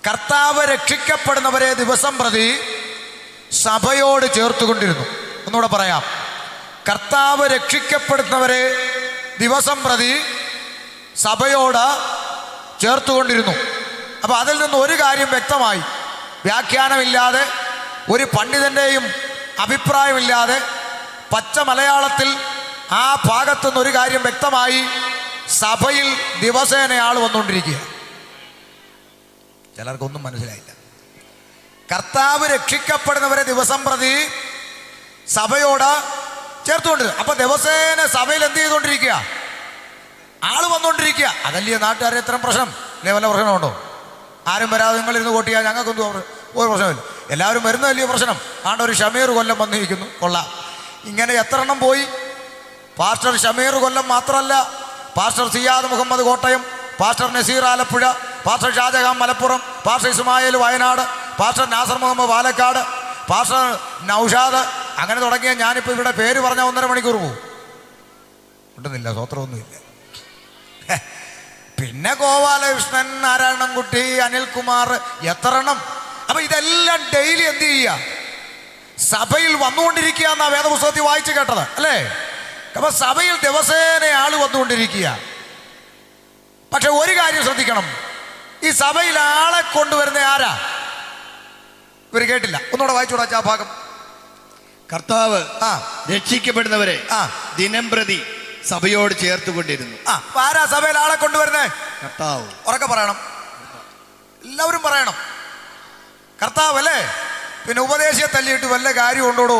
കർത്താവ് രക്ഷിക്കപ്പെടുന്നവരെ ദിവസം പ്രതി സഭയോട് ചേർത്തുകൊണ്ടിരുന്നു. ഒന്നുകൂടെ പറയാം, കർത്താവ് രക്ഷിക്കപ്പെടുന്നവരെ ദിവസം പ്രതി സഭയോട് ചേർത്തുകൊണ്ടിരുന്നു. അപ്പോൾ അതിൽ നിന്ന് ഒരു കാര്യം വ്യക്തമായി, വ്യാഖ്യാനമില്ലാതെ ഒരു പണ്ഡിതൻ്റെയും അഭിപ്രായമില്ലാതെ പച്ച മലയാളത്തിൽ ആ ഭാഗത്തുനിന്ന് ഒരു കാര്യം വ്യക്തമായി, സഭയിൽ ദിവസേന ആൾ വന്നുകൊണ്ടിരിക്കുക. ചിലർക്കൊന്നും മനസ്സിലായില്ല. കർത്താവ് രക്ഷിക്കപ്പെടുന്നവരെ ദിവസം പ്രതി സഭയോട് ചേർത്തുകൊണ്ടിരുന്നു. അപ്പൊ ദിവസേന സഭയിൽ എന്ത് ചെയ്തുകൊണ്ടിരിക്കുക? ആള് വന്നുകൊണ്ടിരിക്കുക. അതല്ലേ നാട്ടുകാരെ ഇത്രയും പ്രശ്നം? അല്ലേ വല്ല പ്രശ്നമുണ്ടോ? ആരും വരാതെ നിങ്ങളിരുന്ന് കൂട്ടിയാൽ ഞങ്ങൾക്കൊന്നും ഒരു പ്രശ്നമില്ല. എല്ലാവരും വരുന്നതല്ലേ പ്രശ്നം. ആണ്ട് ഒരു ഷമീർ കൊല്ലം വന്നിരിക്കുന്നു, കൊള്ളാം. ഇങ്ങനെ എത്ര എണ്ണം പോയി? പാസ്റ്റർ ഷമീർ കൊല്ലം മാത്രമല്ല, pastor Siyad Muhammad Kottayam, pastor Naseer Alappuzha, pastor Shahjahan Malappuram, pastor Ismail Wayanad, pastor Nasser Muhammad Palakkad, pastor Naushad, അങ്ങനെ തുടങ്ങിയ ഞാനിപ്പോൾ ഇവിടെ പേര് പറഞ്ഞ 1.5 മണിക്കൂർ പോകും. കിട്ടുന്നില്ല, സ്വത്രമൊന്നുമില്ല. പിന്നെ ഗോപാലകൃഷ്ണൻ, നാരായണൻകുട്ടി, അനിൽകുമാർ, എത്ര എണ്ണം. അപ്പൊ ഇതെല്ലാം ഡെയിലി എന്ത് ചെയ്യുക? സഭയിൽ വന്നുകൊണ്ടിരിക്കുക എന്നാ വേദപുസ്തകത്തിൽ വായിച്ചു കേട്ടത് അല്ലേ? അപ്പൊ സഭയിൽ ദിവസേന ആള് വന്നുകൊണ്ടിരിക്കുക. പക്ഷെ ഒരു കാര്യം ശ്രദ്ധിക്കണം, ഈ സഭയിൽ ആളെ കൊണ്ടുവരുന്ന ആരാ? ഇവർ കേട്ടില്ല. ഒന്നുകൂടെ വായിച്ചോടാ ആ ഭാഗം. കർത്താവ് രക്ഷിക്കപ്പെടുന്നവരെ ദിനം പ്രതി സഭയോട് ചേർത്തുകൊണ്ടിരുന്നു. ആരാ സഭയിൽ ആളെ കൊണ്ടുവരുന്നേ? കർത്താവ്. ഉറക്കെ പറയണം, എല്ലാവരും പറയണം. കർത്താവ് അല്ലേ? പിന്നെ ഉപദേശിയെ തല്ലിയിട്ട് വല്ല കാര്യം ഉണ്ടോടോ?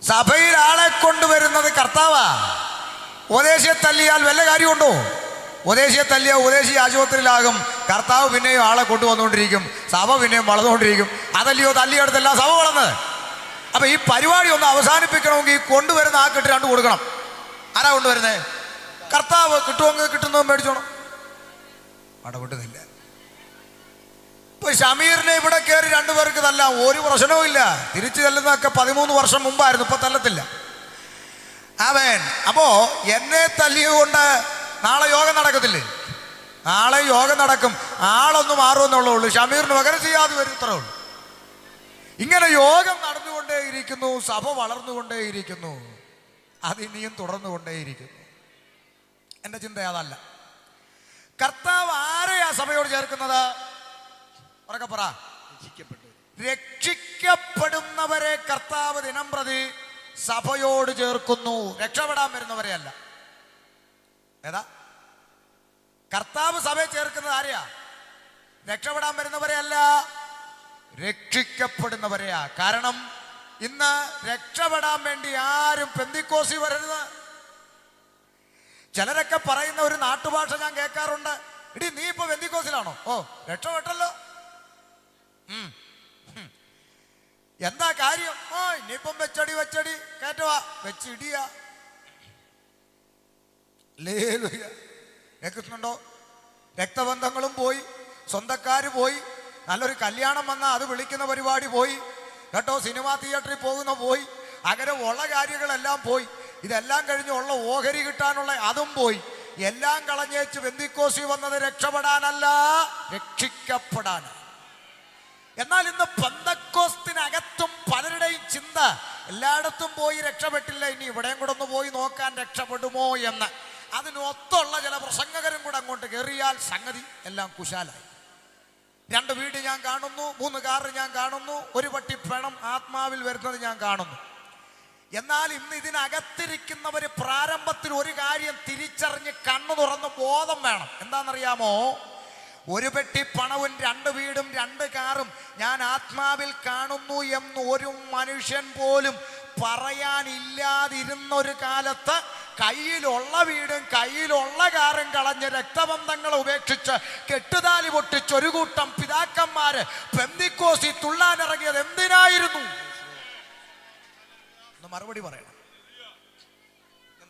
സഭയിൽ ആളെ കൊണ്ടുവരുന്നത് കർത്താവാ. ഉപദേശിയെ തല്ലിയാൽ വല്ല കാര്യമുണ്ടോ? ഉപദേശിയെ തല്ലിയ ഉപദേശി ആശുപത്രിയിലാകും, കർത്താവ് പിന്നെയും ആളെ കൊണ്ടുവന്നുകൊണ്ടിരിക്കും, സഭ പിന്നെയും വളർന്നുകൊണ്ടിരിക്കും. അതല്ലയോ തല്ലിയെടുത്തെല്ലാം സഭ വളർന്ന്. അപ്പൊ ഈ പരിപാടി ഒന്ന് അവസാനിപ്പിക്കണമെങ്കിൽ കൊണ്ടുവരുന്ന ആ കെട്ട് 2 കൊടുക്കണം. ആരാ കൊണ്ടുവരുന്നേ? കർത്താവ്. കിട്ടുമെങ്കിൽ കിട്ടുന്നതും മേടിച്ചോണം. അടപെട്ടുന്നില്ല. ഇപ്പൊ ഷമീറിനെ ഇവിടെ കയറി 2 പേർക്ക് തല്ലാം, ഒരു പ്രശ്നവും ഇല്ല. തിരിച്ചു തല്ലുന്നതൊക്കെ 13 വർഷം മുമ്പായിരുന്നു, ഇപ്പൊ തല്ലത്തില്ല. അവൻ അപ്പോ എന്നെ തല്ലിയുകൊണ്ട് നാളെ യോഗം നടക്കത്തില്ലേ? നാളെ യോഗം നടക്കും. ആളൊന്നും മാറുമെന്നുള്ളൂ. ഷമീറിന് പകരം ചെയ്യാതെ വരും, ഇത്രേ ഉള്ളൂ. ഇങ്ങനെ യോഗം നടന്നുകൊണ്ടേയിരിക്കുന്നു, സഭ വളർന്നുകൊണ്ടേയിരിക്കുന്നു, അതിനിയും തുടർന്നുകൊണ്ടേയിരിക്കുന്നു. എൻ്റെ ചിന്ത അതല്ല. കർത്താവ് ആരെയാ സഭയോട് ചേർക്കുന്നത്? ഉറക്കെ പറ. രക്ഷിക്കപ്പെടുന്നവരെ കർത്താവ് ദിനം പ്രതി സഭയോട് ചേർക്കുന്നു. രക്ഷപ്പെടാൻ വരുന്നവരെ അല്ല. ഏതാ? കർത്താവ് സഭയെ ചേർക്കുന്നത് ആരെയാ? രക്ഷപ്പെടാൻ വരുന്നവരെ അല്ല, രക്ഷിക്കപ്പെടുന്നവരെയാ. കാരണം ഇന്ന് രക്ഷപ്പെടാൻ വേണ്ടി ആരും പെന്തിക്കോസി വരരുത്. ചിലരൊക്കെ പറയുന്ന ഒരു നാട്ടുഭാഷ ഞാൻ കേൾക്കാറുണ്ട്, ഇടി നീ ഇപ്പൊ പെന്തിക്കോസിലാണോ? ഓ രക്ഷപ്പെട്ടല്ലോ. എന്താ കാര്യം? ഇനിയിപ്പം വെച്ചടി കേറ്റവാ, വെച്ചിടിയ. കേൾക്കുന്നുണ്ടോ? രക്തബന്ധങ്ങളും പോയി, സ്വന്തക്കാര് പോയി, നല്ലൊരു കല്യാണം വന്നാൽ അത് വിളിക്കുന്ന പരിപാടി പോയി കേട്ടോ, സിനിമാ തിയേറ്ററിൽ പോകുന്ന പോയി, അങ്ങനെ ഉള്ള കാര്യങ്ങളെല്ലാം പോയി. ഇതെല്ലാം കഴിഞ്ഞ് ഉള്ള ഓഹരി കിട്ടാനുള്ള അതും പോയി. എല്ലാം കളഞ്ഞേച്ച് പെന്തിക്കോസി വന്നത് രക്ഷപ്പെടാനല്ല, രക്ഷിക്കപ്പെടാൻ. എന്നാൽ ഇന്ന് പെന്തക്കോസ്തിനകത്തും പലരുടെയും ചിന്ത എല്ലായിടത്തും പോയി രക്ഷപ്പെട്ടില്ല, ഇനി ഇവിടെയും കൂടെ ഒന്ന് പോയി നോക്കാൻ രക്ഷപ്പെടുമോ എന്ന്. അതിനൊത്തുള്ള ചില പ്രസംഗകരും കൂടെ അങ്ങോട്ട് കയറിയാൽ സംഗതി എല്ലാം കുശാലായി. 2 വീട് ഞാൻ കാണുന്നു, 3 കാറ് ഞാൻ കാണുന്നു, ഒരു പട്ടി പണം ആത്മാവിൽ വരുന്നത് ഞാൻ കാണുന്നു. എന്നാൽ ഇന്ന് ഇതിനകത്തിരിക്കുന്നവർ പ്രാരംഭത്തിൽ ഒരു കാര്യം തിരിച്ചറിഞ്ഞ് കണ്ണു തുറന്ന് ബോധം വേണം. എന്താണെന്നറിയാമോ? ഒരു പെട്ടി പണവും 2 വീടും 2 കാറും ഞാൻ ആത്മാവിൽ കാണുന്നു എന്ന് ഒരു മനുഷ്യൻ പോലും പറയാനില്ലാതിരുന്നൊരു കാലത്ത് കയ്യിലുള്ള വീടും കയ്യിലുള്ള കാറും കളഞ്ഞ് രക്തബന്ധങ്ങളെ ഉപേക്ഷിച്ച് കെട്ടുതാലി പൊട്ടിച്ച് ഒരു കൂട്ടം പിതാക്കന്മാര് പെന്തിക്കോസി തുള്ളാനിറങ്ങിയത് എന്തിനായിരുന്നു? മറുപടി പറയണം.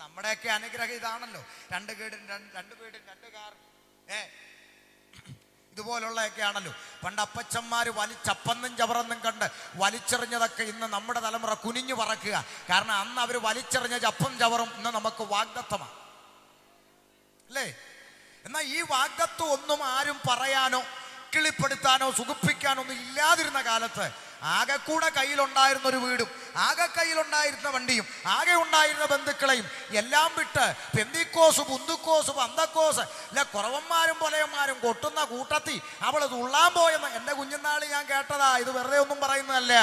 നമ്മുടെയൊക്കെ അനുഗ്രഹം ഇതാണല്ലോ, 2 വീടും 2 കാറും ഇതുപോലുള്ളതൊക്കെ ആണല്ലോ. പണ്ട് അപ്പച്ചന്മാര് വലിച്ചപ്പന്നും ചവറന്നും കണ്ട് വലിച്ചെറിഞ്ഞതൊക്കെ ഇന്ന് നമ്മുടെ തലമുറ കുനിഞ്ഞു പറക്കുക. കാരണം അന്ന് അവർ വലിച്ചെറിഞ്ഞ ചപ്പം ചവറും ഇന്ന് നമുക്ക് വാഗ്ദത്തമാണ് അല്ലേ? എന്നാൽ ഈ വാഗ്ദത്വം ഒന്നും ആരും പറയാനോ കിക്കിളിപ്പെടുത്താനോ സുഖിപ്പിക്കാനോ ഒന്നും ഇല്ലാതിരുന്ന കാലത്ത് ആകെ കൂടെ കയ്യിലുണ്ടായിരുന്ന ഒരു വീടും ആകെ കയ്യിലുണ്ടായിരുന്ന വണ്ടിയും ആകെ ഉണ്ടായിരുന്ന ബന്ധുക്കളെയും എല്ലാം വിട്ട് പെന്തിക്കോസ് പുന്തുക്കോസ് പന്തക്കോസ് അല്ല കുറവന്മാരും പൊലയന്മാരും കൊട്ടുന്ന കൂട്ടത്തി അവൾ തുള്ളാൻ പോയെന്ന് എൻ്റെ കുഞ്ഞുനാള് ഞാൻ കേട്ടതാ. ഇത് വെറുതെ ഒന്നും പറയുന്നതല്ല.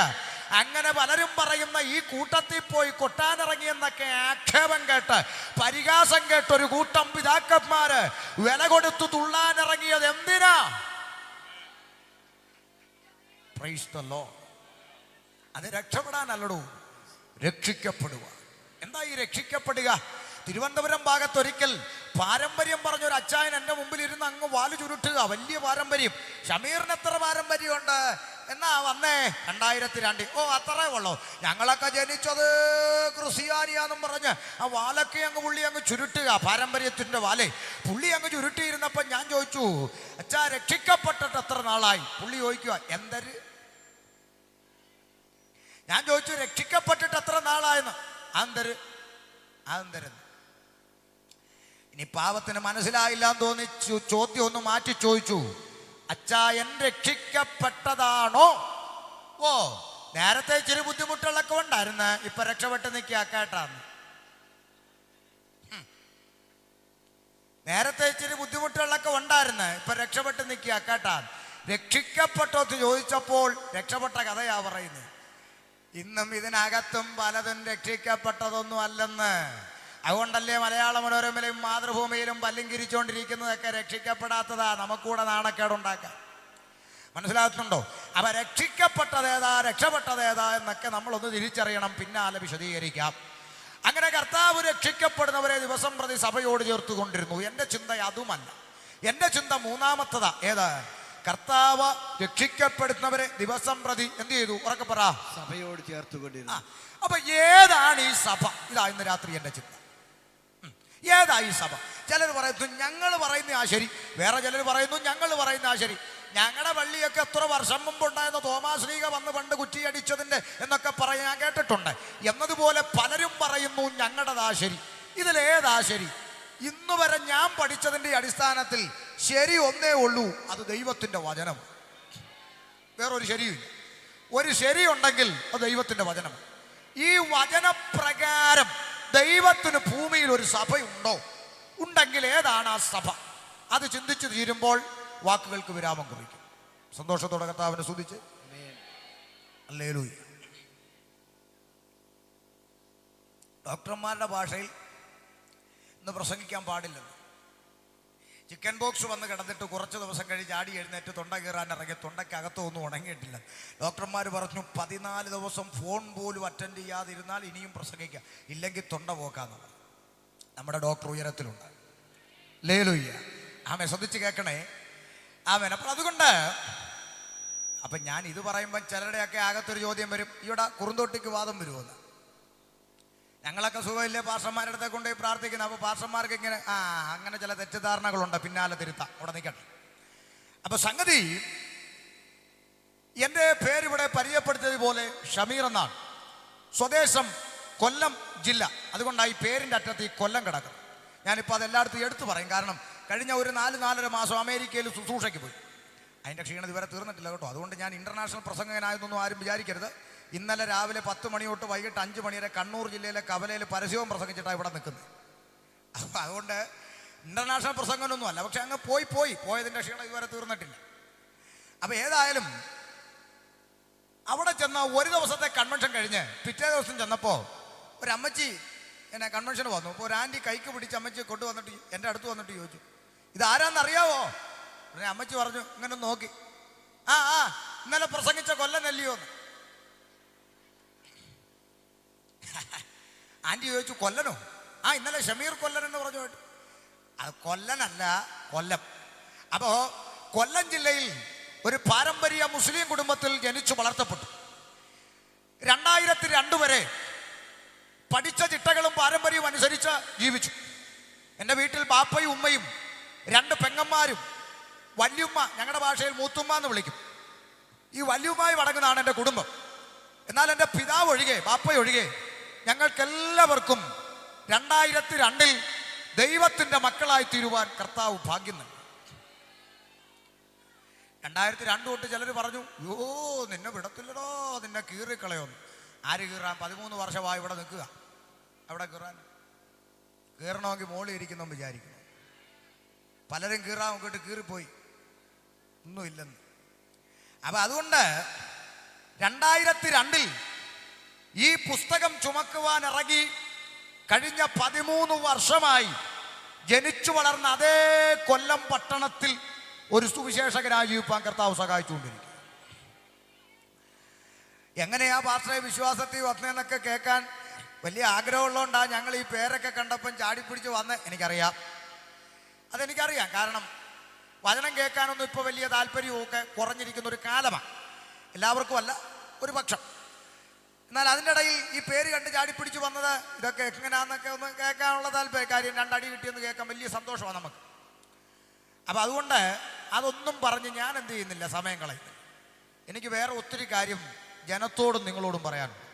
അങ്ങനെ പലരും പറയുന്ന ഈ കൂട്ടത്തിൽ പോയി കൊട്ടാനിറങ്ങിയെന്നൊക്കെ ആക്ഷേപം കേട്ട് പരിഹാസം കേട്ട് ഒരു കൂട്ടം പിതാക്കന്മാര് വില കൊടുത്തു തുള്ളാനിറങ്ങിയത് എന്തിനാ? Praise the Lord. അത് രക്ഷപ്പെടാനല്ലടൂ, രക്ഷിക്കപ്പെടുക. എന്താ ഈ രക്ഷിക്കപ്പെടുക? തിരുവനന്തപുരം ഭാഗത്തൊരിക്കൽ പാരമ്പര്യം പറഞ്ഞൊരു അച്ചായൻ എൻ്റെ മുമ്പിൽ ഇരുന്ന് അങ്ങ് വാല് ചുരുട്ടുക. വലിയ പാരമ്പര്യം. ഷമീറിന് എത്ര പാരമ്പര്യമുണ്ട് എന്നാ വന്നേ? 2002. ഓ അത്രേ ഉള്ളൂ. ഞങ്ങളൊക്കെ ജനിച്ചത് ക്രിസ്ത്യാനിയാന്നും പറഞ്ഞ് ആ വാലൊക്കെ അങ്ങ് പുള്ളി അങ്ങ് ചുരുട്ടുക. പാരമ്പര്യത്തിൻ്റെ വാലേ പുള്ളി അങ്ങ് ചുരുട്ടിയിരുന്നപ്പോൾ ഞാൻ ചോദിച്ചു, അച്ഛാ രക്ഷിക്കപ്പെട്ടിട്ട് എത്ര നാളായി? പുള്ളി ചോദിക്കുക എന്തര്? ഞാൻ ചോദിച്ചു രക്ഷിക്കപ്പെട്ടിട്ട് എത്ര നാളായെന്ന്. അന്തര് അന്തരെന്ന്. ഇനി പാവത്തിന് മനസ്സിലായില്ല എന്ന് തോന്നി ചോദ്യം ഒന്ന് മാറ്റി ചോദിച്ചു, അച്ചായൻ രക്ഷിക്കപ്പെട്ടതാണോ? ഓ നേരത്തെ ഇച്ചിരി ബുദ്ധിമുട്ടുകളൊക്കെ ഉണ്ടായിരുന്നു, ഇപ്പൊ രക്ഷപ്പെട്ട് നിൽക്കുക കേട്ടാന്ന്. നേരത്തെ ഇച്ചിരി ബുദ്ധിമുട്ടുകളൊക്കെ ഉണ്ടായിരുന്നു, ഇപ്പൊ രക്ഷപ്പെട്ട് നിൽക്കുക കേട്ടാൻ. രക്ഷിക്കപ്പെട്ടോ എന്ന് ചോദിച്ചപ്പോൾ രക്ഷപ്പെട്ട കഥയാ പറയുന്നത്. ഇന്നും ഇതിനകത്തും പലതും രക്ഷിക്കപ്പെട്ടതൊന്നും അല്ലെന്ന്. അതുകൊണ്ടല്ലേ മലയാള മനോരമയിലും മാതൃഭൂമിയിലും പല്ലിങ്കിരിച്ചുകൊണ്ടിരിക്കുന്നതൊക്കെ രക്ഷിക്കപ്പെടാത്തതാ, നമുക്കൂടെ നാണക്കേടുണ്ടാക്കാം. മനസ്സിലാക്കുന്നുണ്ടോ? അപ്പൊ രക്ഷിക്കപ്പെട്ടതേതാ രക്ഷപ്പെട്ടതേതാ എന്നൊക്കെ നമ്മളൊന്ന് തിരിച്ചറിയണം, പിന്നാലെ വിശദീകരിക്കാം. അങ്ങനെ കർത്താവ് രക്ഷിക്കപ്പെടുന്നവരെ ദിവസം പ്രതി സഭയോട് ചേർത്തുകൊണ്ടിരുന്നു. എൻ്റെ ചിന്ത അതുമല്ല. എൻ്റെ ചിന്ത മൂന്നാമത്തതാ. ഏത്? കർത്താവ് രക്ഷിക്കപ്പെടുന്നവരെ ദിവസം പ്രതി എന്ത് ചെയ്തു? ഉറക്കെ പറ. സഭയോട് ചേർത്തുകൊണ്ടിരുന്നു. അപ്പൊ ഏതാണ് ഈ സഭ? ഇതാ ഇന്ന് രാത്രി എൻ്റെ ചിന്ത. ഏതാ ഈ സഭ? ചിലർ പറയുന്നു ഞങ്ങൾ പറയുന്ന ആ ശരി, വേറെ ചിലർ പറയുന്നു ഞങ്ങൾ പറയുന്ന ആ ശരി. ഞങ്ങളുടെ പള്ളിയൊക്കെ എത്ര വർഷം മുമ്പുണ്ടായിരുന്ന തോമാസ് ലീഗ വന്ന് പണ്ട് കുറ്റിയടിച്ചതിൻ്റെ എന്നൊക്കെ പറയാൻ ഞാൻ കേട്ടിട്ടുണ്ട്. എന്നതുപോലെ പലരും പറയുന്നു ഞങ്ങളുടേതാ ശരി. ഇതിലേതാ ശരി? ഇന്നു വരെ ഞാൻ പഠിച്ചതിൻ്റെ അടിസ്ഥാനത്തിൽ ശരി ഒന്നേ ഉള്ളൂ, അത് ദൈവത്തിൻ്റെ വചനം. വേറൊരു ശരിയില്ല. ഒരു ശരി ഉണ്ടെങ്കിൽ അത് ദൈവത്തിൻ്റെ വചനം. ഈ വചനപ്രകാരം ദൈവത്തിന് ഭൂമിയിൽ ഒരു സഭയുണ്ടോ? ഉണ്ടെങ്കിൽ ഏതാണ് ആ സഭ? അത് ചിന്തിച്ചു തീരുമ്പോൾ വാക്കുകൾക്ക് വിരാമം കുറിക്കും. സന്തോഷത്തോടെ കർത്താവിനെ സ്തുതിച്ച് ഹല്ലേലൂയ. ഡോക്ടർമാരുടെ ഭാഷയിൽ ഇന്ന് പ്രസംഗിക്കാൻ പാടില്ലെന്ന്. ചിക്കൻ ബോക്സ് വന്ന് കിടന്നിട്ട് കുറച്ച് ദിവസം കഴിഞ്ഞ് ചാടി എഴുന്നേറ്റ് തൊണ്ട കീറാൻ ഇറങ്ങി തൊണ്ടയ്ക്കകത്ത് ഒന്നും ഉണങ്ങിയിട്ടില്ല. ഡോക്ടർമാർ പറഞ്ഞു 14 ദിവസം ഫോൺ പോലും അറ്റൻഡ് ചെയ്യാതിരുന്നാൽ ഇനിയും പ്രസംഗിക്കാം, ഇല്ലെങ്കിൽ തൊണ്ട പോക്കാന്നാണ്. നമ്മുടെ ഡോക്ടർ ഉയരത്തിലുണ്ട്. ഹല്ലേലൂയ. ആമേൻ. ശ്രദ്ധിച്ച് കേൾക്കണേ. ആമേൻ. അപ്പോൾ അതുകൊണ്ട് അപ്പം ഞാൻ ഇത് പറയുമ്പം ചിലരുടെയൊക്കെ അകത്തൊരു ചോദ്യം വരും, ഇവിടെ കുറുന്തോട്ടിക്ക് വാദം വരുമെന്ന്. ഞങ്ങളൊക്കെ സുഖമില്ലേ പാസ്റ്റർമാരുടെ അടുത്ത് കൊണ്ടുപോയി പ്രാർത്ഥിക്കുന്നത്. അപ്പോൾ പാസ്റ്റർമാർക്ക് ഇങ്ങനെ അങ്ങനെ ചില തെറ്റിദ്ധാരണകളുണ്ട്, പിന്നാലെ തിരുത്താം, അവിടെ നിൽക്കട്ടെ. അപ്പോൾ സംഗതി, എൻ്റെ പേരിവിടെ പരിചയപ്പെടുത്തിയതുപോലെ ഷമീർ എന്നാണ്. സ്വദേശം കൊല്ലം ജില്ല. അതുകൊണ്ടാണ് ഈ പേരിൻ്റെ അറ്റത്ത് ഈ കൊല്ലം കിടക്കുന്നത്. ഞാനിപ്പോൾ അതെല്ലായിടത്തും എടുത്തു പറയും. കാരണം കഴിഞ്ഞ ഒരു 4-4.5 മാസം അമേരിക്കയിൽ ശുശ്രൂഷയ്ക്ക് പോയി. അതിൻ്റെ ക്ഷീണം ഇതുവരെ തീർന്നിട്ടില്ല കേട്ടോ. അതുകൊണ്ട് ഞാൻ ഇൻ്റർനാഷണൽ പ്രസംഗകനായെന്നൊന്നും ആരും വിചാരിക്കരുത്. ഇന്നലെ രാവിലെ 10 മണി തൊട്ട് വൈകിട്ട് 5 മണി വരെ കണ്ണൂർ ജില്ലയിലെ കവലയിൽ പരസ്യവും പ്രസംഗിച്ചിട്ടാണ് ഇവിടെ നിൽക്കുന്നത്. അപ്പം അതുകൊണ്ട് ഇൻ്റർനാഷണൽ പ്രസംഗമൊന്നും അല്ല. പക്ഷെ അങ്ങ് പോയതിൻ്റെ ക്ഷീണം ഇതുവരെ തീർന്നിട്ടില്ല. അപ്പം ഏതായാലും അവിടെ ചെന്ന ഒരു ദിവസത്തെ കൺവെൻഷൻ കഴിഞ്ഞ് പിറ്റേ ദിവസം ചെന്നപ്പോൾ ഒരു അമ്മച്ചി എന്നെ കൺവെൻഷന് വന്നു. അപ്പോൾ ഒരു ആൻറ്റി കൈക്ക് പിടിച്ച് അമ്മച്ചി കൊണ്ടുവന്നിട്ട് എൻ്റെ അടുത്ത് വന്നിട്ട് ചോദിച്ചു, ഇതാരാന്നറിയാവോ? ഉടനെ അമ്മച്ചി പറഞ്ഞു, ഇങ്ങനെ നോക്കി, ഇന്നലെ പ്രസംഗിച്ച കൊല്ലനല്ലയോ എന്ന്. ആൻറ്റി ചോദിച്ചു, കൊല്ലനോ? ഇന്നലെ ഷമീർ കൊല്ലൻ എന്ന് പറഞ്ഞു കേട്ടു. അത് കൊല്ലനല്ല, കൊല്ലം. അപ്പോൾ കൊല്ലം ജില്ലയിൽ ഒരു പാരമ്പര്യ മുസ്ലിം കുടുംബത്തിൽ ജനിച്ചു വളർത്തപ്പെട്ടു. 2002 വരെ പഠിച്ച ചിട്ടകളും പാരമ്പര്യവും അനുസരിച്ച് ജീവിച്ചു. എൻ്റെ വീട്ടിൽ ബാപ്പയും ഉമ്മയും 2 പെങ്ങന്മാരും, വല്യുമ്മ, ഞങ്ങളുടെ ഭാഷയിൽ മൂത്തുമ്മ എന്ന് വിളിക്കും. ഈ വല്യുമ്മായി അടങ്ങുന്നതാണ് എൻ്റെ കുടുംബം. എന്നാൽ എൻ്റെ പിതാവ് ഒഴികെ, ബാപ്പയൊഴികെ ഞങ്ങൾക്കെല്ലാവർക്കും 2002 ദൈവത്തിൻ്റെ മക്കളായി തീരുവാൻ കർത്താവ് ഭാഗ്യം നൽകി. 2002 തൊട്ട് ചിലർ പറഞ്ഞു, യോ നിന്നെ വിടത്തില്ലടോ, നിന്നെ കീറിക്കളയോന്ന്. ആര് കീറാൻ? 13 വർഷമായി ഇവിടെ നിൽക്കുക. അവിടെ കീറണമെങ്കിൽ മോളിൽ ഇരിക്കുന്നു വിചാരിക്കുന്നു. പലരും കീറാൻ നോക്കിയിട്ട് കീറിപ്പോയി, ഒന്നുമില്ലെന്ന്. അപ്പം അതുകൊണ്ട് 2002 ഈ പുസ്തകം ചുമക്കുവാൻ ഇറങ്ങി കഴിഞ്ഞ 13 വർഷമായി ജനിച്ചു വളർന്ന അതേ കൊല്ലം പട്ടണത്തിൽ ഒരു സുവിശേഷകനായി ജീവിപ്പാൻ കർത്താവ് സഹായിച്ചുകൊണ്ടിരിക്കും. എങ്ങനെയാ പാസ്റ്ററെ വിശ്വാസത്തിൽ വന്നതെന്നൊക്കെ കേൾക്കാൻ വലിയ ആഗ്രഹമുള്ളതുകൊണ്ടാണ് ഞങ്ങൾ ഈ പേരൊക്കെ കണ്ടപ്പം ചാടിപ്പിടിച്ച് വന്ന്. എനിക്കറിയാം, അതെനിക്കറിയാം. കാരണം വചനം കേൾക്കാനൊന്നും ഇപ്പോൾ വലിയ താല്പര്യമൊക്കെ കുറഞ്ഞിരിക്കുന്ന ഒരു കാലമാണ്. എല്ലാവർക്കും അല്ല, ഒരു പക്ഷം. എന്നാൽ അതിൻ്റെ ഇടയിൽ ഈ പേര് കണ്ട് ചാടിപ്പിടിച്ച് വന്നത് ഇതൊക്കെ എങ്ങനെയാണെന്നൊക്കെ ഒന്ന് കേൾക്കാനുള്ള താല്പര്യം. കാര്യം 2 അടി കിട്ടിയെന്ന് കേൾക്കാൻ വലിയ സന്തോഷമാണ് നമുക്ക്. അപ്പം അതുകൊണ്ട് അതൊന്നും പറഞ്ഞ് ഞാൻ എന്ത് ചെയ്യുന്നില്ല, സമയം കളയുന്നില്ല. എനിക്ക് വേറെ ഒത്തിരി കാര്യം ജനത്തോടും നിങ്ങളോടും പറയാനുണ്ട്.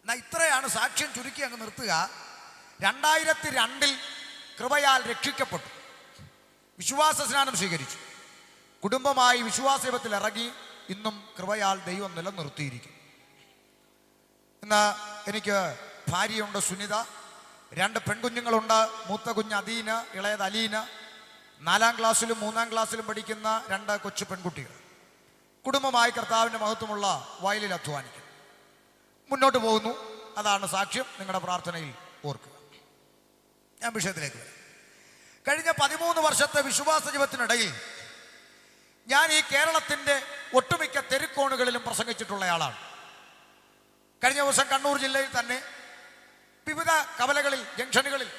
എന്നാൽ ഇത്രയാണ് സാക്ഷ്യം ചുരുക്കി അങ്ങ് നിർത്തുക. 2002 കൃപയാൽ രക്ഷിക്കപ്പെട്ടു, വിശ്വാസ സ്നാനം സ്വീകരിച്ചു, കുടുംബമായി വിശ്വാസത്തിൽ ഇറങ്ങി. ഇന്നും കൃപയാൽ ദൈവം നിലനിർത്തിയിരിക്കും. ഇന്ന് എനിക്ക് ഭാര്യയുണ്ട് സുനിത, 2 പെൺകുഞ്ഞുങ്ങളുണ്ട്. മൂത്ത കുഞ്ഞ് അദീന, ഇളയത് അലീന. 4ാം ക്ലാസ്സിലും 3ാം ക്ലാസ്സിലും പഠിക്കുന്ന 2 കൊച്ചു പെൺകുട്ടികൾ. കുടുംബമായി കർത്താവിൻ്റെ മഹത്വമുള്ള വയലിൽ അധ്വാനിക്കും, മുന്നോട്ട് പോകുന്നു. അതാണ് സാക്ഷ്യം. നിങ്ങളുടെ പ്രാർത്ഥനയിൽ ഓർക്കുക. ഞാൻ വിഷയത്തിലേക്ക് വരാം. കഴിഞ്ഞ 13 വർഷത്തെ വിശ്വാസ ജീവിതത്തിനിടയിൽ ഞാൻ ഈ കേരളത്തിൻ്റെ ഒട്ടുമിക്ക തെരുക്കോണുകളിലും പ്രസംഗിച്ചിട്ടുള്ളയാളാണ്. കഴിഞ്ഞ ദിവസം കണ്ണൂർ ജില്ലയിൽ തന്നെ വിവിധ കവലകളിൽ, ജംഗ്ഷനുകളിൽ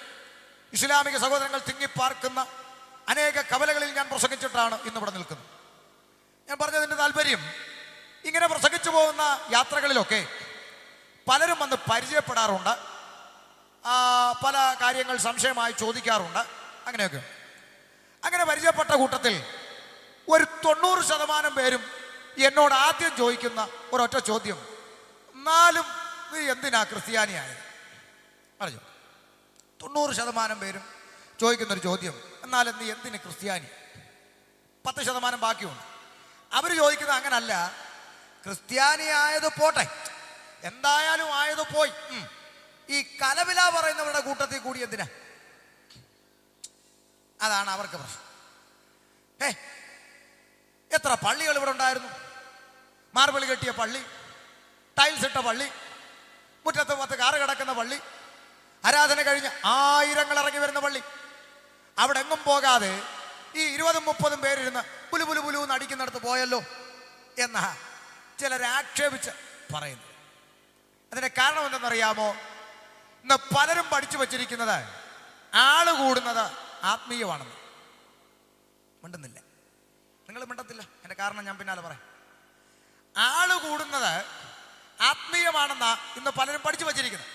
ഇസ്ലാമിക സഹോദരങ്ങൾ തിങ്ങിപ്പാർക്കുന്ന അനേക കവലകളിൽ ഞാൻ പ്രസംഗിച്ചിട്ടാണ് ഇന്നിവിടെ നിൽക്കുന്നത്. ഞാൻ പറഞ്ഞതിൻ്റെ താല്പര്യം, ഇങ്ങനെ പ്രസംഗിച്ചു പോകുന്ന യാത്രകളിലൊക്കെ പലരും വന്ന് പരിചയപ്പെടാറുണ്ട്, പല കാര്യങ്ങൾ സംശയമായി ചോദിക്കാറുണ്ട്. അങ്ങനെയൊക്കെ അങ്ങനെ പരിചയപ്പെട്ട കൂട്ടത്തിൽ ഒരു 90% പേരും എന്നോട് ആദ്യം ചോദിക്കുന്ന ഒരൊറ്റ ചോദ്യം, എന്നാലും നീ എന്തിനാ ക്രിസ്ത്യാനിയായത്? പറഞ്ഞു. 90% പേരും ചോദിക്കുന്നൊരു ചോദ്യം, എന്നാലും നീ എന്തിന് ക്രിസ്ത്യാനി? 10% ബാക്കിയുണ്ട്. അവർ ചോദിക്കുന്നത് അങ്ങനല്ല, ക്രിസ്ത്യാനി ആയത് പോട്ടെ, എന്തായാലും ആയത് പോയി, ഈ കലവില പറയുന്നവരുടെ കൂട്ടത്തിൽ കൂടി എന്തിനാ? അതാണ് അവർക്ക് പ്രശ്നം. എത്ര പള്ളികൾ ഇവിടെ ഉണ്ടായിരുന്നു, മാർബിൾ കെട്ടിയ പള്ളി, ടൈൽസ് ഇട്ട പള്ളി, മുറ്റത്ത് 10 കാറ് കിടക്കുന്ന പള്ളി, ആരാധന കഴിഞ്ഞ് ആയിരങ്ങൾ ഇറങ്ങി വരുന്ന പള്ളി. അവിടെ എങ്ങും പോകാതെ ഈ 20-30 പേരിരുന്ന് പുലു പുലു പുലു എന്ന് അടിക്കുന്നിടത്ത് പോയല്ലോ എന്നാ ചിലർ ആക്ഷേപിച്ച് പറയുന്നു. അതിന്റെ കാരണം എന്തെന്നറിയാമോ? ഇന്ന് പലരും പഠിച്ചു വച്ചിരിക്കുന്നത് ആള് കൂടുന്നത് ആത്മീയമാണെന്ന്. മിണ്ടുന്നില്ല, നിങ്ങൾ മിണ്ടത്തില്ല. എൻ്റെ കാരണം ഞാൻ പിന്നാലെ പറയാം. ആള് കൂടുന്നത് ആത്മീയമാണെന്നാ ഇന്ന് പലരും പഠിച്ചു വച്ചിരിക്കുന്നത്.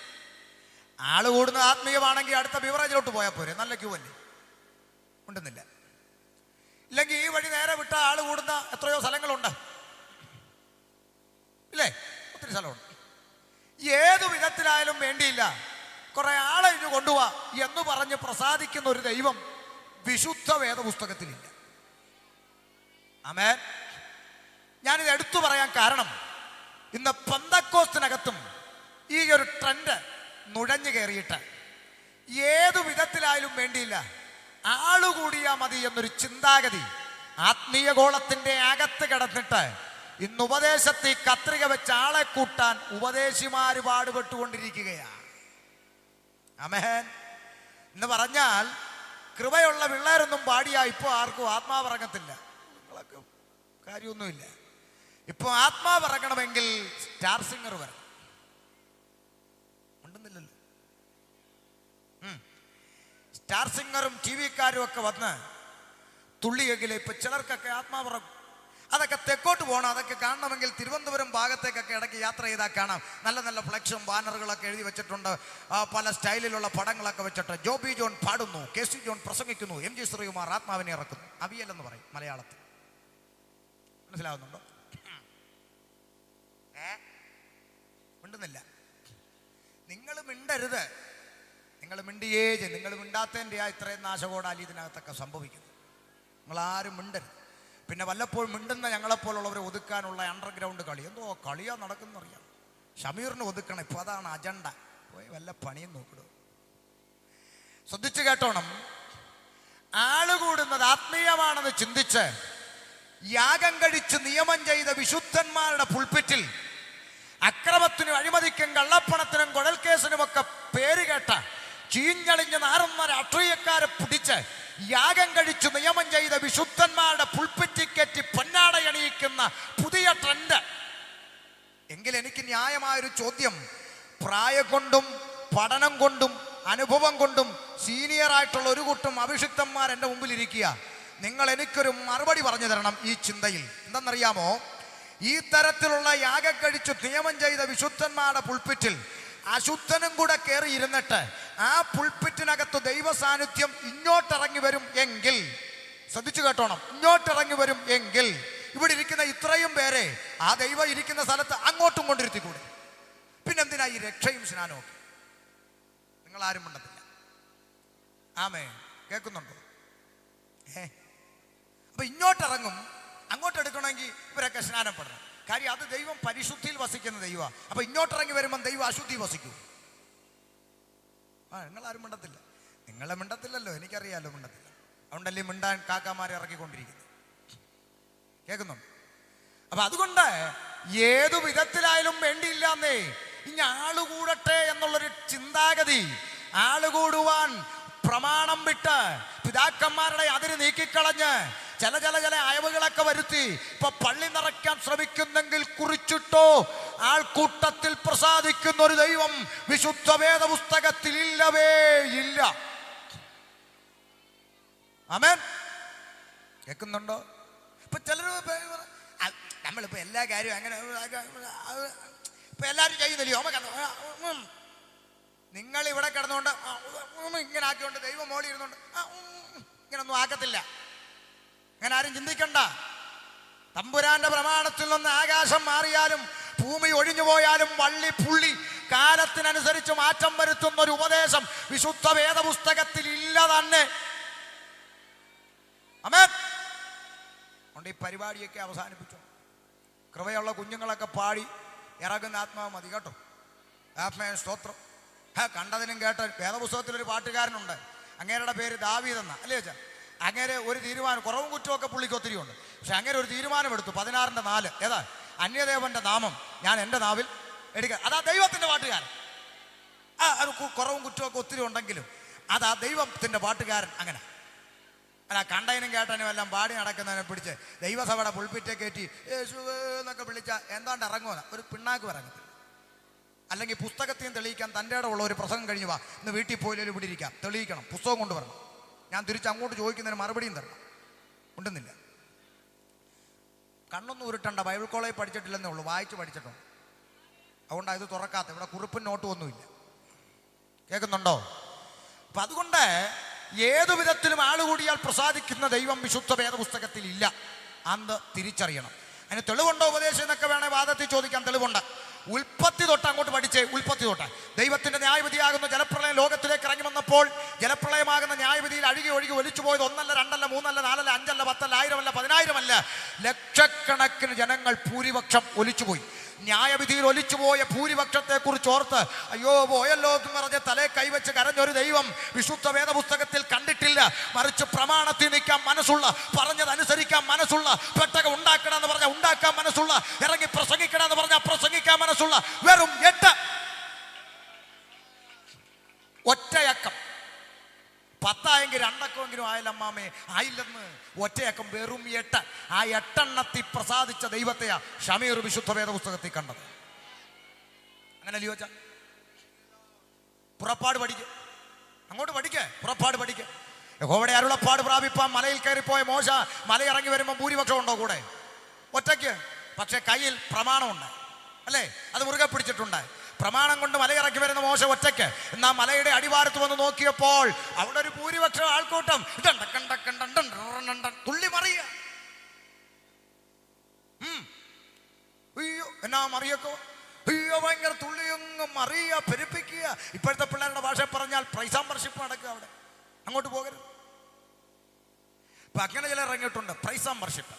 ആള് കൂടുന്നത് ആത്മീയമാണെങ്കിൽ അടുത്ത ബിവറേജിലോട്ട് പോയാൽ പോരെ, നല്ല ക്യൂ അല്ലേ? ഉണ്ടെന്നില്ല. ഇല്ലെങ്കിൽ ഈ വഴി നേരെ വിട്ട ആള് കൂടുന്ന എത്രയോ സ്ഥലങ്ങളുണ്ട്, ഇല്ലേ? ഒത്തിരി സ്ഥലമുണ്ട്. ഏതു വിധത്തിലായാലും വേണ്ടിയില്ല, കുറെ ആളെ ഇഞ്ഞു കൊണ്ടുപോവാ എന്ന് പറഞ്ഞ് പ്രസാദിക്കുന്ന ഒരു ദൈവം വിശുദ്ധ വേദപുസ്തകത്തിലില്ല. ആമേൻ. ഞാനിത് എടുത്തു പറയാൻ കാരണം, ഇന്ന് പെന്തക്കോസ്തിനകത്തും ഈ ഒരു ട്രെൻഡ് നുഴഞ്ഞു കയറിയിട്ട് ഏതു വിധത്തിലായാലും വേണ്ടിയില്ല, ആളുകൂടിയാ മതി എന്നൊരു ചിന്താഗതി ആത്മീയ ഗോളത്തിന്റെ അകത്ത് കിടന്നിട്ട് ഇന്ന് ഉപദേശത്തിൽ കത്രിക വെച്ച് ആളെ കൂട്ടാൻ ഉപദേശിമാര് പാടുപെട്ടുകൊണ്ടിരിക്കുകയാണ്. ആമേൻ. എന്ന് പറഞ്ഞാൽ കൃപയുള്ള പിള്ളേരൊന്നും പാടിയാ ഇപ്പോൾ ആർക്കും ആത്മാവിറങ്ങത്തില്ല. നിങ്ങളൊക്കെ കാര്യമൊന്നുമില്ല. ഇപ്പോൾ ആത്മാവിറങ്ങണമെങ്കിൽ സ്റ്റാർ സിംഗർ വരണം. ഉണ്ടെന്നില്ലല്ലോ. സ്റ്റാർ സിംഗറും ടി വിക്കാരും ഒക്കെ വന്ന് തുള്ളിയെങ്കിലേ ഇപ്പൊ ചിലർക്കൊക്കെ ആത്മാവിറങ്ങും. അതൊക്കെ തെക്കോട്ട് പോകണം. അതൊക്കെ കാണണമെങ്കിൽ തിരുവനന്തപുരം ഭാഗത്തേക്കൊക്കെ ഇടയ്ക്ക് യാത്ര ചെയ്താൽ കാണാം. നല്ല നല്ല ഫ്ലെക്സും ബാനറുകളൊക്കെ എഴുതി വെച്ചിട്ടുണ്ട്, പല സ്റ്റൈലിലുള്ള പടങ്ങളൊക്കെ വെച്ചിട്ട്. ജോബി ജോൺ പാടുന്നു, കെ സി ജോൺ പ്രസംഗിക്കുന്നു, എം ജി ശ്രീകുമാർ ആത്മാവിനെ ഇറക്കുന്നു. അവിയലെന്ന് പറയും മലയാളത്തിൽ. മനസ്സിലാവുന്നുണ്ടോ? മിണ്ടുന്നില്ല. നിങ്ങൾ മിണ്ടരുത്. നിങ്ങൾ മിണ്ടിയേജ്. നിങ്ങൾ മിണ്ടാത്തതിൻ്റെ ഇത്രയും നാശകോടാലി ഇതിനകത്തൊക്കെ സംഭവിക്കുന്നു. നിങ്ങളാരും മിണ്ടരുത്. പിന്നെ വല്ലപ്പോഴും മിണ്ടുന്ന ഞങ്ങളെപ്പോലുള്ളവരെ ഒതുക്കാനുള്ള അണ്ടർഗ്രൗണ്ട് കളി, എന്തോ കളിയാ നടക്കുന്നറിയാം. ഷമീറിന് ഒതുക്കണം, ഇപ്പൊ അതാണ് അജണ്ട. പോയി വല്ല പണിയും നോക്കിടും. ശ്രദ്ധിച്ചു കേട്ടോണം. ആള് കൂടുന്നത് ആത്മീയമാണെന്ന് ചിന്തിച്ച് യാഗം കഴിച്ച് നിയമം ചെയ്ത വിശുദ്ധന്മാരുടെ പുൽപ്പിറ്റിൽ അക്രമത്തിനും അഴിമതിക്കും കള്ളപ്പണത്തിനും കുഴൽക്കേസിനുമൊക്കെ പേര് കേട്ട ചീഞ്ഞളിഞ്ഞ് നാറുന്ന രാഷ്ട്രീയക്കാരെ പിടിച്ച് യാഗം കഴിച്ച് നിയമം ചെയ്ത വിശുദ്ധന്മാരുടെ പുൽപ്പിറ്റിൽ കയറ്റി പൊന്നാടയണിയിക്കുന്ന പുതിയ ട്രെൻഡ്. എങ്കിൽ എനിക്ക് ന്യായമായൊരു ചോദ്യം, പ്രായം കൊണ്ടും പഠനം കൊണ്ടും അനുഭവം കൊണ്ടും സീനിയറായിട്ടുള്ള ഒരു കൂട്ടം അഭിഷിക്തന്മാർ എൻ്റെ മുമ്പിൽ ഇരിക്കുക. നിങ്ങൾ എനിക്കൊരു മറുപടി പറഞ്ഞു തരണം ഈ ചിന്തയിൽ. എന്തെന്നറിയാമോ? ഈ തരത്തിലുള്ള യാഗം കഴിച്ചു നിയമം ചെയ്ത വിശുദ്ധന്മാരുടെ പുൽപ്പിറ്റിൽ അശുദ്ധനും കൂടെ കയറി ഇരുന്നിട്ട് ആ പുൽപ്പിറ്റിനകത്ത് ദൈവ സാന്നിധ്യം ഇങ്ങോട്ടിറങ്ങി വരും എങ്കിൽ, ശ്രദ്ധിച്ചു കേട്ടോണം, ഇങ്ങോട്ടിറങ്ങി വരും എങ്കിൽ ഇവിടെ ഇരിക്കുന്ന ഇത്രയും പേരെ ആ ദൈവം ഇരിക്കുന്ന സ്ഥലത്ത് അങ്ങോട്ടും കൊണ്ടിരുത്തിക്കൂടെ? പിന്നെന്തിനാ ഈ രക്ഷയും സ്നാനവും ഒക്കെ? നിങ്ങൾ ആരും ഉണ്ടത്തില്ല. ആമേ, കേൾക്കുന്നുണ്ടോ? അപ്പൊ ഇങ്ങോട്ടിറങ്ങും, അങ്ങോട്ട് എടുക്കണമെങ്കിൽ ഇവരൊക്കെ സ്നാനപ്പെടണം. കാര്യം അത് ദൈവം പരിശുദ്ധിയിൽ വസിക്കുന്ന ദൈവമാണ്. അപ്പൊ ഇങ്ങോട്ടിറങ്ങി വരുമ്പം ദൈവം അശുദ്ധി വസിക്കൂ. നിങ്ങളാരും മിണ്ടത്തില്ല. നിങ്ങളെ മിണ്ടത്തില്ലല്ലോ, എനിക്കറിയാലോ മിണ്ടത്തില്ല. അതുകൊണ്ടല്ലേ മിണ്ടാൻ കാക്കാമാരെ ഇറക്കിക്കൊണ്ടിരിക്കുന്നത്. കേൾക്കുന്നുണ്ട്? അപ്പൊ അതുകൊണ്ട് ഏതു വിധത്തിലായാലും വേണ്ടിയില്ലാന്നേ ഇനി ആള് കൂടട്ടെ എന്നുള്ളൊരു ചിന്താഗതി, ആള് കൂടുവാൻ പ്രമാണം വിട്ട് പിതാക്കന്മാരുടെ അതിര് നീക്കിക്കളഞ്ഞ് ചില അയവുകളൊക്കെ വരുത്തി ഇപ്പൊ പള്ളി നിറയ്ക്കാൻ ശ്രമിക്കുന്നെങ്കിൽ കുറിച്ചിട്ടോ, ആൾക്കൂട്ടത്തിൽ പ്രസാദിക്കുന്ന ഒരു ദൈവം വിശുദ്ധ വേദ പുസ്തകത്തിൽ ഇല്ലവേ ഇല്ല. ആമേൻ. കേൾക്കുന്നുണ്ടോ? ഇപ്പൊ ചിലർ നമ്മളിപ്പോ എല്ലാ കാര്യവും അങ്ങനെ ഇപ്പൊ എല്ലാവരും ചെയ്യുന്നില്ലയോ? നിങ്ങൾ ഇവിടെ കിടന്നുകൊണ്ട് ഇങ്ങനെ ആക്കിയോണ്ട് ദൈവം മോളി ഇരുന്നുകൊണ്ട് ഇങ്ങനൊന്നും ആക്കത്തില്ല. അങ്ങനെ ആരും ചിന്തിക്കണ്ട. തമ്പുരാന്റെ പ്രമാണത്തിൽ നിന്ന് ആകാശം മാറിയാലും ഭൂമി ഒഴിഞ്ഞു പോയാലും വള്ളി പുള്ളി കാലത്തിനനുസരിച്ച് മാറ്റം വരുത്തുന്ന ഒരു ഉപദേശം വിശുദ്ധ വേദപുസ്തകത്തിൽ ഇല്ല തന്നെ. ആമേൻ. അതുകൊണ്ട് ഈ പരിപാടിയൊക്കെ അവസാനിപ്പിച്ചു. കൃപയുള്ള കുഞ്ഞുങ്ങളൊക്കെ പാടി ഇറങ്ങുന്ന ആത്മാവ് മതി കേട്ടോ. ആത്മീയ സ്തോത്രം. കണ്ടതിനും കേട്ട വേദപുസ്തകത്തിലൊരു പാട്ടുകാരനുണ്ട്, അങ്ങേരുടെ പേര് ദാവീദ് എന്ന, അല്ലേ വെച്ചാൽ അങ്ങേരെ ഒരു തീരുമാനം, കുറവും കുറ്റമൊക്കെ പുള്ളിക്ക് ഒത്തിരി ഉണ്ട്, പക്ഷെ അങ്ങേരെ ഒരു തീരുമാനമെടുത്തു. 16:4 ഏതാ? അന്യദേവന്റെ നാമം ഞാൻ എൻ്റെ നാവിൽ എടുക്കുക. അതാ ദൈവത്തിന്റെ പാട്ടുകാരൻ. അത് കുറവും കുറ്റമൊക്കെ ഒത്തിരി ഉണ്ടെങ്കിലും അതാ ദൈവത്തിന്റെ പാട്ടുകാരൻ. അങ്ങനെ അല്ല, കണ്ടതിനും കേട്ടനും എല്ലാം പാടി നടക്കുന്നതിനെ പിടിച്ച് ദൈവസഭയുടെ പുൽപ്പിറ്റെ കയറ്റി യേശുവേ എന്നൊക്കെ വിളിച്ച എന്താണ്ട് ഇറങ്ങുമെന്ന ഒരു പിണ്ണാക്ക് ഇറങ്ങത്തില്ല. അല്ലെങ്കിൽ പുസ്തകത്തെയും തെളിയിക്കാൻ തൻ്റെ ഉള്ള ഒരു പ്രസംഗം കഴിഞ്ഞു വാ, ഇന്ന് വീട്ടിൽ പോയാലും ഇവിടെ ഇരിക്കാം, തെളിയിക്കണം, പുസ്തകം കൊണ്ടുവരണം, ഞാൻ തിരിച്ച് അങ്ങോട്ട് ചോദിക്കുന്നതിന് മറുപടിയും തരണം. ഉണ്ടെന്നില്ല. കണ്ണൊന്നും ഉരുട്ടണ്ട, ബൈബിൾ കോളേജ് പഠിച്ചിട്ടില്ലെന്നേ ഉള്ളൂ, വായിച്ച് പഠിച്ചിട്ടുണ്ട്. അതുകൊണ്ടാണ് ഇത് തുറക്കാത്ത. ഇവിടെ കുറിപ്പും നോട്ടും ഒന്നുമില്ല. കേൾക്കുന്നുണ്ടോ? അപ്പൊ അതുകൊണ്ട് ഏതു വിധത്തിലും ആളുകൂടിയാൽ പ്രസാദിക്കുന്ന ദൈവം വിശുദ്ധ വേദപുസ്തകത്തിൽ ഇല്ല. അന്ന് തിരിച്ചറിയണം. അതിന് തെളിവുണ്ടോ ഉപദേശം എന്നൊക്കെ വേണേൽ വാദത്തിൽ ചോദിക്കാൻ തെളിവുണ്ട്. ഉൽപ്പത്തി തൊട്ട് അങ്ങോട്ട് പഠിച്ചേ. ഉൽപ്പത്തി തൊട്ട് ദൈവത്തിന്റെ ന്യായവിധിയാകുന്ന ജലപ്രളയം ലോകത്തിലേക്ക് ഇറങ്ങി വന്നപ്പോൾ ജലപ്രളയമാകുന്ന ന്യായവിധിയിൽ അഴുകി ഒഴുകി ഒലിച്ചു പോയത് 1 അല്ല 2 അല്ല 3 അല്ല 4 അല്ല 5 അല്ല 10 അല്ല 1000 അല്ല 10000 അല്ല, ലക്ഷക്കണക്കിന് ജനങ്ങൾ ഭൂരിപക്ഷം ഒലിച്ചുപോയി. ന്യായവിധിയിൽ ഒലിച്ചുപോയ ഭൂരിപക്ഷത്തെ കുറിച്ച് ഓർത്ത് അയ്യോ പോയല്ലോ എന്ന് പറഞ്ഞ് തലേ കൈവച്ച് കരഞ്ഞൊരു ദൈവം വിശുദ്ധ വേദപുസ്തകത്തിൽ കണ്ടിട്ടില്ല. മറിച്ച് പ്രമാണത്തിൽ നിൽക്കാൻ മനസ്സുള്ള, പറഞ്ഞതനുസരിക്കാൻ മനസ്സുള്ള, പെട്ടകം ഉണ്ടാക്കണമെന്ന് പറഞ്ഞാൽ ഉണ്ടാക്കാൻ മനസ്സുള്ള, ഇറങ്ങി പ്രസംഗിക്കണമെന്ന് പറഞ്ഞാൽ പ്രസംഗിക്കാൻ മനസ്സുള്ള വെറും 8 ഒറ്റയക്കം. 10 ആയെങ്കിൽ 2 അക്കമെങ്കിലും ആയില്ല അമ്മാമേ, ആയില്ലെന്ന്. ഒറ്റയക്കം വെറും 8. ആ 8 എണ്ണത്തിൽ പ്രസാദിച്ച ദൈവത്തെയാ ഷമീർ വിശുദ്ധ വേദപുസ്തകത്തിൽ കണ്ടത്. അങ്ങനെ ലിയോച്ച പുറപ്പാട് പഠിക്ക, അങ്ങോട്ട് പഠിക്ക, പുറപ്പാട് പഠിക്ക. യഹോവയുടെ അരുളപ്പാട് പ്രാപിപ്പാൻ മലയിൽ കയറിപ്പോയ മോശ മല ഇറങ്ങി വരുമ്പോൾ ഭൂരിപക്ഷം ഉണ്ടോ കൂടെ? ഒറ്റയ്ക്ക്. പക്ഷെ കയ്യിൽ പ്രമാണമുണ്ട്, അല്ലേ? അത് മുറുകെ പിടിച്ചിട്ടുണ്ട്. പ്രമാണം കൊണ്ട് മലയിറക്കി വരുന്ന മോശ ഒറ്റയ്ക്ക്. എന്നാ മലയുടെ അടിവാരത്ത് വന്ന് നോക്കിയപ്പോൾ അവിടെ ഒരു ഭൂരിപക്ഷം ആൾക്കൂട്ടം തുള്ളി മറിയ. അയ്യോ എന്നാ മറിയൊക്കെ, അയ്യോ ഭയങ്കര തുള്ളിയൊന്നും മറിയ പെരുപ്പിക്കുക. ഇപ്പോഴത്തെ പിള്ളേരുടെ ഭാഷ പറഞ്ഞാൽ പ്രൈസ് ആൻഡ് വർഷിപ്പ് നടക്കുക. അവിടെ അങ്ങോട്ട് പോകരുത്. ഇപ്പൊ അങ്ങനെ ചില ഇറങ്ങിയിട്ടുണ്ട്, പ്രൈസ് ആൻഡ് വർഷിപ്പ്.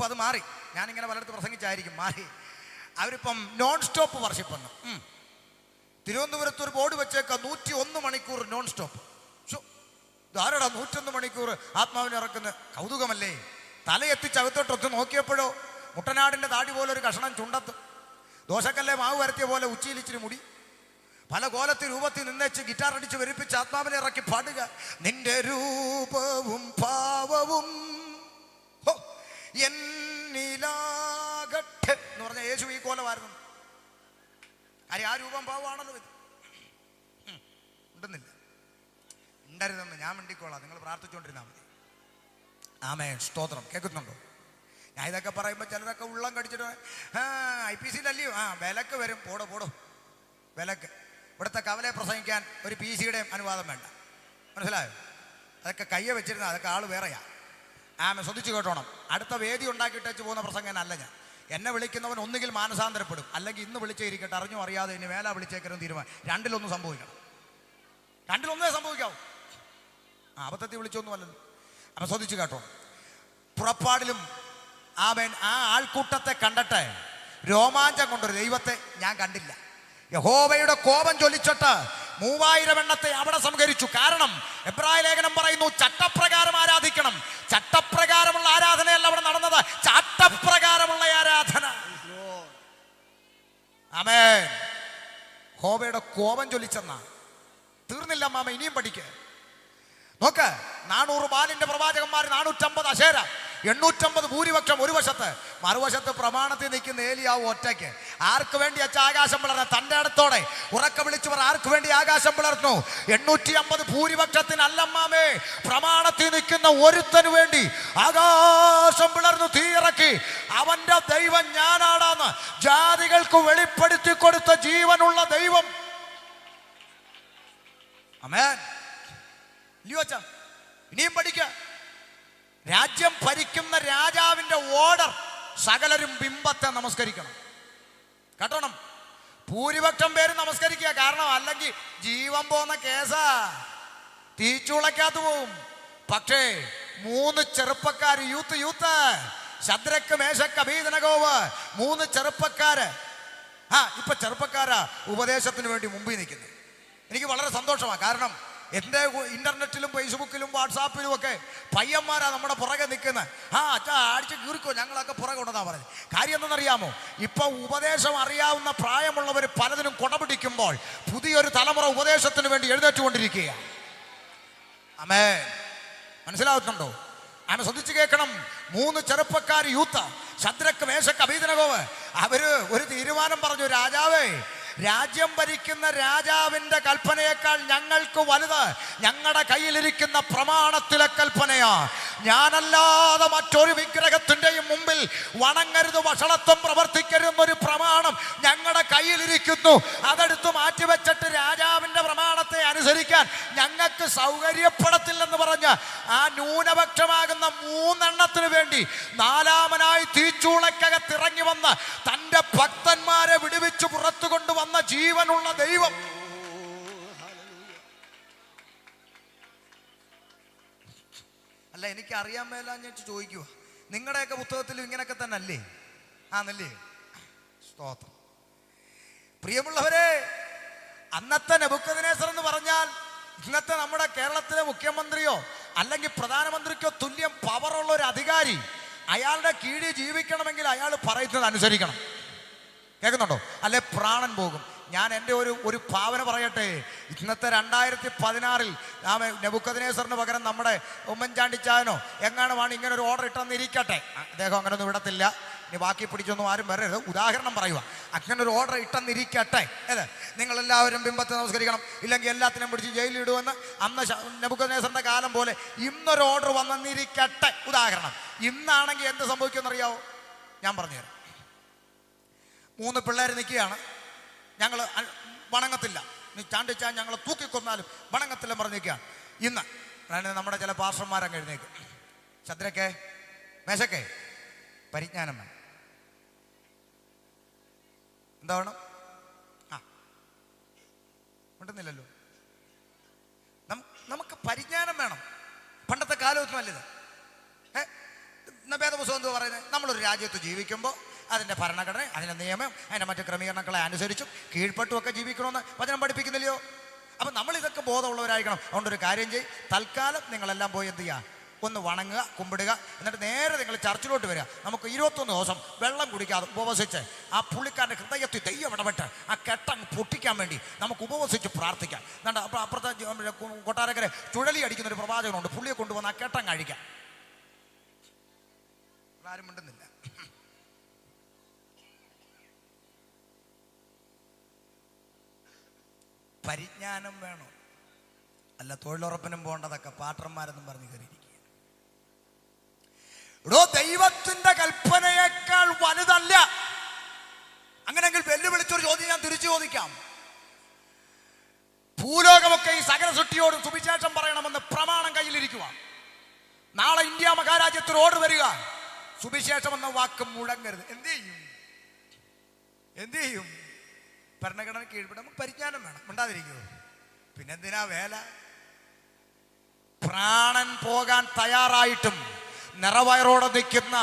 ഇപ്പം അത് മാറി. ഞാനിങ്ങനെ പലയിടത്ത് പ്രസംഗിച്ചായിരിക്കും മാറി. അവരിപ്പം നോൺ സ്റ്റോപ്പ് വർഷിപ്പ് വന്നു. തിരുവനന്തപുരത്ത് ഒരു ബോർഡ് വെച്ചേക്കാം 101 മണിക്കൂർ നോൺ സ്റ്റോപ്പ്. ധാരാളം 101 മണിക്കൂർ ആത്മാവിനെ ഇറക്കുന്ന കൗതുകമല്ലേ. തലയെത്തിച്ച് അകത്തോട്ടൊത്ത് നോക്കിയപ്പോഴോ മുട്ടനാടിൻ്റെ താടി പോലെ ഒരു കഷണം ചുണ്ടത്ത്, ദോശക്കല്ലേ മാവ് വരത്തിയ പോലെ ഉച്ചിയിലിച്ചിരി മുടി, പല കോലത്തിൽ രൂപത്തിൽ നിന്നേച്ച് ഗിറ്റാർ അടിച്ച് വരിപ്പിച്ച് ആത്മാവിനെ ഇറക്കി പാടുക. നിന്റെ രൂപവും ഭാവവും എന്നിലാകട്ടെ എന്ന് പറഞ്ഞ യേശു ഈ കോലമായിരുന്നു. കാര്യം ആ രൂപം ഭാവമാണല്ലോ ഇത്. ഉണ്ടെന്നില്ല, ഉണ്ടരുതെന്ന് ഞാൻ മിണ്ടിക്കോളാം, നിങ്ങൾ പ്രാർത്ഥിച്ചുകൊണ്ടിരുന്നാൽ മതി. ആമേൻ, സ്തോത്രം. കേൾക്കുന്നുണ്ടോ? ഞാൻ ഇതൊക്കെ പറയുമ്പോൾ ചിലരൊക്കെ ഉള്ളം കടിച്ചിട്ട് IPC-ലല്ലയോ വിലക്ക് വരും. പോടോ വിലക്ക്. ഇവിടുത്തെ കവലയെ പ്രസംഗിക്കാൻ ഒരു PC-യുടെയും അനുവാദം വേണ്ട, മനസ്സിലായോ? അതൊക്കെ കയ്യെ വെച്ചിരുന്ന അതൊക്കെ ആൾ വേറെയാ. ശ്രദ്ധിച്ചു കേട്ടോണം. അടുത്ത വേദി ഉണ്ടാക്കിയിട്ട് വെച്ച് പോകുന്ന പ്രസംഗനല്ല ഞാൻ. എന്നെ വിളിക്കുന്നവൻ ഒന്നുകിൽ മാനസാന്തരപ്പെടും, അല്ലെങ്കിൽ ഇന്ന് വിളിച്ചേരിക്കട്ടെ, അറിഞ്ഞോ അറിയാതെ ഇനി മേല വിളിച്ചേക്കരും തീരുമാനം. രണ്ടിലൊന്നും സംഭവിക്കണം. രണ്ടിലൊന്നേ സംഭവിക്കാവൂ. അബദ്ധത്തിൽ വിളിച്ചൊന്നുമല്ലല്ലോ. അപ്പം ശ്രദ്ധിച്ചു കേട്ടോ. പുറപ്പാടിലും ആമേൻ ആ ആൾക്കൂട്ടത്തെ കണ്ടിട്ട് രോമാഞ്ചം കൊണ്ടൊരു ദൈവത്തെ ഞാൻ കണ്ടില്ല. യഹോവയുടെ കോപം ജ്വലിച്ചിട്ട് 3000 എണ്ണത്തെ അവിടെ സംഹരിച്ചു. കാരണം എബ്രായ ലേഖനം പറയുന്നു ചട്ടപ്രകാരം ആരാധിക്കണം. ചട്ടപ്രകാരമുള്ള ആരാധനയല്ല അവിടെ നടന്നത്, ചാട്ടപ്രകാരമുള്ള ആരാധന. ആമേൻ. യഹോവയുടെ കോപം ജ്വലിച്ചെന്നാ. തീർന്നില്ല മാമ, ഇനിയും പഠിക്കുക. നോക്ക്, 400 ബാലിന്റെ പ്രവാചകന്മാർ, 450 അശേര, 850 ഭൂരിപക്ഷം ഒരു വശത്ത്, മറുവശത്ത് പ്രമാണത്തിൽ നിൽക്കുന്ന ഏലിയാവ് ഒറ്റയ്ക്ക്. ആർക്ക് വേണ്ടി അച്ഛ ആകാശം പിളർന്നു? തൻ്റെ അടുത്തോടെ ഉറക്ക വിളിച്ചവർ ആർക്ക് വേണ്ടി ആകാശം പിളർന്നു? 850 ഭൂരിപക്ഷത്തിനല്ലമ്മാമേ, പ്രമാണത്തിൽ നിൽക്കുന്ന ഒരുത്തന് വേണ്ടി ആകാശം പിളർന്നു തീയിറക്കി. അവന്റെ ദൈവം ഞാനാടാന്ന് ജാതികൾക്ക് വെളിപ്പെടുത്തി കൊടുത്ത ജീവനുള്ള ദൈവം. ആമേൻ. ഇനിയും പഠിക്ക. രാജ്യം ഭരിക്കുന്ന രാജാവിന്റെ ഓർഡർ, സകലരും ബിംബത്തെ നമസ്കരിക്കണം. കേട്ടോണം, ഭൂരിപക്ഷം പേര് നമസ്കരിക്കുക. കാരണം അല്ലെങ്കിൽ ജീവൻ പോകുന്ന കേസാ, തീച്ചുളക്കകത്ത് പോവും. പക്ഷേ 3 ചെറുപ്പക്കാർ, യൂത്ത് ശദ്രക്ക്, മേശക്ക്, അബീദനഗോവ്, 3 ചെറുപ്പക്കാര്. ഇപ്പൊ ചെറുപ്പക്കാരാ ഉപദേശത്തിന് വേണ്ടി മുമ്പിൽ നിൽക്കുന്നത്. എനിക്ക് വളരെ സന്തോഷമാണ്. കാരണം എൻ്റെ ഇന്റർനെറ്റിലും ഫേസ്ബുക്കിലും വാട്സാപ്പിലും ഒക്കെ പയ്യന്മാരാ നമ്മുടെ പുറകെ നിൽക്കുന്നത്. അച്ഛാ അടിച്ച് കീറിക്കോ, ഞങ്ങളൊക്കെ പുറകെ ഉണ്ടെന്നാ പറഞ്ഞത്. കാര്യം എന്തെന്നറിയാമോ? ഇപ്പൊ ഉപദേശം അറിയാവുന്ന പ്രായമുള്ളവർ പലതിനും കൊടപിടിക്കുമ്പോൾ പുതിയൊരു തലമുറ ഉപദേശത്തിന് വേണ്ടി എഴുന്നേറ്റുകൊണ്ടിരിക്കുക. ആമേൻ. മനസ്സിലാവുന്നുണ്ടോ? ശ്രദ്ധിച്ചു കേൾക്കണം. 3 ചെറുപ്പക്കാർ, യൂത്ത്, ശദ്രക്ക്, മേശക്ക്, അബീദനഗോവ്, അവര് ഒരു തീരുമാനം പറഞ്ഞു. രാജാവേ, രാജ്യം ഭരിക്കുന്ന രാജാവിന്റെ കൽപ്പനയേക്കാൾ ഞങ്ങൾക്ക് വലുത് ഞങ്ങളുടെ കയ്യിലിരിക്കുന്ന പ്രമാണത്തിലെ കൽപ്പനയാ. ഞാനല്ലാതെ മറ്റൊരു വിഗ്രഹത്തിന്റെയും മുമ്പിൽ വണങ്ങരുത്, വഷളത്വം പ്രവർത്തിക്കരുതെന്നൊരു പ്രമാണം ഞങ്ങളുടെ കയ്യിലിരിക്കുന്നു. അതെടുത്ത് മാറ്റിവെച്ചിട്ട് രാജാവിന്റെ പ്രമാണത്തെ അനുസരിക്കാൻ ഞങ്ങൾക്ക് സൗകര്യപ്പെടത്തില്ലെന്ന് പറഞ്ഞ് ആ ന്യൂനപക്ഷമാകുന്ന 3 എണ്ണത്തിന് വേണ്ടി 4-മനായി തീച്ചൂളക്കകത്തിറങ്ങി വന്ന് തന്റെ ഭക്തന്മാരെ വിടുവിച്ചു പുറത്തു കൊണ്ടുവന്ന ജീവനുള്ള ദൈവം. അല്ല, എനിക്ക് അറിയാൻ മേലാഞ്ഞ് ചോദിക്കുക, നിങ്ങളുടെയൊക്കെ പുസ്തകത്തിലും ഇങ്ങനെയൊക്കെ തന്നെ അല്ലേ? ആന്നല്ലേ? സ്തോത്രം. പ്രിയമുള്ളവരെ, അന്നത്തെ നെബൂഖദ്നേസർ എന്ന് പറഞ്ഞാൽ ഇന്നത്തെ നമ്മുടെ കേരളത്തിലെ മുഖ്യമന്ത്രിയോ അല്ലെങ്കിൽ പ്രധാനമന്ത്രിക്കോ തുല്യം പവറുള്ള ഒരു അധികാരി. അയാളുടെ കീഴിൽ ജീവിക്കണമെങ്കിൽ അയാൾ പറയുന്നത് അനുസരിക്കണം. കേൾക്കുന്നുണ്ടോ? അല്ലെ പ്രാണൻ പോകും. ഞാൻ എൻ്റെ ഒരു ഭാവന പറയട്ടെ. ഇന്നത്തെ 2016 നെബൂഖദ്നേസറിന് പകരം നമ്മുടെ ഉമ്മൻചാണ്ടിച്ചാനോ എങ്ങാനുമാണ് ഇങ്ങനെ ഒരു ഓർഡർ ഇട്ടെന്നിരിക്കട്ടെ. അദ്ദേഹം അങ്ങനെയൊന്നും വിടത്തില്ല. ഇനി ബാക്കി പിടിച്ചൊന്നും ആരും വരരുത്. ഉദാഹരണം പറയുക. അങ്ങനെ ഒരു ഓർഡർ ഇട്ടെന്നിരിക്കട്ടെ. നിങ്ങളെല്ലാവരും ബിംബത്തെ നമസ്കരിക്കണം, ഇല്ലെങ്കിൽ എല്ലാത്തിനും പിടിച്ച് ജയിലിൽ ഇടുമെന്ന് അന്ന് നെബൂഖദ്നേസറിന്റെ കാലം പോലെ ഇന്നൊരു ഓർഡർ വന്നെന്നിരിക്കട്ടെ. ഉദാഹരണം. ഇന്നാണെങ്കിൽ എന്ത് സംഭവിക്കുമെന്നറിയാവോ? ഞാൻ പറഞ്ഞുതരാം. 3 പിള്ളേർ നിൽക്കുകയാണ്. ഞങ്ങൾ വണങ്ങത്തില്ല, നീ ചാണ്ടിച്ചാൻ ഞങ്ങൾ തൂക്കിക്കൊന്നാലും വണങ്ങത്തില്ല പറഞ്ഞ് നിൽക്കുകയാണ്. ഇന്ന് നമ്മുടെ ചില പാർഷന്മാരങ്ങ് എഴുന്നേക്കും. ശദ്രക്കെ, മേശക്കെ, പരിജ്ഞാനം വേണം. എന്താ വേണം? ഉണ്ടെന്നില്ലല്ലോ. നമുക്ക് പരിജ്ഞാനം വേണം. പണ്ടത്തെ കാലമൊന്നും അല്ലത്. ഇന്ന് വേദപുസ്തകം എന്തുവാ പറയുന്നത്? നമ്മളൊരു രാജ്യത്ത് ജീവിക്കുമ്പോൾ അതിൻ്റെ ഭരണഘടന, അതിൻ്റെ നിയമം, അതിൻ്റെ മറ്റു ക്രമീകരണങ്ങളെ അനുസരിച്ചും കീഴ്പ്പെട്ടുമൊക്കെ ജീവിക്കണമെന്ന് വചനം പഠിപ്പിക്കുന്നില്ലയോ? അപ്പം നമ്മൾ ഇതൊക്കെ ബോധമുള്ളവരായിരിക്കണം. അതുകൊണ്ടൊരു കാര്യം ചെയ്യും, തൽക്കാലം നിങ്ങളെല്ലാം പോയി എന്ത് ചെയ്യുക, ഒന്ന് വണങ്ങുക, കുമ്പിടുക, എന്നിട്ട് നേരെ നിങ്ങൾ ചർച്ചിലോട്ട് വരിക. നമുക്ക് 21 ദിവസം വെള്ളം കുടിക്കാതെ ഉപവസിച്ച് ആ പുള്ളിക്കാരൻ്റെ ഹൃദയത്തിൽ ദൈവം ഇടപെട്ട് ആ കെട്ടങ്ങ് പൊട്ടിക്കാൻ വേണ്ടി നമുക്ക് ഉപവസിച്ച് പ്രാർത്ഥിക്കാം. എന്നിട്ട് അപ്പോൾ അപ്പുറത്തെ കൊട്ടാരക്കരെ ചുഴലി അടിക്കുന്ന ഒരു പ്രവാചകനുണ്ട്, പുള്ളിയെ കൊണ്ടുവന്ന് ആ കെട്ടങ്ങ് അഴിക്കാം. ആരും മിണ്ടുന്നില്ല. പരിജ്ഞാനം വേണം, അല്ല തൊഴിലുറപ്പിനും പോകേണ്ടതൊക്കെ പാട്ടന്മാരെന്നും പറഞ്ഞു കയറിയിരിക്കുക. ഇവിടെ ദൈവത്തിന്റെ കൽപ്പനയേക്കാൾ വലുതല്ല. അങ്ങനെങ്കിൽ വെല്ലുവിളിച്ചൊരു ചോദ്യം ഞാൻ തിരിച്ചു ചോദിക്കാം. ഭൂലോകമൊക്കെ ഈ സകല സൃഷ്ടിയോടും സുവിശേഷം പറയണമെന്ന് പ്രമാണം കയ്യിലിരിക്കുക. നാളെ ഇന്ത്യ മഹാരാജ്യത്തിൽ ഓർഡർ വരിക, സുവിശേഷം എന്ന വാക്ക് മുഴങ്ങരുത്. എന്ത് ചെയ്യും? ഭരണഘടന കീഴ്പ്പെടും. പരിജ്ഞാനം വേണം, മിണ്ടാതിരിക്കുമോ? പിന്നെന്തിനാ വേല? പ്രാണൻ പോകാൻ തയ്യാറായിട്ടും നിറവയറോടെ നിൽക്കുന്ന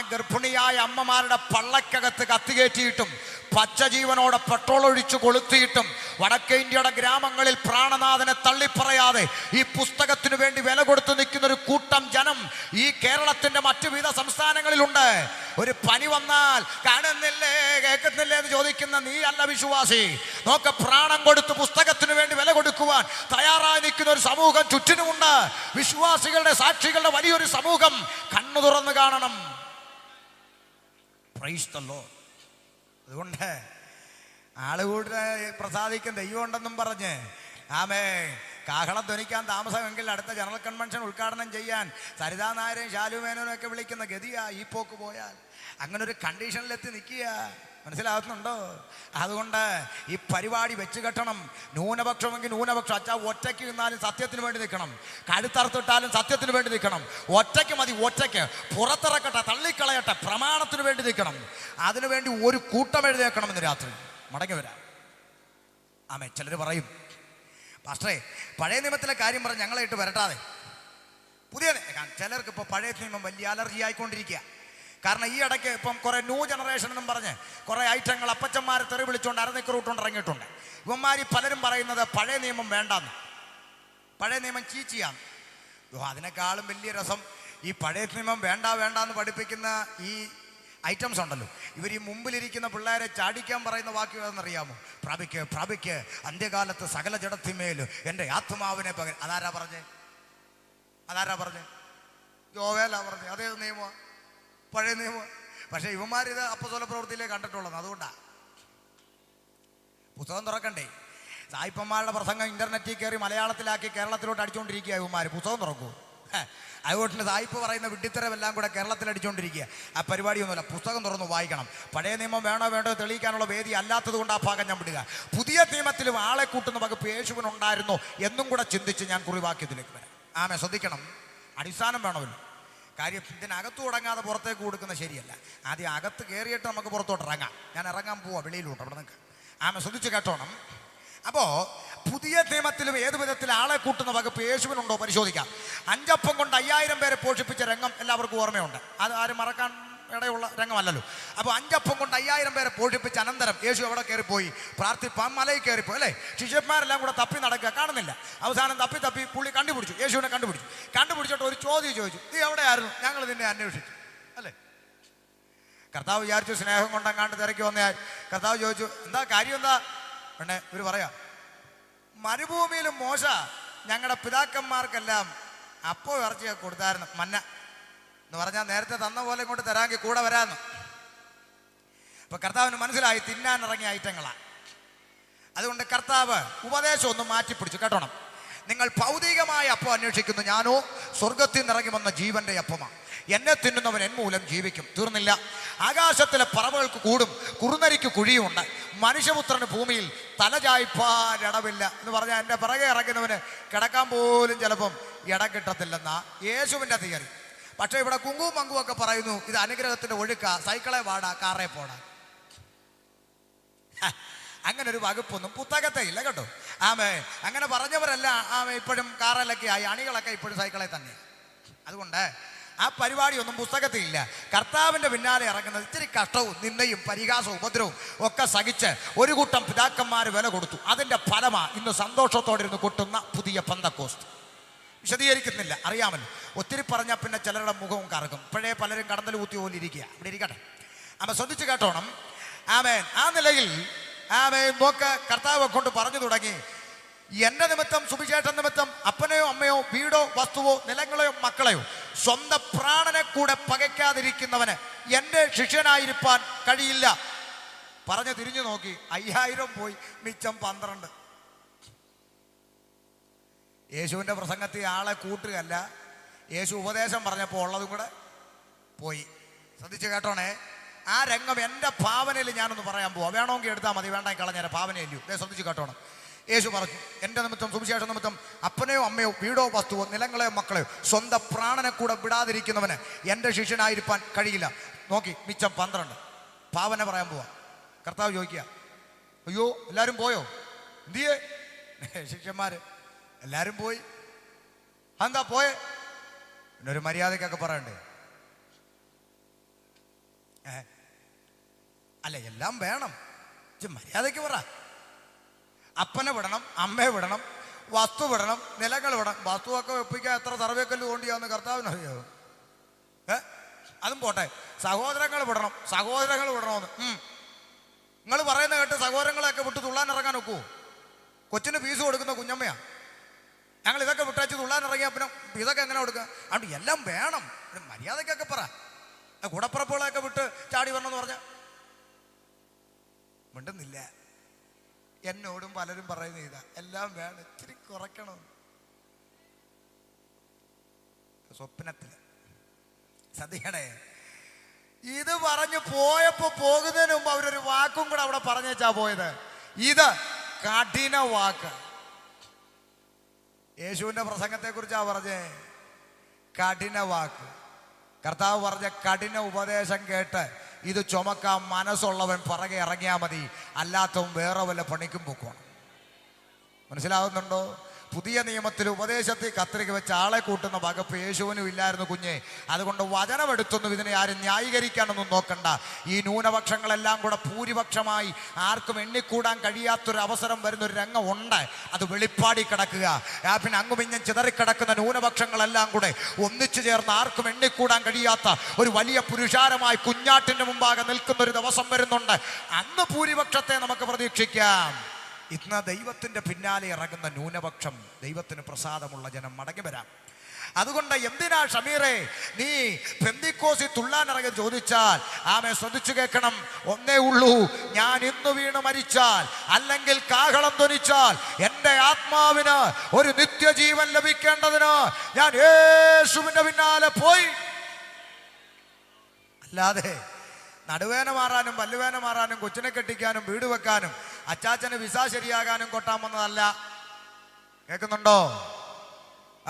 ഗർഭിണിയായ അമ്മമാരുടെ പള്ളക്കകത്ത് കത്തികേറ്റിയിട്ടും പച്ചജീവനോടെ പെട്രോൾ ഒഴിച്ചു കൊളുത്തിയിട്ടും വടക്കേ ഇന്ത്യയുടെ ഗ്രാമങ്ങളിൽ പ്രാണനാഥനെ തള്ളിപ്പറയാതെ ഈ പുസ്തകത്തിന് വേണ്ടി വില കൊടുത്തു നിൽക്കുന്ന ഒരു കൂട്ടം ജനം ഈ കേരളത്തിന്റെ മറ്റു വിവിധ സംസ്ഥാനങ്ങളിലുണ്ട്. ഒരു പനി വന്നാൽ കാണുന്നില്ലേ, കേൾക്കുന്നില്ലേ എന്ന് ചോദിക്കുന്ന നീ അല്ല വിശ്വാസി. നോക്ക്, പ്രാണം കൊടുത്ത് പുസ്തകത്തിന് വേണ്ടി വില കൊടുക്കുവാൻ തയ്യാറായി നിൽക്കുന്ന ഒരു സമൂഹം ചുറ്റിനുമുണ്ട്. വിശ്വാസികളുടെ, സാക്ഷികളുടെ വലിയൊരു സമൂഹം. കണ്ണു തുറന്ന് കാണണം. Praise the Lord. അതുകൊണ്ട് ആളുകൂടെ പ്രസാദിക്കും ദൈവം ഉണ്ടെന്നും പറഞ്ഞ് കാഹളം ധ്വനിക്കാൻ താമസമെങ്കിൽ അടുത്ത ജനറൽ കൺവെൻഷൻ ഉദ്ഘാടനം ചെയ്യാൻ സരിതാ നായരെയും ശാലുമേനോനും ഒക്കെ വിളിക്കുന്ന ഗതിയാ ഈ പോക്ക് പോയാൽ. അങ്ങനെ ഒരു കണ്ടീഷനിലെത്തി നിൽക്കുക. മനസ്സിലാകുന്നുണ്ടോ? അതുകൊണ്ട് ഈ പരിപാടി വെച്ച് കെട്ടണം. ന്യൂനപക്ഷമെങ്കിൽ ന്യൂനപക്ഷം, അച്ഛാ ഒറ്റയ്ക്ക് നിന്നാലും സത്യത്തിന് വേണ്ടി നിൽക്കണം. കഴുത്തറുത്തിട്ടാലും സത്യത്തിന് വേണ്ടി നിൽക്കണം. ഒറ്റയ്ക്ക് മതി, ഒറ്റയ്ക്ക് പുറത്തിറക്കട്ടെ, തള്ളിക്കളയട്ടെ, പ്രമാണത്തിന് വേണ്ടി നിൽക്കണം. അതിനുവേണ്ടി ഒരു കൂട്ടം എഴുതേക്കണം. ഇന്ന് രാത്രി മടങ്ങി വരാം. ചിലർ പറയും, പാസ്റ്ററേ പഴയ നിയമത്തിലെ കാര്യം പറഞ്ഞ് ഞങ്ങളായിട്ട് വരട്ടാതെ പുതിയ. ചിലർക്ക് ഇപ്പോൾ പഴയ നിയമം വലിയ അലർജി ആയിക്കൊണ്ടിരിക്കുക. കാരണം ഈ ഇടയ്ക്ക് ഇപ്പം കുറേ ന്യൂ ജനറേഷൻ എന്നും പറഞ്ഞ് കുറേ ഐറ്റങ്ങൾ അപ്പച്ചന്മാരെ തെറി വിളിച്ചുകൊണ്ട് അരനിക്കറൂട്ടുകൊണ്ട് ഇറങ്ങിയിട്ടുണ്ട്. ഇവന്മാർ പലരും പറയുന്നത് പഴയ നിയമം വേണ്ടാന്ന്, പഴയ നിയമം ചീച്ചിയാന്ന്. അതിനേക്കാളും വലിയ രസം ഈ പഴയ നിയമം വേണ്ടാന്ന് പഠിപ്പിക്കുന്ന ഈ ഐറ്റംസ് ഉണ്ടല്ലോ. ഇവർ ഈ മുമ്പിലിരിക്കുന്ന പിള്ളേരെ ചാടിക്കാൻ പറയുന്ന വാക്ക് ഏതെന്നറിയാമോ? പ്രാപിക്ക് അന്ത്യകാലത്ത് സകല ജഡത്തിന്മേൽ എൻ്റെ ആത്മാവിനെ പകരം. അതാരാ പറഞ്ഞേ? യോവേലാ പറഞ്ഞേ. അതേ നിയമമാണ്, പഴയ നിയമം. പക്ഷെ ഇവന്മാരിത് അപ്പസ്തോല പ്രവൃത്തിയിലേ കണ്ടിട്ടുള്ളത്. അതുകൊണ്ടാണ് പുസ്തകം തുറക്കണ്ടേ. സായിപ്പന്മാരുടെ പ്രസംഗം ഇന്റർനെറ്റിൽ കയറി മലയാളത്തിലാക്കി കേരളത്തിലോട്ട് അടിച്ചുകൊണ്ടിരിക്കുക ഇവന്മാർ. പുസ്തകം തുറക്കൂ. അതുകൊണ്ട് സായിപ്പ് പറയുന്ന വിഡ്ഢിത്തരമെല്ലാം കൂടെ കേരളത്തിൽ അടിച്ചുകൊണ്ടിരിക്കുക. ആ പരിപാടിയൊന്നുമില്ല. പുസ്തകം തുറന്ന് വായിക്കണം. പഴയ നിയമം വേണ്ടോ തെളിയിക്കാനുള്ള വേദി അല്ലാത്തത് കൊണ്ട് ആ ഭാഗം ഞാൻ വിടുക. പുതിയ നിയമത്തിലും ആളെ കൂട്ടുന്ന വകുപ്പ് യേശുവിനുണ്ടായിരുന്നോ എന്നും കൂടെ ചിന്തിച്ച് ഞാൻ കുറിവാക്യത്തിലേക്ക് വരാം. ശ്രദ്ധിക്കണം, അടിസ്ഥാനം വേണമല്ലോ. കാര്യം ഇതിനകത്ത് തുടങ്ങാതെ പുറത്തേക്ക് കൊടുക്കുന്ന ശരിയല്ല. ആദ്യം അകത്ത് കയറിയിട്ട് നമുക്ക് പുറത്തോട്ട് ഇറങ്ങാം. ഞാൻ ഇറങ്ങാൻ പോവാ വെളിയിലോട്ട്. അവിടെ നിൽക്കാം. ശ്രദ്ധിച്ച് കേട്ടോണം. അപ്പോൾ പുതിയ നിയമത്തിലും ഏത് വിധത്തിൽ ആളെ കൂട്ടുന്ന വകുപ്പ് യേശുവിനുണ്ടോ പരിശോധിക്കാം. 5 അപ്പം കൊണ്ട് 5000 പേരെ പോഷിപ്പിച്ച രംഗം എല്ലാവർക്കും ഓർമ്മയുണ്ട്. അത് ആരും മറക്കാൻ ഇടയുള്ള രംഗമല്ലല്ലോ. അപ്പോൾ 5 അപ്പം കൊണ്ട് 5000 പേരെ പോഷിപ്പിച്ച അനന്തരം യേശു എവിടെ കയറിപ്പോയി? പ്രാർത്ഥിപ്പാൻ മലയിൽ കയറിപ്പോയി അല്ലേ? ശിഷ്യന്മാരെല്ലാം കൂടെ തപ്പി നടക്കുക, കാണുന്നില്ല. അവസാനം തപ്പി പുള്ളി കണ്ടുപിടിച്ചു, യേശുവിനെ കണ്ടുപിടിച്ചിട്ട് ഒരു ചോദ്യം ചോദിച്ചു, നീ എവിടെയായിരുന്നു? ഞങ്ങൾ നിന്നെ അന്വേഷിച്ചു അല്ലേ? കർത്താവ് വിചാരിച്ചു സ്നേഹം കൊണ്ടങ്ങാണ്ട് തിരക്കി വന്നയാൾ. കർത്താവ് ചോദിച്ചു, എന്താ കാര്യം? എന്താ പിന്നെ ഇവർ പറയാ, മരുഭൂമിയിലും മോശ ഞങ്ങളുടെ പിതാക്കന്മാർക്കെല്ലാം അപ്പോൾ ഇറച്ചിയൊക്കെ കൊടുത്തായിരുന്നു, മന്ന എന്ന് പറഞ്ഞാൽ നേരത്തെ തന്ന പോലെ ഇങ്ങോട്ട് തരാമെങ്കിൽ കൂടെ വരാമെന്ന്. അപ്പൊ കർത്താവിന് മനസ്സിലായി തിന്നാൻ ഇറങ്ങിയ ഐറ്റങ്ങളാണ്. അതുകൊണ്ട് കർത്താവ് ഉപദേശം ഒന്ന് മാറ്റിപ്പിടിച്ചു. കേട്ടോണം, നിങ്ങൾ ഭൗതികമായ അപ്പം അന്വേഷിക്കുന്നു, ഞാനോ സ്വർഗത്തിൽ നിന്നിറങ്ങി വന്ന ജീവന്റെ അപ്പമാണ്. എന്നെ തിന്നുന്നവൻ എൻ മൂലം ജീവിക്കും. തീർന്നില്ല. ആകാശത്തിലെ പറവകൾക്ക് കൂടും, കുറുനരിക്ക് കുഴിയുമുണ്ട്, മനുഷ്യപുത്രന് ഭൂമിയിൽ തലചായ്പാൻ ഇടവില്ല എന്ന് പറഞ്ഞാൽ എൻ്റെ പിറകെ ഇറങ്ങുന്നവന് കിടക്കാൻ പോലും ചിലപ്പം ഇടം കിട്ടത്തില്ലെന്നാ യേശുവിൻ്റെ തിയറി. പക്ഷേ ഇവിടെ കുങ്കും മങ്കും ഒക്കെ പറയുന്നു ഇത് അനുഗ്രഹത്തിന്റെ ഒഴുക്ക, സൈക്കിളെ വാടാ, കാറേ പോടാ. അങ്ങനെ ഒരു വകുപ്പൊന്നും പുസ്തകത്തെ ഇല്ല കേട്ടോ. അങ്ങനെ പറഞ്ഞവരല്ല ഇപ്പോഴും കാറിലൊക്കെ ആയി, അണികളൊക്കെ ഇപ്പോഴും സൈക്കിളെ തന്നെ. അതുകൊണ്ട് ആ പരിപാടിയൊന്നും പുസ്തകത്തിലില്ല. കർത്താവിൻ്റെ പിന്നാലെ ഇറങ്ങുന്നത് ഇച്ചിരി കഷ്ടവും നിന്നയും പരിഹാസവും ഉപദ്രവവും ഒക്കെ സഹിച്ച് ഒരു കൂട്ടം പിതാക്കന്മാർ വില കൊടുത്തു. അതിൻ്റെ ഫലമാണ് ഇന്ന് സന്തോഷത്തോടെ ഇരുന്ന് കൊട്ടുന്ന പുതിയ പെന്തക്കോസ്ത്. വിശദീകരിക്കുന്നില്ല, അറിയാമല്ലോ. ഒത്തിരി പറഞ്ഞാൽ പിന്നെ ചിലരുടെ മുഖവും കറക്കും. ഇപ്പോഴേ പലരും കടന്നൽ കുത്തി പോലെ ഇരിക്കുക. ഇവിടെ ഇരിക്കട്ടെ, ശ്രദ്ധിച്ച് കേട്ടോണം. ആമേൻ. ആ നിലയിൽ ആമേൻ നോക്ക്, കർത്താവ് കൊണ്ട് പറഞ്ഞു തുടങ്ങി, എൻ്റെ നിമിത്തം, സുവിശേഷ നിമിത്തം അപ്പനെയോ അമ്മയോ വീടോ വസ്തുവോ നിലങ്ങളെയോ മക്കളെയോ സ്വന്തം പ്രാണനെ കൂടെ പകയ്ക്കാതിരിക്കുന്നവന് എൻ്റെ ശിഷ്യനായിരിക്കാൻ കഴിയില്ല. പറഞ്ഞു തിരിഞ്ഞു നോക്കി, 5000 പോയി, മിച്ചം 12. യേശുവിൻ്റെ പ്രസംഗത്തിൽ ആളെ കൂട്ടുകയല്ല, യേശു ഉപദേശം പറഞ്ഞപ്പോൾ ഉള്ളതും കൂടെ പോയി. ശ്രദ്ധിച്ച് കേട്ടോണേ. ആ രംഗം എൻ്റെ ഭാവനയിൽ ഞാനൊന്ന് പറയാൻ പോവാം. വേണമെങ്കിൽ എടുത്താൽ മതി, വേണ്ടെങ്കിൽ കളഞ്ഞേരെ, ഭാവനയല്ലോ. ശ്രദ്ധിച്ച് കേട്ടോണം. യേശു പറഞ്ഞു, എൻ്റെ നിമിത്തം, സുവിശേഷ നിമിത്തം അപ്പനെയോ അമ്മയോ വീടോ വസ്തുവോ നിലങ്ങളെയോ മക്കളെയോ സ്വന്തം പ്രാണനെ കൂടെ വിടാതിരിക്കുന്നവന് എൻ്റെ ശിഷ്യനായിരിക്കാൻ കഴിയില്ല. നോക്കി, മിച്ചം 12. ഭാവന പറയാൻ പോവാ. കർത്താവ് ചോദിക്കുക, അയ്യോ എല്ലാവരും പോയോ? എന്തിയേ? ശിഷ്യന്മാര് എല്ലാവരും പോയി. എന്താ പോയെ? പിന്നെ ഒരു മര്യാദക്കൊക്കെ പറയണ്ടേ? അല്ല, എല്ലാം വേണം, മര്യാദയ്ക്ക് പറ. അപ്പനെ വിടണം, അമ്മയെ വിടണം, വസ്തു വിടണം, നിലങ്ങൾ വിടണം. വസ്തുവൊക്കെ വെപ്പിക്കാൻ എത്ര സർവേക്കല്ല് തോണ്ടിയാന്ന് കർത്താവിനറിയാവോ? അതും പോട്ടെ, സഹോദരങ്ങൾ വിടണം, സഹോദരങ്ങൾ വിടണമെന്ന് നിങ്ങൾ പറയുന്ന കേട്ട് സഹോദരങ്ങളെയൊക്കെ വിട്ട് തുള്ളാൻ ഇറങ്ങാൻ ഒക്കുവോ? കൊച്ചിന് ഫീസ് കൊടുക്കുന്ന കുഞ്ഞമ്മയാ. ഞങ്ങൾ ഇതൊക്കെ വിട്ടയച്ച് തുള്ളാൻ ഇറങ്ങിയാൽ പിന്നെ ഇതൊക്കെ എങ്ങനെ കൊടുക്കുക? അതുകൊണ്ട് എല്ലാം വേണം, മര്യാദക്കൊക്കെ പറ. കൂടപ്പുറപ്പുകളെയൊക്കെ വിട്ട് ചാടി വരണമെന്ന് പറഞ്ഞ മിണ്ടുന്നില്ല. എന്നോടും പലരും പറയുന്ന ഇതാ, എല്ലാം വേണം, ഇത്തിരി കുറയ്ക്കണം. സ്വപ്നത്തില് ശ്രദ്ധിക്കണേ. ഇത് പറഞ്ഞു പോയപ്പോ പോകുന്നതിന് മുമ്പ് അവരൊരു വാക്കും കൂടെ അവിടെ പറഞ്ഞേച്ചാ പോയത്. ഇത് കഠിന വാക്ക്. യേശുവിന്റെ പ്രസംഗത്തെ കുറിച്ചാ പറഞ്ഞേ, കഠിന വാക്ക്. കർത്താവ് പറഞ്ഞ കഠിന ഉപദേശം കേട്ട് ഇത് ചുമക്കാൻ മനസ്സുള്ളവൻ പുറകെ ഇറങ്ങിയാൽ മതി, അല്ലാത്തവൻ വേറെ വല്ല പണിക്കും പോക്കണം. മനസ്സിലാവുന്നുണ്ടോ? പുതിയ നിയമത്തിൽ ഉപദേശത്തിൽ കത്രിക വെച്ച് ആളെ കൂട്ടുന്ന വകുപ്പ് യേശുവിനും ഇല്ലായിരുന്നു കുഞ്ഞെ. അതുകൊണ്ട് വചനമെടുത്തൊന്നും ഇതിനെ ആരും ന്യായീകരിക്കാനൊന്നും നോക്കണ്ട. ഈ ന്യൂനപക്ഷങ്ങളെല്ലാം കൂടെ ഭൂരിപക്ഷമായി ആർക്കും എണ്ണിക്കൂടാൻ കഴിയാത്തൊരു അവസരം വരുന്നൊരു രംഗം ഉണ്ട്. അത് വെളിപ്പാടി കിടക്കുക. പിന്നെ അങ്ങുമിഞ്ഞും ചിതറിക്കിടക്കുന്ന ന്യൂനപക്ഷങ്ങളെല്ലാം കൂടെ ഒന്നിച്ചു ചേർന്ന് ആർക്കും എണ്ണിക്കൂടാൻ കഴിയാത്ത ഒരു വലിയ പുരുഷാരമായി കുഞ്ഞാട്ടിന്റെ മുമ്പാകെ നിൽക്കുന്ന ഒരു ദിവസം വരുന്നുണ്ട്. അന്ന് ഭൂരിപക്ഷത്തെ നമുക്ക് പ്രതീക്ഷിക്കാം. ഇന്ന് ദൈവത്തിൻ്റെ പിന്നാലെ ഇറങ്ങുന്ന ന്യൂനപക്ഷം, ദൈവത്തിന് പ്രസാദമുള്ള ജനം മടങ്ങി വരാം. അതുകൊണ്ട് എന്തിനാ ഷമീറെ നീ പെന്തിക്കോസിൽ തുള്ളാൻ ഇറങ്ങി ചോദിച്ചാൽ, ആമേ ശ്രദ്ധിച്ചു കേൾക്കണം. ഒന്നേ ഉള്ളൂ, ഞാൻ ഇന്ന് വീണ് മരിച്ചാൽ അല്ലെങ്കിൽ കാഹളം ധ്വനിച്ചാൽ എൻ്റെ ആത്മാവിന് ഒരു നിത്യജീവൻ ലഭിക്കേണ്ടതിന് ഞാൻ യേശുവിൻ്റെ പിന്നാലെ പോയി. അല്ലാതെ നടുവേന മാറാനും പല്ലുവേന മാറാനും കൊച്ചിനെ കെട്ടിക്കാനും വീട് വെക്കാനും അച്ചാച്ചന് വിസ ശരിയാകാനും കൊട്ടാൻ വന്നതല്ല. കേൾക്കുന്നുണ്ടോ?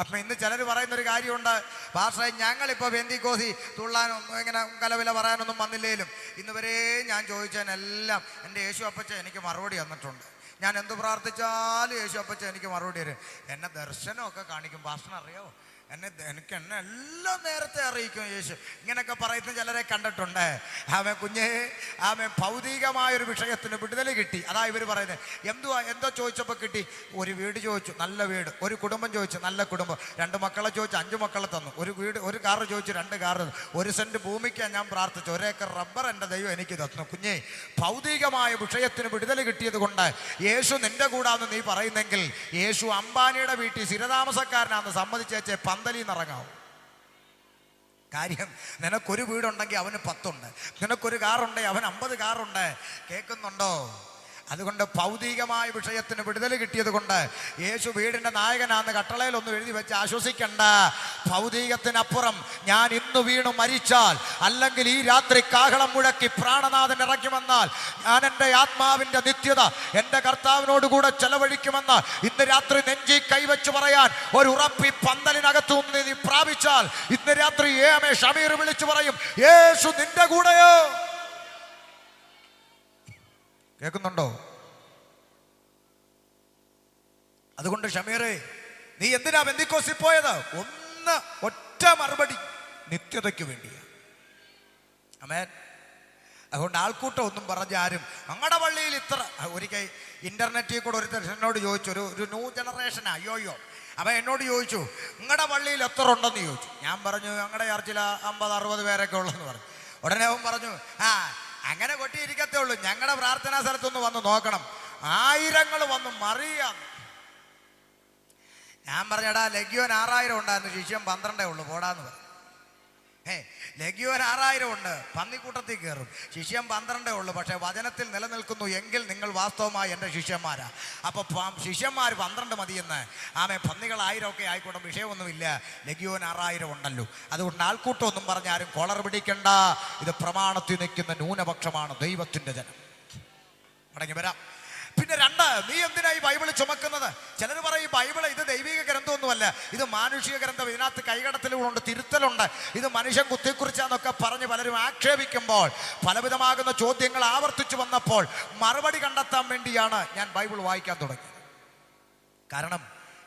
അപ്പം ഇന്ന് ചിലർ പറയുന്നൊരു കാര്യമുണ്ട്, പാസ്റ്ററെ ഞങ്ങളിപ്പോൾ പെന്തിക്കോസി തുള്ളാനും ഇങ്ങനെ കലവില പറയാനൊന്നും വന്നില്ലേലും ഇന്ന് വരെ ഞാൻ ചോദിച്ചതിനെല്ലാം എൻ്റെ യേശു അപ്പച്ച എനിക്ക് മറുപടി തന്നിട്ടുണ്ട്. ഞാൻ എന്ത് പ്രാർത്ഥിച്ചാലും യേശു അപ്പച്ച എനിക്ക് മറുപടി തരും. എന്നെ ദർശനമൊക്കെ കാണിക്കും. പാസ്റ്ററിന് അറിയാമോ, എന്നെ എല്ലാം നേരത്തെ അറിയിക്കും യേശു. ഇങ്ങനെയൊക്കെ പറയുന്ന ചിലരെ കണ്ടിട്ടുണ്ട്. കുഞ്ഞേ ഭൗതികമായൊരു വിഷയത്തിന് വിടുതൽ കിട്ടി. അതാ ഇവർ പറയുന്നത്. എന്തോ ചോദിച്ചപ്പോൾ കിട്ടി? ഒരു വീട് ചോദിച്ചു, നല്ല വീട്. ഒരു കുടുംബം ചോദിച്ചു, നല്ല കുടുംബം. 2 മക്കളെ ചോദിച്ചു, 5 മക്കളെ തന്നു. ഒരു വീട്, ഒരു കാറ് ചോദിച്ചു, 2 കാറ്. 1 സെന്റ് ഭൂമിക്കാണ് ഞാൻ പ്രാർത്ഥിച്ചു. 1 ഏക്കർ റബ്ബർ എൻ്റെ ദൈവം എനിക്ക് തന്നു. കുഞ്ഞേ, ഭൗതികമായ വിഷയത്തിന് വിടുതൽ കിട്ടിയത് കൊണ്ട് യേശു നിന്റെ കൂടാന്ന് നീ പറയുന്നെങ്കിൽ, യേശു അംബാനിയുടെ വീട്ടിൽ സ്ഥിരതാമസക്കാരനാണെന്ന് സമ്മതിച്ചേച്ചേ പന്തലിന്നിറങ്ങാവും. കാര്യം, നിനക്കൊരു വീടുണ്ടെങ്കിൽ അവന് 10 ഉണ്ട്, നിനക്കൊരു കാറുണ്ടെങ്കിൽ അവന് 50 കാറുണ്ട്. കേൾക്കുന്നുണ്ടോ? അതുകൊണ്ട് ഭൗതികമായ വിഷയത്തിന് വിടുതൽ കിട്ടിയത് കൊണ്ട് യേശു വീടിൻ്റെ നായകനാന്ന് കട്ടളയിലൊന്നും എഴുതി വെച്ച് ആശ്വസിക്കണ്ട. ഭൗതികത്തിനപ്പുറം ഞാൻ ഇന്ന് വീണു മരിച്ചാൽ അല്ലെങ്കിൽ ഈ രാത്രി കാഹളം മുഴക്കി പ്രാണനാഥൻ ഇറക്കി വന്നാൽ ഞാൻ എൻ്റെ ആത്മാവിൻ്റെ നിത്യത എൻ്റെ കർത്താവിനോട് കൂടെ ചെലവഴിക്കുമെന്ന് ഇന്ന് രാത്രി നെഞ്ചി കൈവച്ച് പറയാൻ ഒരു ഉറപ്പി പന്തലിനകത്തു നിന്ന് നീ പ്രാപിച്ചാൽ ഇന്ന് രാത്രി ഷമീർ വിളിച്ചു പറയും, യേശു നിന്റെ കൂടെയോ. കേൾക്കുന്നുണ്ടോ? അതുകൊണ്ട് ഷമീറെ, നീ എന്തിനാ പെന്തിക്കോസിൽ പോയത്? ഒറ്റ മറുപടി. നിത്യതയ്ക്ക് വേണ്ടിയാണ്. ആമേൻ. അതുകൊണ്ട് ആൾക്കൂട്ടം ഒന്നും പറഞ്ഞാരും ഞങ്ങളുടെ പള്ളിയിൽ ഇത്ര. ഒരിക്കൽ ഇന്റർനെറ്റിൽ കൂടെ ഒരു എന്നോട് ചോദിച്ചു, ഒരു ന്യൂ ജനറേഷനാ, അയ്യോയ്യോ. അപ്പം എന്നോട് ചോദിച്ചു നിങ്ങളുടെ പള്ളിയിൽ എത്ര ഉണ്ടെന്ന് ചോദിച്ചു. ഞാൻ പറഞ്ഞു ഞങ്ങളുടെ ചർച്ചിൽ 50-60 പേരൊക്കെ ഉള്ളെന്ന് പറഞ്ഞു. ഉടനെ അവൻ പറഞ്ഞു അങ്ങനെ കൊട്ടിയിരിക്കത്തേ ഉള്ളൂ, ഞങ്ങളുടെ പ്രാർത്ഥനാ സ്ഥലത്തൊന്ന് വന്ന് നോക്കണം, 1000 വന്ന് മറിയാം. ഞാൻ പറഞ്ഞടാ ലഗ്യോൻ 6000 ഉണ്ടായിരുന്നു, ശിഷ്യം 12 ഉള്ളൂ, പോടാന്ന് പറഞ്ഞു. ലഗ്യോൻ 6000 ഉണ്ട്, പന്നിക്കൂട്ടത്തിൽ കയറും, ശിഷ്യം 12 ഉള്ളൂ, പക്ഷെ വചനത്തിൽ നിലനിൽക്കുന്നു എങ്കിൽ നിങ്ങൾ വാസ്തവമായി എൻ്റെ ശിഷ്യന്മാരാ. അപ്പൊ ശിഷ്യന്മാർ 12 മതിയെന്ന്. പന്നികൾ 1000 ഒക്കെ ആയിക്കോട്ടെ, വിഷയമൊന്നുമില്ല, ലഗ്യോൻ 6000 ഉണ്ടല്ലോ. അതുകൊണ്ട് ആൾക്കൂട്ടം ഒന്നും പറഞ്ഞാലും കോളർ പിടിക്കണ്ട. ഇത് പ്രമാണത്തിൽ നിൽക്കുന്ന ന്യൂനപക്ഷമാണ് ദൈവത്തിന്റെ ജനം. മടങ്ങി വരാം. പിന്നെ 2, നീ എന്തിനാ ഈ ബൈബിൾ ചുമക്കുന്നത്? ചിലർ പറയും ബൈബിൾ ഇത് ദൈവിക ഗ്രന്ഥമൊന്നുമല്ല, ഇത് മാനുഷിക ഗ്രന്ഥം, ഇതിനകത്ത് കൈകടത്തലുകളുണ്ട്, തിരുത്തലുണ്ട്, ഇത് മനുഷ്യൻ കുത്തിക്കുറിച്ചാന്നൊക്കെ പറഞ്ഞ് പലരും ആക്ഷേപിക്കുമ്പോൾ പലവിധമാകുന്ന ചോദ്യങ്ങൾ ആവർത്തിച്ചു വന്നപ്പോൾ മറുപടി കണ്ടെത്താൻ വേണ്ടിയാണ് ഞാൻ ബൈബിൾ വായിക്കാൻ തുടങ്ങിയത്. കാരണം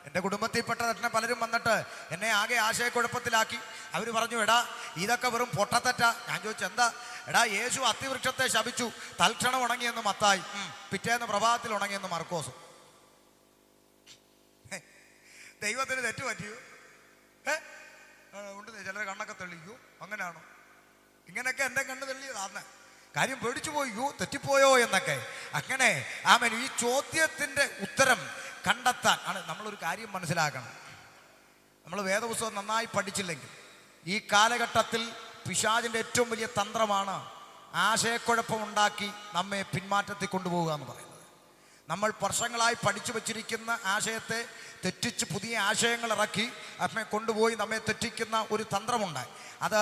എൻ്റെ കുടുംബത്തിൽപ്പെട്ട തന്നെ പലരും വന്നിട്ട് എന്നെ ആകെ ആശയക്കുഴപ്പത്തിലാക്കി. അവർ പറഞ്ഞു എടാ ഇതൊക്കെ വെറും പൊട്ടത്തെറ്റാ. ഞാൻ ചോദിച്ചു എന്താ? എടാ യേശു അത്തിവൃക്ഷത്തെ ശപിച്ചു, തൽക്ഷണം ഉണങ്ങിയെന്ന് മത്തായി, പിറ്റേന്ന് പ്രഭാതത്തിൽ ഉണങ്ങിയെന്ന് മർക്കോസ്. ദൈവത്തിന് തെറ്റ് പറ്റിയോ? ഉണ്ട്, ചിലർ കണ്ണൊക്കെ തെളിയോ? അങ്ങനെയാണോ? ഇങ്ങനെയൊക്കെ എൻ്റെ കണ്ണ് തെളിയതാന്ന് കാര്യം പേടിച്ചു പോയോ, തെറ്റിപ്പോയോ എന്നൊക്കെ. അങ്ങനെ ഈ ചോദ്യത്തിൻ്റെ ഉത്തരം കണ്ടെത്താൻ ആണ് നമ്മളൊരു കാര്യം മനസ്സിലാക്കണം. നമ്മൾ വേദപുസ്തകം നന്നായി പഠിച്ചില്ലെങ്കിൽ ഈ കാലഘട്ടത്തിൽ പിശാചിൻ്റെ ഏറ്റവും വലിയ തന്ത്രമാണ് ആശയക്കുഴപ്പമുണ്ടാക്കി നമ്മെ പിന്മാറ്റത്തിൽ കൊണ്ടുപോവുക എന്ന് പറയുന്നത്. നമ്മൾ വർഷങ്ങളായി പഠിച്ചു വച്ചിരിക്കുന്ന ആശയത്തെ തെറ്റിച്ച് പുതിയ ആശയങ്ങൾ ഇറക്കി നമ്മെ കൊണ്ടുപോയി നമ്മെ തെറ്റിക്കുന്ന ഒരു തന്ത്രമുണ്ട്. അത്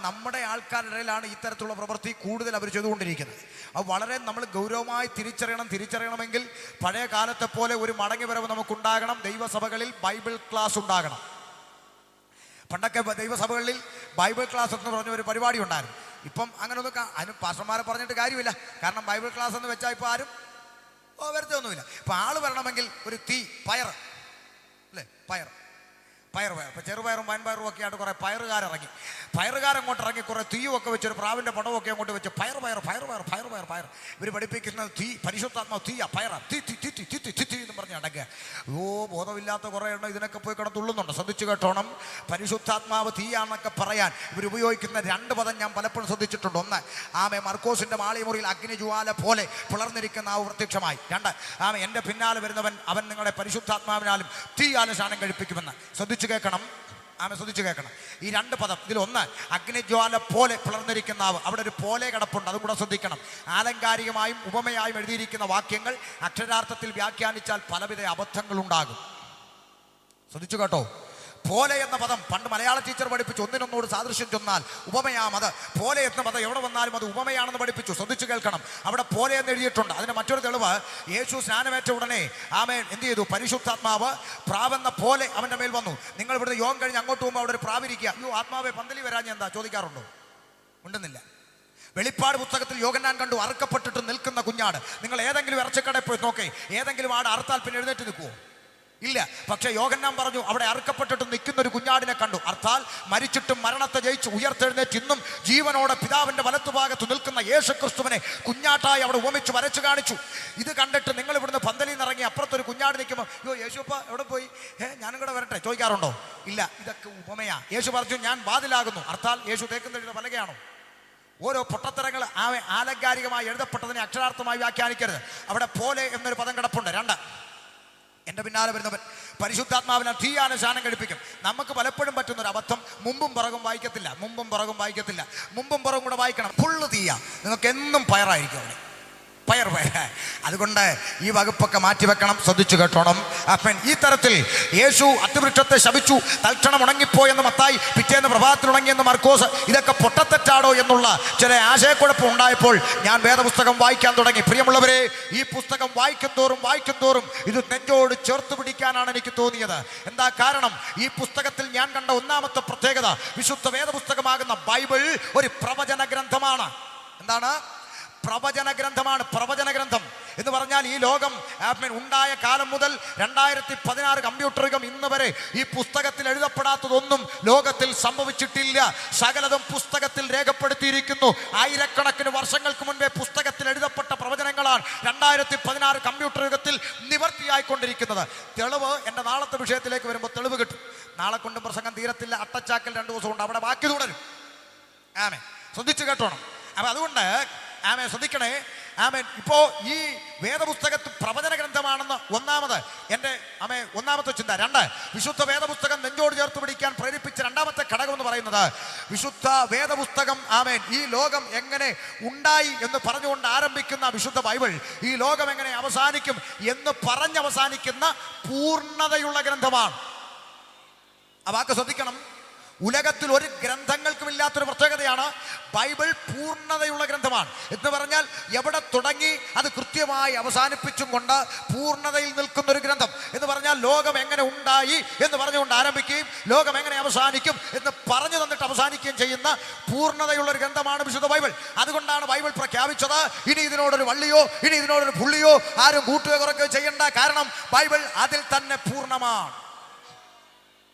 നമ്മുടെ ആൾക്കാരുടെ ഇടയിലാണ് ഇത്തരത്തിലുള്ള പ്രവൃത്തി കൂടുതൽ അവർ ചെയ്തുകൊണ്ടിരിക്കുന്നത്. അത് വളരെ നമ്മൾ ഗൗരവമായി തിരിച്ചറിയണമെങ്കിൽ പഴയ കാലത്തെ പോലെ ഒരു മടങ്ങി വരവ് നമുക്കുണ്ടാകണം. ദൈവസഭകളിൽ ബൈബിൾ ക്ലാസ് ഉണ്ടാകണം. പണ്ടൊക്കെ ദൈവസഭകളിൽ ബൈബിൾ ക്ലാസ് എന്ന് പറഞ്ഞ ഒരു പരിപാടി ഉണ്ടായിരുന്നു. ഇപ്പം അങ്ങനെയൊന്നും അതിന് പാസ്റ്റർമാരെ പറഞ്ഞിട്ട് കാര്യമില്ല. കാരണം ബൈബിൾ ക്ലാസ് എന്ന് വെച്ചാൽ ഇപ്പോൾ ആരും വരുത്തൊന്നുമില്ല. ഇപ്പം ആള് വരണമെങ്കിൽ ഒരു പയർ അല്ലേ, പയർ ഇപ്പം ചെറുപയറും വൻപയറും ഒക്കെ ആയിട്ട് കുറേ പയറുകാരങ്ങോട്ട് ഇറങ്ങി കുറേ തീയുമൊക്കെ വെച്ച് ഒരു പ്രാവിൻ്റെ പടമൊക്കെ അങ്ങോട്ട് വെച്ച് പയർ ഇവർ പഠിപ്പിക്കുന്നത് പരിശുദ്ധാത്മാവ് തീയാ, പയറ തീ എന്ന് പറഞ്ഞ് അടക്കുക. ബോധമില്ലാത്ത കുറേ എണ്ണം ഇതിനൊക്കെ പോയി കിടന്നുള്ളുന്നുണ്ട്. ശ്രദ്ധിച്ചു കേട്ടോണം. പരിശുദ്ധാത്മാവ് തീയാന്നൊക്കെ പറയാൻ ഇവർ ഉപയോഗിക്കുന്ന 2 പദം ഞാൻ പലപ്പോഴും ശ്രദ്ധിച്ചിട്ടുണ്ട്. 1 മർക്കോസിന്റെ മാളിമുറിയിൽ അഗ്നിജ്വാല പോലെ പിളർന്നിരിക്കുന്ന പ്രത്യക്ഷമായി. 2 എൻ്റെ പിന്നാലെ വരുന്നവൻ അവൻ നിങ്ങളുടെ പരിശുദ്ധാത്മാവിനാലും തീയാലും സ്നാനം കഴിപ്പിക്കുമെന്ന്. ശ്രദ്ധിച്ചു കേൾക്കണം. ഈ 2 പദം ഇതിൽ 1 അഗ്നിജ്വാല പോലെ പിളർന്നിരിക്കുന്ന അവിടെ ഒരു പോലെ കിടപ്പുണ്ട്, അതും കൂടെ ശ്രദ്ധിക്കണം. ആലങ്കാരികമായും ഉപമയായും എഴുതിയിരിക്കുന്ന വാക്യങ്ങൾ അക്ഷരാർത്ഥത്തിൽ വ്യാഖ്യാനിച്ചാൽ പലവിധ അബദ്ധങ്ങളുണ്ടാകും. ശ്രദ്ധിച്ചു കേട്ടോ. പോലെ എന്ന പദം പണ്ട് മലയാള ടീച്ചർ പഠിപ്പിച്ചു. ഒന്നിനൊന്നോട് സാദൃശ്യം ചെന്നാൽ ഉപമയാമത്. പോലെ എന്ന പദം എവിടെ വന്നാലും അത് ഉപമയാണെന്ന് പഠിപ്പിച്ചു. ശ്രദ്ധിച്ചു കേൾക്കണം. അവിടെ പോലെ എന്ന് എഴുതിയിട്ടുണ്ട്. അതിന് മറ്റൊരു തെളിവ്, യേശു സ്നാനമേറ്റ ഉടനെ എന്ത് ചെയ്തു? പരിശുദ്ധാത്മാവ് പ്രാവെന്ന പോലെ അവൻ്റെ മേൽ വന്നു. നിങ്ങൾ ഇവിടുന്ന് യോഗം കഴിഞ്ഞ് അങ്ങോട്ട് പോകുമ്പോൾ അവിടെ ഒരു പ്രാവിരിക്കുക. ആത്മാവെ പന്തലി വരാൻ എന്താ ചോദിക്കാറുണ്ടോ? ഉണ്ടെന്നില്ല. വെളിപ്പാട് പുസ്തകത്തിൽ യോഹന്നാൻ കണ്ടു അറുക്കപ്പെട്ടിട്ട് നിൽക്കുന്ന കുഞ്ഞാട്. നിങ്ങൾ ഏതെങ്കിലും ഇറച്ചിക്കടയിൽ പോയി നോക്കേ, ഏതെങ്കിലും ആട് അറുത്താൽ പിന്നെ എഴുന്നേറ്റ് നിൽക്കുമോ? ഇല്ല. പക്ഷെ യോഹന്നാൻ പറഞ്ഞു അവിടെ അറുക്കപ്പെട്ടിട്ട് നിൽക്കുന്ന ഒരു കുഞ്ഞാടിനെ കണ്ടു. അർത്ഥാൽ മരിച്ചിട്ടും മരണത്തെ ജയിച്ച് ഉയർത്തെഴുന്നേറ്റ് ഇന്നും ജീവനോടെ പിതാവിന്റെ വലത്തുഭാഗത്ത് നിൽക്കുന്ന യേശുക്രിസ്തുവിനെ കുഞ്ഞാട്ടായി അവിടെ ഉപമിച്ച് വരച്ചു കാണിച്ചു. ഇത് കണ്ടിട്ട് നിങ്ങൾ ഇവിടുന്ന് പന്തലിൽ നിന്ന് ഇറങ്ങി അപ്പുറത്തൊരു കുഞ്ഞാട് നിൽക്കുമ്പോൾ യേശുപ്പ എവിടെ പോയി, ഞാനും കൂടെ വരട്ടെ ചോദിക്കാറുണ്ടോ? ഇല്ല. ഇതൊക്കെ ഉപമയാ. യേശു പറഞ്ഞു ഞാൻ വാതിലാകുന്നു. അർത്ഥാൽ യേശു തേക്കുന്ന പലകയാണോ? ഓരോ പൊട്ടത്തരങ്ങൾ ആലങ്കാരികമായി എഴുതപ്പെട്ടതിനെ അക്ഷരാർത്ഥമായി വ്യാഖ്യാനിക്കരുത്. അവിടെ പോലെ എന്നൊരു പദം കിടപ്പുണ്ട്. 2 എൻ്റെ പിന്നാലെ വരുന്നവൻ പരിശുദ്ധാത്മാവിനാൽ തീയാനും സ്നാനം കഴിപ്പിക്കും. നമുക്ക് പലപ്പോഴും പറ്റുന്നൊരു അബദ്ധം, മുമ്പും പുറകും വായിക്കത്തില്ല. മുമ്പും പുറകും കൂടെ വായിക്കണം. ഫുള്ള് തീയ. നിങ്ങൾക്ക് എന്നും പയറായിരിക്കും അവിടെ, പയർ. അതുകൊണ്ട് ഈ വകുപ്പൊക്കെ മാറ്റിവെക്കണം. ശ്രദ്ധിച്ചു കേട്ടോണം. ഈ തരത്തിൽ യേശു അത്തിവൃക്ഷത്തെ ശപിച്ചു, തൽക്ഷണം ഉണങ്ങിപ്പോയെന്ന് മത്തായി, പിറ്റേന്ന് പ്രഭാതത്തിൽ ഉണങ്ങിയെന്ന് മർക്കോസ്. ഇതൊക്കെ പൊട്ടത്തെറ്റാടോ എന്നുള്ള ചില ആശയക്കുഴപ്പം ഉണ്ടായപ്പോൾ ഞാൻ വേദപുസ്തകം വായിക്കാൻ തുടങ്ങി. പ്രിയമുള്ളവരെ, ഈ പുസ്തകം വായിക്കും തോറും ഇത് നെഞ്ചോട് ചേർത്ത് പിടിക്കാനാണ് എനിക്ക് തോന്നിയത്. എന്താ കാരണം? ഈ പുസ്തകത്തിൽ ഞാൻ കണ്ട ഒന്നാമത്തെ പ്രത്യേകത, വിശുദ്ധ വേദപുസ്തകമാകുന്ന ബൈബിൾ ഒരു പ്രവചന ഗ്രന്ഥമാണ്. എന്താണ്? പ്രവചന ഗ്രന്ഥമാണ്. പ്രവചന ഗ്രന്ഥം എന്ന് പറഞ്ഞാൽ ഈ ലോകം ഉണ്ടായ കാലം മുതൽ 2016 കമ്പ്യൂട്ടർ യുഗം ഇന്ന് വരെ ഈ പുസ്തകത്തിൽ എഴുതപ്പെടാത്തതൊന്നും ലോകത്തിൽ സംഭവിച്ചിട്ടില്ല. സകലതും പുസ്തകത്തിൽ രേഖപ്പെടുത്തിയിരിക്കുന്നു. ആയിരക്കണക്കിന് വർഷങ്ങൾക്ക് മുൻപേ പുസ്തകത്തിൽ എഴുതപ്പെട്ട പ്രവചനങ്ങളാണ് 2016 കമ്പ്യൂട്ടർ യുഗത്തിൽ നിവർത്തിയായിക്കൊണ്ടിരിക്കുന്നത്. തെളിവ് എൻ്റെ നാളത്തെ വിഷയത്തിലേക്ക് വരുമ്പോൾ തെളിവ് കിട്ടും. നാളെ കൊണ്ടും പ്രസംഗം തീരത്തില്ല. അട്ടച്ചാക്കൽ 2 ദിവസം കൊണ്ട് അവിടെ ബാക്കി തുടരും. ശ്രദ്ധിച്ചു കേട്ടോണം. അപ്പം അതുകൊണ്ട് ശ്രദ്ധിക്കണേ. ഇപ്പോ ഈ വേദപുസ്തകത്ത് പ്രവചന ഗ്രന്ഥമാണെന്ന് ഒന്നാമത്തെ ചിന്ത. 2, വിശുദ്ധ വേദപുസ്തകം നെഞ്ചോട് ചേർത്ത് പിടിക്കാൻ പ്രേരിപ്പിച്ച രണ്ടാമത്തെ ഘടകം എന്ന് പറയുന്നത് വിശുദ്ധ വേദപുസ്തകം ഈ ലോകം എങ്ങനെ ഉണ്ടായി എന്ന് പറഞ്ഞുകൊണ്ട് ആരംഭിക്കുന്ന വിശുദ്ധ ബൈബിൾ ഈ ലോകം എങ്ങനെ അവസാനിക്കും എന്ന് പറഞ്ഞവസാനിക്കുന്ന പൂർണ്ണതയുള്ള ഗ്രന്ഥമാണ്. ആ വാക്ക് ശ്രദ്ധിക്കണം. ഉലകത്തിൽ ഒരു ഗ്രന്ഥങ്ങൾക്കും ഇല്ലാത്തൊരു പ്രത്യേകതയാണ് ബൈബിൾ പൂർണ്ണതയുള്ള ഗ്രന്ഥമാണ് എന്ന് പറഞ്ഞാൽ എവിടെ തുടങ്ങി അത് കൃത്യമായി അവസാനിപ്പിച്ചും കൊണ്ട് പൂർണ്ണതയിൽ നിൽക്കുന്ന ഒരു ഗ്രന്ഥം എന്ന് പറഞ്ഞാൽ ലോകം എങ്ങനെ ഉണ്ടായി എന്ന് പറഞ്ഞുകൊണ്ട് ആരംഭിക്കുകയും ലോകം എങ്ങനെ അവസാനിക്കും എന്ന് പറഞ്ഞു തന്നിട്ട് അവസാനിക്കുകയും ചെയ്യുന്ന പൂർണ്ണതയുള്ള ഒരു ഗ്രന്ഥമാണ് വിശുദ്ധ ബൈബിൾ. അതുകൊണ്ടാണ് ബൈബിൾ പ്രഖ്യാപിച്ചത് ഇനി ഇതിനോടൊരു വള്ളിയോ ഇനി ഇതിനോടൊരു പുള്ളിയോ ആരും കൂട്ടുകയോ കുറയ്ക്കുകയോ ചെയ്യേണ്ട. കാരണം ബൈബിൾ അതിൽ തന്നെ പൂർണ്ണമാണ്.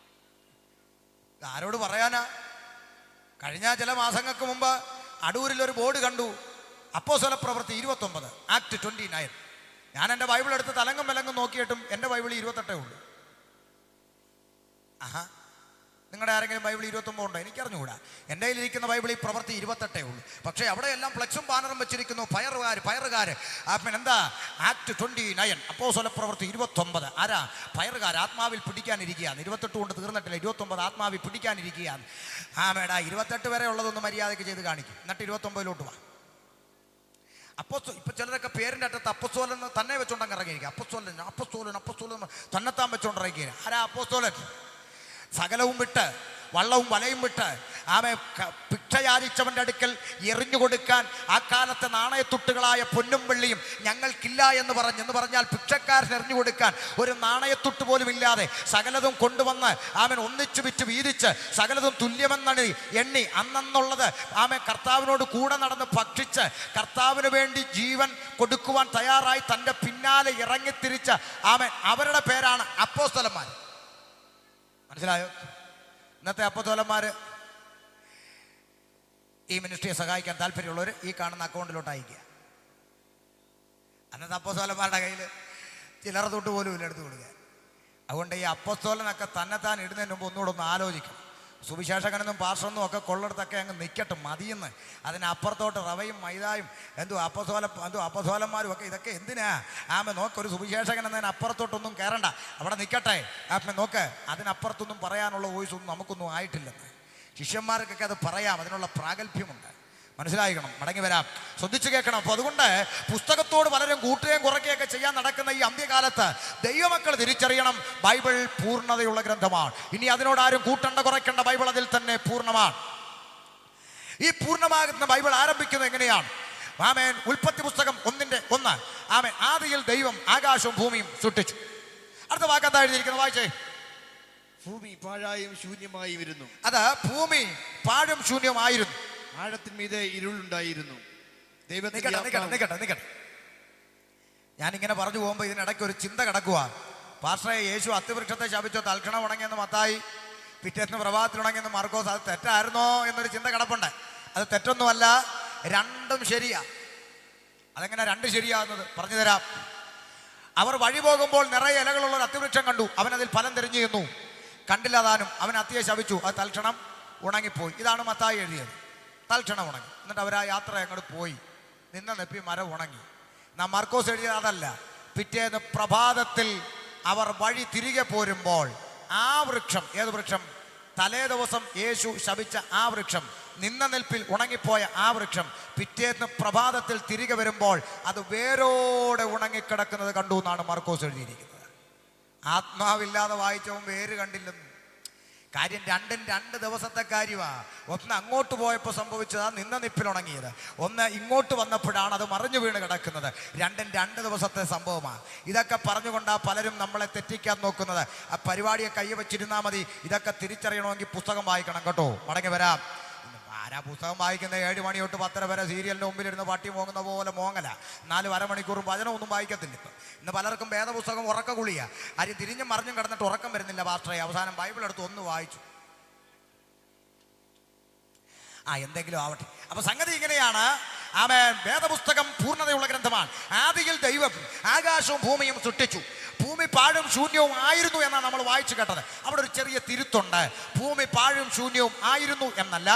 ആരോട് പറയാനാ? കഴിഞ്ഞ ചില മാസങ്ങൾക്ക് മുമ്പ് അടൂരിൽ ഒരു ബോർഡ് കണ്ടു, അപ്പോസ്തല പ്രവൃത്തി 29 ആക്ട് 29. ഞാൻ എൻ്റെ ബൈബിൾ എടുത്ത് തലങ്ങും വിലങ്ങും നോക്കിയിട്ടും എൻ്റെ ബൈബിൾ 28 ഉള്ളൂ. നിങ്ങളുടെ ആരെങ്കിലും ബൈബിൾ 29 ഉണ്ടോ? എനിക്കറിഞ്ഞുകൂടാ. എൻ്റെ കയ്യിലിരിക്കുന്ന ബൈബിൾ ഈ പ്രവൃത്തി 28 ഉള്ളൂ. പക്ഷേ അവിടെയെല്ലാം ഫ്ലെക്സും ബാനറും വെച്ചിരിക്കുന്നു. പയറുകാർ എന്താ ആക്ട് 29 അപ്പോസ്തല പ്രവൃത്തി 29. ആരാ? പയറുകാർ ആത്മാവിൽ പിടിക്കാനിരിക്കുകയാണ്. 28 കൊണ്ട് തീർന്നിട്ടില്ല. 29 ആത്മാവിൽ പിടിക്കാനിരിക്കുകയാണ്. 28 വരെ ഉള്ളതൊന്ന് മര്യാദയ്ക്ക് ചെയ്ത് കാണിക്കും. എന്നിട്ട് 29 വാ. ഇപ്പൊ ചിലരൊക്കെ പേരിൻ്റെ അറ്റത്ത് അപ്പസ്തോലൻ തന്നെ വെച്ചോണ്ടങ്ങ് ഇറങ്ങിയിരിക്കുക. അപ്പസ്തോലൻ തന്നെത്താൻ വെച്ചോണ്ടിറങ്ങിയ ആരാ? അപ്പോസ്തോലൻ. സകലവും വിട്ട് വള്ളവും വലയും വിട്ട് ഭിക്ഷയാചിച്ചവൻ്റെ അടുക്കൽ എറിഞ്ഞു കൊടുക്കാൻ ആ കാലത്തെ നാണയത്തുട്ടുകളായ പൊന്നും വെള്ളിയും ഞങ്ങൾക്കില്ല എന്ന് പറഞ്ഞാൽ ഭിക്ഷക്കാരൻ എറിഞ്ഞു കൊടുക്കാൻ ഒരു നാണയത്തുട്ട് പോലും ഇല്ലാതെ സകലതും കൊണ്ടുവന്ന് ഒന്നിച്ചു വിറ്റ് വീതിച്ച് സകലതും തുല്യമെന്നാണ് എണ്ണി അന്നുള്ളത് കർത്താവിനോട് കൂടെ നടന്ന് ഭക്ഷിച്ച് കർത്താവിന് വേണ്ടി ജീവൻ കൊടുക്കുവാൻ തയ്യാറായി തൻ്റെ പിന്നാലെ ഇറങ്ങിത്തിരിച്ച അവരുടെ പേരാണ് അപ്പോസ്തലന്മാർ. മനസ്സിലായോ? ഇന്നത്തെ അപ്പോസ്തലന്മാർ ഈ മിനിസ്ട്രിയെ സഹായിക്കാൻ താല്പര്യമുള്ളവർ ഈ കാണുന്ന അക്കൗണ്ടിലോട്ട് അയക്കുക. അന്നത്തെ അപ്പോസ്തലന്മാരുടെ കയ്യിൽ ചില്ലറ തൊട്ട് പോലും ഇല്ല എടുത്തു കൊടുക്കുക. അതുകൊണ്ട് ഈ അപ്പോസ്തലനൊക്കെ തന്നെത്താൻ ഇടുന്നതിന് മുമ്പ് ഒന്നുകൂടെ ഒന്ന് ആലോചിക്കണം. സുവിശേഷകനെന്നും പാസ്റ്ററെന്നും ഒക്കെ കൊള്ളെടുത്തൊക്കെ അങ്ങ് നിൽക്കട്ടെ മതിയെന്ന്. അതിനപ്പുറത്തോട്ട് റവയും മൈദായും അപ്പോസ്തലന്മാരും ഒക്കെ ഇതൊക്കെ എന്തിനാ? നോക്കൊരു സുവിശേഷകൻ എന്നതിന് അപ്പുറത്തോട്ടൊന്നും കയറണ്ട, അവിടെ നിൽക്കട്ടെ. നോക്ക്, അതിനപ്പുറത്തൊന്നും പറയാനുള്ള വോയിസ് ഒന്നും നമുക്കൊന്നും ആയിട്ടില്ലെന്ന്. ശിഷ്യന്മാർക്കൊക്കെ അത് പറയാം, അതിനുള്ള പ്രാഗൽഭ്യമുണ്ട്. മനസ്സിലായിക്കണം, മടങ്ങി വരാം, ശ്രദ്ധിച്ചു കേൾക്കണം. അപ്പോൾ അതുകൊണ്ട് പുസ്തകത്തോട് പലരും കൂട്ടുകയും കുറയ്ക്കുകയൊക്കെ ചെയ്യാൻ നടക്കുന്ന ഈ അന്ത്യകാലത്ത് ദൈവമക്കൾ തിരിച്ചറിയണം, ബൈബിൾ പൂർണ്ണതയുള്ള ഗ്രന്ഥമാണ്. ഇനി അതിനോട് ആരും കൂട്ടണ്ട കുറയ്ക്കേണ്ട, ബൈബിൾ അതിൽ തന്നെ പൂർണ്ണമാണ്. ഈ പൂർണ്ണമാകുന്ന ബൈബിൾ ആരംഭിക്കുന്നത് എങ്ങനെയാണ്? ഉൽപ്പത്തി പുസ്തകം 1:1 ആദിയിൽ ദൈവം ആകാശവും ഭൂമിയും സൃഷ്ടിച്ചു. അടുത്ത വാക്കെന്താ എഴുതിയിരിക്കുന്നത്? വായിച്ചേ. ഭൂമി പാഴായും ശൂന്യമായും ഇരുന്നു. അത് ഭൂമി പാഴും ശൂന്യമായിരുന്നു, ആഴത്തിന്മീതെ ഇരുളുണ്ടായിരുന്നു. നിക്കട്ടെ. ഞാനിങ്ങനെ പറഞ്ഞു പോകുമ്പോൾ ഇതിനിടയ്ക്ക് ഒരു ചിന്ത കിടക്കുക. പാസ്റ്ററെ, യേശു അത്തിവൃക്ഷത്തെ ശപിച്ചോ? തൽക്ഷണം ഉണങ്ങിയെന്ന് മത്തായി, പിറ്റേന്ന് പ്രഭാതത്തിൽ ഉണങ്ങിയെന്ന് മാർക്കോസ്. അത് തെറ്റായിരുന്നോ എന്നൊരു ചിന്ത കിടപ്പുണ്ട്. അത് തെറ്റൊന്നുമല്ല, രണ്ടും ശരിയാ. അതെങ്ങനെ രണ്ട് ശരിയാകുന്നത്? പറഞ്ഞു തരാം. അവർ വഴി പോകുമ്പോൾ നിറയെ ഇലകളുള്ള ഒരു അത്തിവൃക്ഷം കണ്ടു. അവനതിൽ ഫലം തിരഞ്ഞു ചെന്നു, കണ്ടില്ല താനും. അവൻ അത്തിയെ ശപിച്ചു, അത് തൽക്ഷണം ഉണങ്ങിപ്പോയി. ഇതാണ് മത്തായി എഴുതിയത്. തൽക്ഷണം ഉണങ്ങി. എന്നിട്ട് അവർ ആ യാത്ര അങ്ങോട്ട് പോയി. നിന്ന നെപ്പി മരം ഉണങ്ങി. നാം മാർക്കോസ് എഴുതിയത് അതല്ല. പിറ്റേന്ന് പ്രഭാതത്തിൽ അവർ വഴി തിരികെ പോരുമ്പോൾ ആ വൃക്ഷം, ഏത് വൃക്ഷം? തലേ ദിവസം യേശു ശപിച്ച ആ വൃക്ഷം, നിന്ന നിൽപ്പിൽ ഉണങ്ങിപ്പോയ ആ വൃക്ഷം, പിറ്റേന്ന് പ്രഭാതത്തിൽ തിരികെ വരുമ്പോൾ അത് വേരോടെ ഉണങ്ങിക്കിടക്കുന്നത് കണ്ടു എന്നാണ് മാർക്കോസ് എഴുതിയിരിക്കുന്നത്. ആത്മാവില്ലാതെ വായിച്ചവൻ വേര് കണ്ടില്ലെന്ന്. കാര്യം രണ്ടും 2 ദിവസത്തെ കാര്യമാണ്. ഒന്ന് അങ്ങോട്ട് പോയപ്പോൾ സംഭവിച്ചതാണ് നിന്ന നിപ്പിൽ ഉണങ്ങിയത്, ഒന്ന് ഇങ്ങോട്ട് വന്നപ്പോഴാണ് അത് മറിഞ്ഞു വീണ് കിടക്കുന്നത്. രണ്ടും 2 ദിവസത്തെ സംഭവമാണ്. ഇതൊക്കെ പറഞ്ഞുകൊണ്ടാ പലരും നമ്മളെ തെറ്റിക്കാൻ നോക്കുന്നത്. ആ പരിപാടിയെ കൈ വെച്ചിരുന്നാൽ മതി. ഇതൊക്കെ തിരിച്ചറിയണമെങ്കിൽ പുസ്തകം വായിക്കണം കേട്ടോ. മടങ്ങി വരാം. ആരാ പുസ്തകം വായിക്കുന്ന 7 മണി തൊട്ട് 10:30 വരെ സീരിയലിന് മുമ്പിലിരുന്ന് പട്ടി മോങ്ങുന്ന പോലെ മോങ്ങല 4 അരമണിക്കൂറും വചനമൊന്നും വായിക്കത്തില്ല. ഇന്ന് പലർക്കും വേദപുസ്തകം ഉറക്ക ഗുളിയ. ആരും തിരിഞ്ഞും മറിഞ്ഞും കിടന്നിട്ട് ഉറക്കം വരുന്നില്ല പാസ്റ്ററെ. അവസാനം ബൈബിൾ എടുത്ത് ഒന്ന് വായിച്ചു, എന്തെങ്കിലും ആവട്ടെ. അപ്പൊ സംഗതി ഇങ്ങനെയാണ്. ആമേൻ. വേദപുസ്തകം പൂർണ്ണതയുള്ള ഗ്രന്ഥമാണ്. ആദിയിൽ ദൈവം ആകാശവും ഭൂമിയും സൃഷ്ടിച്ചു. ഭൂമി പാഴും ശൂന്യവും ആയിരുന്നു എന്നാണ് നമ്മൾ വായിച്ചു കേട്ടത്. അവിടെ ഒരു ചെറിയ തിരുത്തുണ്ട്. ഭൂമി പാഴും ശൂന്യവും ആയിരുന്നു എന്നല്ല,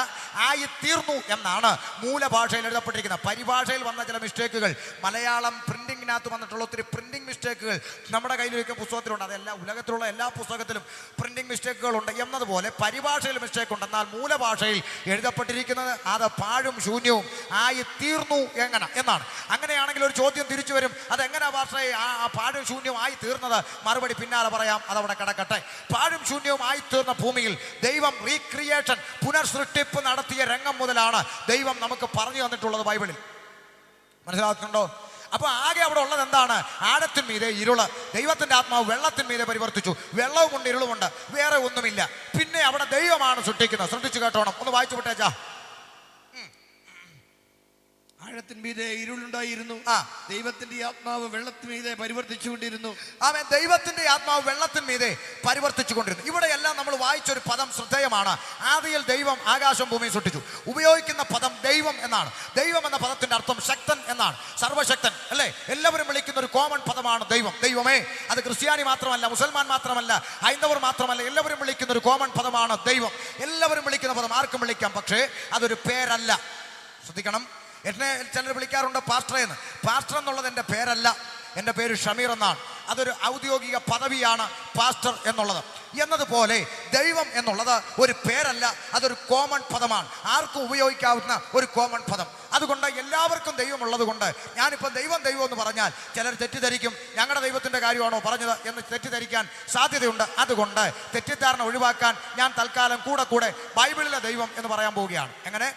ആയിത്തീർന്നു എന്നാണ് മൂലഭാഷയിൽ എഴുതപ്പെട്ടിരിക്കുന്നത്. പരിഭാഷയിൽ വന്ന ചില മിസ്റ്റേക്കുകൾ, മലയാളം പ്രിന്റിങ്ങിനകത്ത് വന്നിട്ടുള്ള ഒത്തിരി പ്രിന്റിംഗ് മിസ്റ്റേക്കുകൾ നമ്മുടെ കയ്യിൽ വയ്ക്കുന്ന പുസ്തകത്തിലുണ്ട്. അതെല്ലാം ഉലകത്തിലുള്ള എല്ലാ പുസ്തകത്തിലും പ്രിന്റിംഗ് മിസ്റ്റേക്കുകളുണ്ട് എന്നതുപോലെ പരിഭാഷയിൽ മിസ്റ്റേക്ക് ഉണ്ട്. എന്നാൽ മൂലഭാഷയിൽ എഴുതപ്പെട്ടിരിക്കുന്നത് അത് പാഴും ശൂന്യവും ആയിത്തീർന്നു എന്നാണ്. അങ്ങനെയാണെങ്കിൽ ഒരു ചോദ്യം തിരിച്ചു വരും, അതെങ്ങനെ ഭാഷയെ ആ പാഴും ശൂന്യവും ആയി തീർന്നത്? മറുപടി പിന്നാലെ പറയാം, അതവിടെ കിടക്കട്ടെ. പാഴും ശൂന്യവും ആയി തീർന്ന ഭൂമിയിൽ ദൈവം റീക്രിയേഷൻ, പുനർസൃഷ്ടിപ്പ് നടത്തിയ രംഗം മുതലാണ് ദൈവം നമുക്ക് പറഞ്ഞു തന്നിട്ടുള്ളത് ബൈബിളിൽ. മനസ്സിലാക്കുന്നുണ്ടോ? അപ്പൊ ആകെ അവിടെ ഉള്ളത് എന്താണ്? ആഴത്തിന്മീതെ ഇരുള്. ദൈവത്തിന്റെ ആത്മാവ് വെള്ളത്തിന്മീതെ പരിവർത്തിച്ചു. വെള്ളവുമുണ്ട്, ഇരുളുമുണ്ട്, വേറെ ഒന്നുമില്ല. പിന്നെ അവിടെ ദൈവമാണ് സൃഷ്ടിക്കുന്നത്. ശ്രദ്ധിച്ചു കേട്ടോണം, ഒന്ന് വായിച്ചു വിട്ടേച്ചാ. ആഴത്തിന്മീതെ ഇരുളുണ്ടായിരുന്നു, ദൈവത്തിന്റെ ആത്മാവ് വെള്ളത്തിന്മീതെ പരിവർത്തിച്ചുകൊണ്ടിരുന്നു. ആമേൻ. ദൈവത്തിന്റെ ആത്മാവ് വെള്ളത്തിന്മീതെ പരിവർത്തിച്ചുകൊണ്ടിരുന്നു. ഇവിടെയെല്ലാം നമ്മൾ വായിച്ചൊരു പദം ശ്രദ്ധേയമാണ്. ആദിയിൽ ദൈവം ആകാശം ഭൂമിയും സൃഷ്ടിച്ചു. ഉപയോഗിക്കുന്ന പദം ദൈവം എന്നാണ്. ദൈവം എന്ന പദത്തിന്റെ അർത്ഥം ശക്തൻ എന്നാണ്. സർവശക്തൻ അല്ലേ? എല്ലാവരും വിളിക്കുന്ന ഒരു കോമൺ പദമാണ് ദൈവം. ദൈവമേ. അത് ക്രിസ്ത്യാനി മാത്രമല്ല, മുസൽമാൻ മാത്രമല്ല, ഹൈന്ദവർ മാത്രമല്ല, എല്ലാവരും വിളിക്കുന്ന ഒരു കോമൺ പദമാണ് ദൈവം. എല്ലാവരും വിളിക്കുന്ന പദം, ആർക്കും വിളിക്കാം, പക്ഷേ അതൊരു പേരല്ല. ശ്രദ്ധിക്കണം. എന്നെ ചിലർ വിളിക്കാറുണ്ട് പാസ്റ്റർ എന്ന്. പാസ്റ്റർ എന്നുള്ളത് എൻ്റെ പേരല്ല. എൻ്റെ പേര് ഷമീർ എന്നാണ്. അതൊരു ഔദ്യോഗിക പദവിയാണ് പാസ്റ്റർ എന്നുള്ളത്. എന്നതുപോലെ ദൈവം എന്നുള്ളത് ഒരു പേരല്ല, അതൊരു കോമൺ പദമാണ്. ആർക്കും ഉപയോഗിക്കാവുന്ന ഒരു കോമൺ പദം. അതുകൊണ്ട് എല്ലാവർക്കും ദൈവമുള്ളത് കൊണ്ട് ഞാനിപ്പോൾ ദൈവം എന്ന് പറഞ്ഞാൽ ചിലർ തെറ്റിദ്ധരിക്കും, ഞങ്ങളുടെ ദൈവത്തിൻ്റെ കാര്യമാണോ പറഞ്ഞത് എന്ന് തെറ്റിദ്ധരിക്കാൻ സാധ്യതയുണ്ട്. അതുകൊണ്ട് തെറ്റിദ്ധാരണ ഒഴിവാക്കാൻ ഞാൻ തൽക്കാലം കൂടെ ബൈബിളിലെ ദൈവം എന്ന് പറയാൻ പോവുകയാണ്. എങ്ങനെ?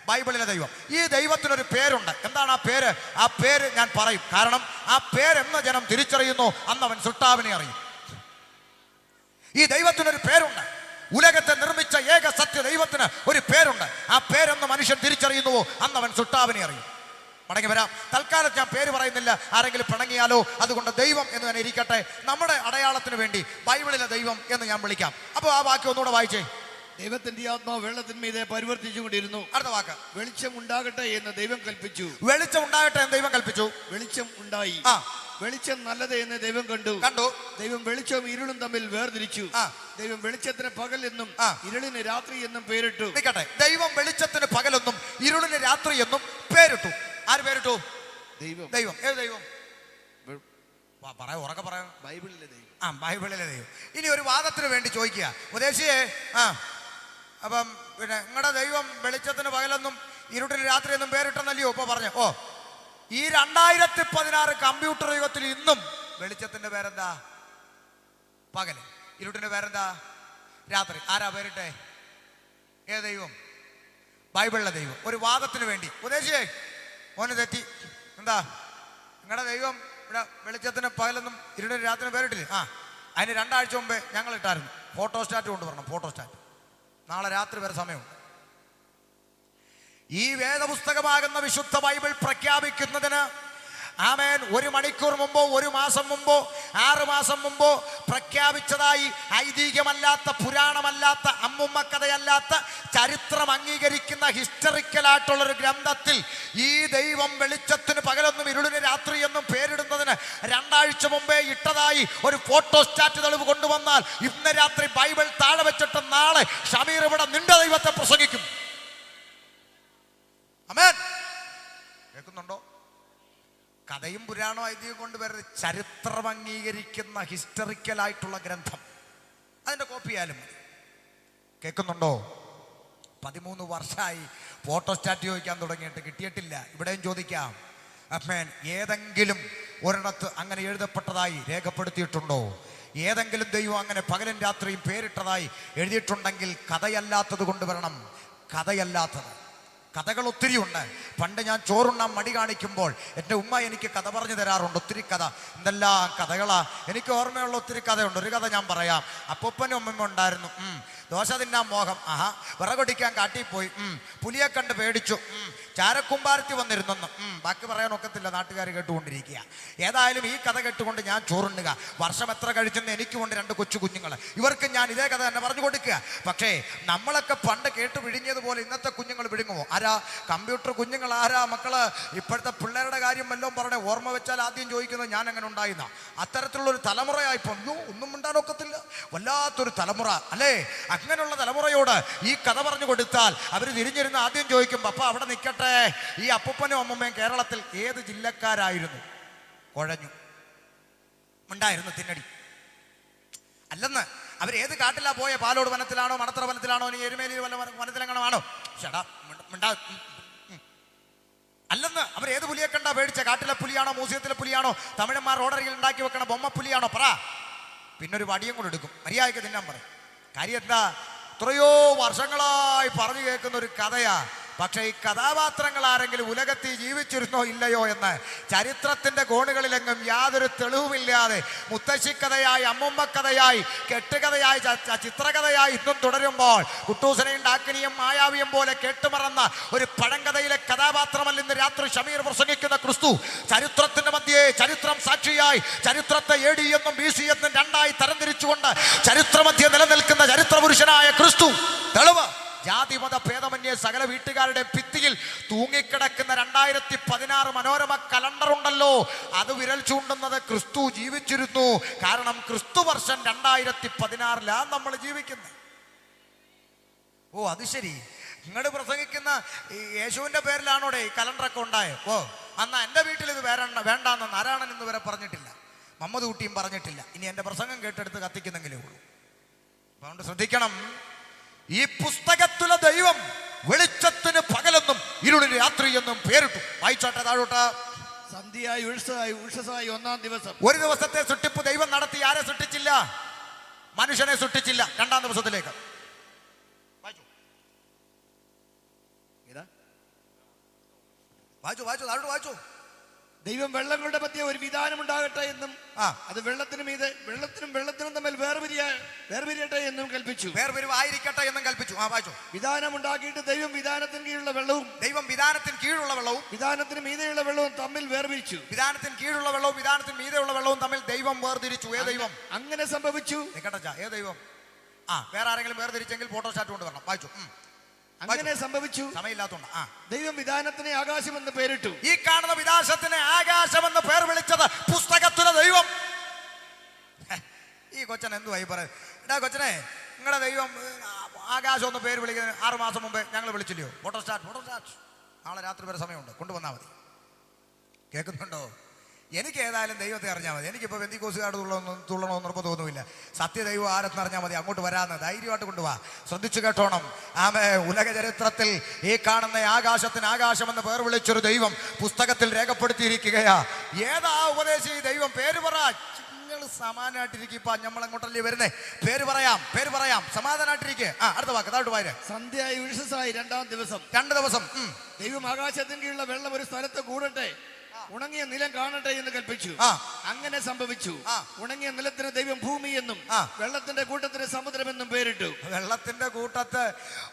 ബൈബിളിലെ ദൈവം. ഈ ദൈവത്തിനൊരു പേരുണ്ട്. എന്താണ് ആ പേര്? ആ പേര് ഞാൻ പറയും. കാരണം ആ പേരെന്ന് ജനം തിരിച്ചറിയുന്നു, അന്ന് അവൻ സൃഷ്ടാവിനെ അറിയും. ഈ ദൈവത്തിനൊരു പേരുണ്ട്. ഉലകത്തെ നിർമ്മിച്ച ഏക സത്യ ദൈവത്തിന് ഒരു പേരുണ്ട്. ആ പേരെന്ന് മനുഷ്യൻ തിരിച്ചറിയുന്നുവോ, അന്ന് അവൻ സൃഷ്ടാവിനെ അറിയും. മടങ്ങി വരാം. തൽക്കാലം ഞാൻ പേര് പറയുന്നില്ല, ആരെങ്കിലും പിണങ്ങിയാലോ. അതുകൊണ്ട് ദൈവം എന്ന് തന്നെ ഇരിക്കട്ടെ. നമ്മുടെ അടയാളത്തിന് വേണ്ടി ബൈബിളിലെ ദൈവം എന്ന് ഞാൻ വിളിക്കാം. അപ്പോൾ ആ വാക്യം ഒന്നുകൂടെ വായിച്ചേ. ദൈവത്തിന്റെ ആത്മാവ് വെള്ളത്തിന്മീതെ പരിവർത്തിച്ചുകൊണ്ടിരുന്നു. അടുത്ത വാക്ക്, വെളിച്ചം ഉണ്ടാകട്ടെ എന്ന് ദൈവം കൽപ്പിച്ചു. വെളിച്ചം ഉണ്ടാകട്ടെ എന്ന് ദൈവം കൽപ്പിച്ചു. വെളിച്ചം ഉണ്ടായി. വെളിച്ചം നല്ലത് എന്ന് ദൈവം കണ്ടു. ദൈവം വെളിച്ചവും ഇരുളും തമ്മിൽ വേർതിരിച്ചു. ദൈവം വെളിച്ചത്തിന് പകൽ എന്നും ഇരുളിന് രാത്രി എന്നും പേരിട്ടു. നിൽക്കട്ടെ. ദൈവം വെളിച്ചത്തിന് പകലെന്നും ഇരുളിന് രാത്രി എന്നും പേരിട്ടു. ആര് പേരിട്ടു? ദൈവം. ദൈവം. ഏത് ദൈവം? ഉറക്കെ പറയാം. ബൈബിളിലെ ദൈവം. ബൈബിളിലെ ദൈവം. ഇനി ഒരു വാദത്തിന് വേണ്ടി ചോദിക്കുക, ഉപദേശിയെ, അപ്പം പിന്നെ നിങ്ങളുടെ ദൈവം വെളിച്ചത്തിന് പകലെന്നും ഇരുട്ടിന് രാത്രി എന്നും പേരിട്ടെന്നല്ലയോ ഇപ്പൊ പറഞ്ഞു? ഈ 2016 കമ്പ്യൂട്ടർ യുഗത്തിൽ ഇന്നും വെളിച്ചത്തിന്റെ പേരെന്താ? പകല്. ഇരുട്ടിന്റെ പേരെന്താ? രാത്രി. ആരാ പേരിട്ടെ? ഏത് ദൈവം? ബൈബിളിലെ ദൈവം. ഒരു വാദത്തിന് വേണ്ടി, ഉപദേശിയെ മോന് തെറ്റി. എന്താ നിങ്ങളുടെ ദൈവം ഇവിടെ വെളിച്ചത്തിന് പകലെന്നും ഇരുട്ടിന് രാത്രി പേരിട്ടില്ലേ? അതിന് 2 ആഴ്ച മുമ്പേ ഞങ്ങൾ ഇട്ടായിരുന്നു. ഫോട്ടോസ്റ്റാറ്റ് കൊണ്ടുവരണം. ഫോട്ടോസ്റ്റാറ്റ് നാളെ രാത്രി വരെ സമയമുണ്ട്. ഈ വേദപുസ്തകമാകുന്ന വിശുദ്ധ ബൈബിൾ പ്രഖ്യാപിക്കുന്നതിന് ആമേൻ 1 മണിക്കൂർ മുമ്പോ 1 മാസം മുമ്പോ 6 മാസം മുമ്പോ പ്രഖ്യാപിച്ചതായി ഐതിഹ്യമല്ലാത്ത, പുരാണമല്ലാത്ത, അമ്മുമ്മ കഥയല്ലാത്ത, ചരിത്രം അംഗീകരിക്കുന്ന ഹിസ്റ്ററിക്കലായിട്ടുള്ളൊരു ഗ്രന്ഥത്തിൽ ഈ ദൈവം വെളിച്ചത്തിന് പകലെന്നും ഇരുളിന് രാത്രി എന്നും പേരിടുന്നതിന് 2 ആഴ്ച മുമ്പേ ഇട്ടതായി ഒരു ഫോട്ടോസ്റ്റാറ്റ് തെളിവ് കൊണ്ടുവന്നാൽ ഇന്ന് രാത്രി ബൈബിൾ താഴെ വെച്ചിട്ട് നാളെ ഷമീർ ഇവിടെ നിന്റെ ദൈവത്തെ പ്രസംഗിക്കും. ആമേൻ. കേൾക്കുന്നുണ്ടോ? കഥയും പുരാണവും ഐതിഹ്യം കൊണ്ടുവരുന്നത് ചരിത്രം അംഗീകരിക്കുന്ന ഹിസ്റ്ററിക്കലായിട്ടുള്ള ഗ്രന്ഥം. അതിൻ്റെ കോപ്പി ആയാലും മതി. കേൾക്കുന്നുണ്ടോ? 13 വർഷമായി ഫോട്ടോസ്റ്റാറ്റ് ചോദിക്കാൻ തുടങ്ങിയിട്ട് കിട്ടിയിട്ടില്ല. ഇവിടെയും ചോദിക്കാം. അമ്മേൻ, ഏതെങ്കിലും ഒരിടത്ത് അങ്ങനെ എഴുതപ്പെട്ടതായി രേഖപ്പെടുത്തിയിട്ടുണ്ടോ? ഏതെങ്കിലും ദൈവം അങ്ങനെ പകലും രാത്രിയും പേരിട്ടതായി എഴുതിയിട്ടുണ്ടെങ്കിൽ കഥയല്ലാത്തത് കൊണ്ടുവരണം. കഥയല്ലാത്തത്. കഥകൾ ഒത്തിരി ഉണ്ട്. പണ്ട് ഞാൻ ചോറുണ്ണാൻ മടി കാണിക്കുമ്പോൾ എൻ്റെ ഉമ്മ എനിക്ക് കഥ പറഞ്ഞു തരാറുണ്ട്. ഒത്തിരി കഥ, എന്തെല്ലാം കഥകളാ. എനിക്ക് ഓർമ്മയുള്ള ഒത്തിരി കഥയുണ്ട്. ഒരു കഥ ഞാൻ പറയാം. അപ്പൂപ്പനും അമ്മമ്മ ഉണ്ടായിരുന്നു. ദോശ തിന്നാൻ മോഹം. വിറകൊടിക്കാൻ കാട്ടിൽ പോയി. പുലിയെ കണ്ട് പേടിച്ചു. ചാരക്കുമ്പാരത്തി വന്നിരുന്നെന്ന്. ബാക്കി പറയാൻ ഒക്കത്തില്ല, നാട്ടുകാർ കേട്ടുകൊണ്ടിരിക്കുക. ഏതായാലും ഈ കഥ കേട്ടുകൊണ്ട് ഞാൻ ചോറുണ്ണുക. വർഷം എത്ര കഴിച്ചെന്ന് എനിക്കുമുണ്ട് 2 കൊച്ചു കുഞ്ഞുങ്ങൾ. ഇവർക്ക് ഞാൻ ഇതേ കഥ തന്നെ പറഞ്ഞു കൊടുക്കുക. പക്ഷേ നമ്മളൊക്കെ പണ്ട് കേട്ട് വിഴുങ്ങിയതുപോലെ ഇന്നത്തെ കുഞ്ഞുങ്ങൾ വിഴുങ്ങുമോ? ആരാ കമ്പ്യൂട്ടർ കുഞ്ഞുങ്ങൾ? ആരാ മക്കള്? ഇപ്പോഴത്തെ പിള്ളേരുടെ കാര്യം വല്ലതും പറഞ്ഞേ ഓർമ്മ വെച്ചാൽ ആദ്യം ചോദിക്കുന്നത് ഞാൻ അങ്ങനെ ഉണ്ടായിരുന്ന അത്തരത്തിലുള്ളൊരു തലമുറയായിപ്പോൾ. ഒന്നും മിണ്ടാനൊക്കത്തില്ല. വല്ലാത്തൊരു തലമുറ അല്ലേ? അങ്ങനെയുള്ള തലമുറയോട് ഈ കഥ പറഞ്ഞു കൊടുത്താൽ അവർ തിരിഞ്ഞിരുന്ന് ആദ്യം ചോദിക്കും, പപ്പ അവിടെ നിൽക്കട്ടെ, ഈ അപ്പൂപ്പനും അമ്മമ്മയും കേരളത്തിൽ ഏത് ജില്ലക്കാരായിരുന്നു? കുഴഞ്ഞു ഉണ്ടായിരുന്നു തിന്നടി. അല്ലെന്ന് അവരേത് കാട്ടിലാ പോയ? പാലോട് വനത്തിലാണോ, മണത്തറ വനത്തിലാണോ, ഇനി എരുമേലി വല്ല വനത്തിലെങ്ങാണോ? ചേട്ടാ മിണ്ടാ. അല്ലെന്ന് അവരേത് പുലിയെ കണ്ടാ പേടിച്ച? കാട്ടിലെ പുലിയാണോ, മ്യൂസിയത്തിലെ പുലിയാണോ, തമിഴന്മാർ റോഡരികിൽ ഉണ്ടാക്കി വെക്കണ ബൊമ്മ പുലിയാണോ? പറ. പിന്നൊരു വടിയും കൂടെ എടുക്കും, മര്യാദയ്ക്ക് തിന്നാൻ പറയും. കാര്യം എന്താ? എത്രയോ വർഷങ്ങളായി പറഞ്ഞു കേൾക്കുന്ന ഒരു കഥയാ. പക്ഷേ ഈ കഥാപാത്രങ്ങൾ ആരെങ്കിലും ഉലകത്തിൽ ജീവിച്ചിരുന്നോ ഇല്ലയോ എന്ന് ചരിത്രത്തിന്റെ കോണുകളിലെങ്ങും യാതൊരു തെളിവുമില്ലാതെ മുത്തശ്ശിക്കഥയായി, അമ്മുമ്മക്കഥയായി, കെട്ടുകഥയായി, ചിത്രകഥയായി ഇന്നും തുടരുമ്പോൾ കുട്ടൂസനെയും ഡാക്കിനിയും മായാവിയും പോലെ കേട്ടുമറന്ന ഒരു പഴങ്കഥയിലെ കഥാപാത്രമല്ല ഇന്ന് രാത്രി ഷമീർ പ്രസംഗിക്കുന്ന ക്രിസ്തു. ചരിത്രത്തിന്റെ മധ്യേ ചരിത്രം സാക്ഷിയായി ചരിത്രത്തെ AD എന്നും BC എന്നും 2ആയി തരംതിരിച്ചുകൊണ്ട് ചരിത്രമധ്യേ നിലനിൽക്കുന്ന ചരിത്രപുരുഷനായ ക്രിസ്തു. തെളിവ് ജാതിമത ഭേദമന്യേ സകല വീട്ടുകാരുടെ ഭിത്തിയിൽ തൂങ്ങിക്കിടക്കുന്ന 2016 മനോരമ കലണ്ടർ ഉണ്ടല്ലോ, അത് വിരൽ ചൂണ്ടുന്നത് ക്രിസ്തു ജീവിച്ചിരുന്നു. കാരണം ക്രിസ്തു വർഷം 2016 നമ്മൾ ജീവിക്കുന്നത്. ഓ അത് ശരി, നിങ്ങള് പ്രസംഗിക്കുന്ന ഈ യേശുവിന്റെ പേരിലാണോടെ ഈ കലണ്ടറൊക്കെ ഉണ്ടായേ? ഓ എന്നാ എൻ്റെ വീട്ടിൽ ഇത് വേണ്ടാന്ന് നാരായണൻ ഇന്ന് വരെ പറഞ്ഞിട്ടില്ല, മമ്മദ് കുട്ടിയും പറഞ്ഞിട്ടില്ല. ഇനി എൻ്റെ പ്രസംഗം കേട്ടെടുത്ത് കത്തിക്കുന്നെങ്കിലേ ഉള്ളൂ. അതുകൊണ്ട് ശ്രദ്ധിക്കണം. ഈ പുസ്തകത്തിലെ ദൈവം വെളിച്ചത്തിന് പകലെന്നും ഇരുളിന് രാത്രി എന്നും പേരിട്ടു. വായിച്ചോട്ടെ താഴോട്ട്. സന്ധ്യയായി ഉഷസായി 1-ാം ദിവസം. ഒരു ദിവസത്തെ സൃഷ്ടിപ്പ് ദൈവം നടത്തി. ആരെ സൃഷ്ടിച്ചില്ല? മനുഷ്യനെ സൃഷ്ടിച്ചില്ല. 2-ാം ദിവസത്തിലേക്ക് വായിച്ചു താഴോട്ട് വായിച്ചു. ദൈവം വെള്ളങ്ങളുടെ മധ്യ ഒരു വിധാനം ഉണ്ടാകട്ടെ എന്നും അത് വെള്ളത്തിനും വെള്ളത്തിനും തമ്മിൽ വേർപിരിയട്ടെ എന്നും കൽപ്പിച്ചു. വേർപിരിവായിരിക്കട്ടെ എന്നും കൽപ്പിച്ചു. വായിച്ചു. വിധാനം ഉണ്ടാക്കിയിട്ട് ദൈവം വിധാനത്തിന് കീഴുള്ള വെള്ളവും വിധാനത്തിന് മീതെയുള്ള വെള്ളവും തമ്മിൽ വേർപിരിച്ചു. വിധാനത്തിന് കീഴുള്ള വെള്ളവും വിധാനത്തിന് മീതെയുള്ള വെള്ളവും തമ്മിൽ ദൈവം വേർതിരിച്ചു. ഏ ദൈവം? അങ്ങനെ സംഭവിച്ചു. ഏ ദൈവം? വേറെ ആരെങ്കിലും വേർതിരിച്ചെങ്കിൽ ഫോട്ടോസ്റ്റാറ്റ് കൊണ്ട് വരണം. വായിച്ചു. അങ്ങനെ സംഭവിച്ചു. സമയമില്ലാത്തോണ്ട് ദൈവം വിധാനത്തിന് ആകാശം എന്ന് പേരിട്ടു. ഈ കാണുന്ന വിനാശത്തിന് ആകാശം എന്ന് പേർ വിളിച്ചത് പുസ്തകത്തിലെ ദൈവം. ഈ കൊച്ചൻ എന്തുവായി പറയും? എടാ കൊച്ചനെ, നിങ്ങളുടെ ദൈവം ആകാശം എന്ന് പേര് വിളിക്കുന്നത് 6 മാസം മുമ്പേ ഞങ്ങൾ വിളിച്ചില്ലയോ? ഫോട്ടോസ്റ്റാറ്റ് നാളെ രാത്രി വരെ സമയമുണ്ട്, കൊണ്ടുവന്നാൽ മതി. കേൾക്കുന്നുണ്ടോ? എനിക്ക് ഏതായാലും ദൈവത്തെ അറിഞ്ഞാൽ മതി. എനിക്കിപ്പോൾ ബെന്തിക്കോസുകാർ തുള്ളണമെന്ന് നിർബന്ധമൊന്നുമില്ല. സത്യദൈവം ആരെന്ന് അറിഞ്ഞാൽ മതി. അങ്ങോട്ട് വരാമെന്ന് ധൈര്യമായിട്ട് കൊണ്ടുപോവാ. ശ്രദ്ധിച്ചു കേട്ടോണം. ഉലക ചരിത്രത്തിൽ ഈ കാണുന്ന ആകാശത്തിന് ആകാശമെന്ന് പേർ വിളിച്ചൊരു ദൈവം പുസ്തകത്തിൽ രേഖപ്പെടുത്തിയിരിക്കുകയാ. ഏതാ ഉപദേശി ദൈവം? പേര് പറ. നിങ്ങൾ സമാധാനമായിട്ടിരിക്കുക. നമ്മൾ അങ്ങോട്ടല്ലേ വരുന്നേ? പേര് പറയാം. സമാധാനമായിട്ടിരിക്കുക. അടുത്ത വാക്ക് താഴോട്ട് വായിരെ. സന്ധ്യയായി ഉഷസായി 2-ാം ദിവസം. 2 ദിവസം. ദൈവം ആകാശത്തിന് കീഴിലുള്ള വെള്ളം ഒരു സ്ഥലത്ത് കൂടട്ടെ, ഉണങ്ങിയ നിലം കാണട്ടെ എന്ന് കൽപ്പിച്ചു. അങ്ങനെ സംഭവിച്ചു. ഉണങ്ങിയ നിലത്തിന് ദൈവം ഭൂമി എന്നും വെള്ളത്തിന്റെ കൂട്ടത്തിന് സമുദ്രമെന്നും പേരിട്ടു. വെള്ളത്തിന്റെ കൂട്ടത്ത്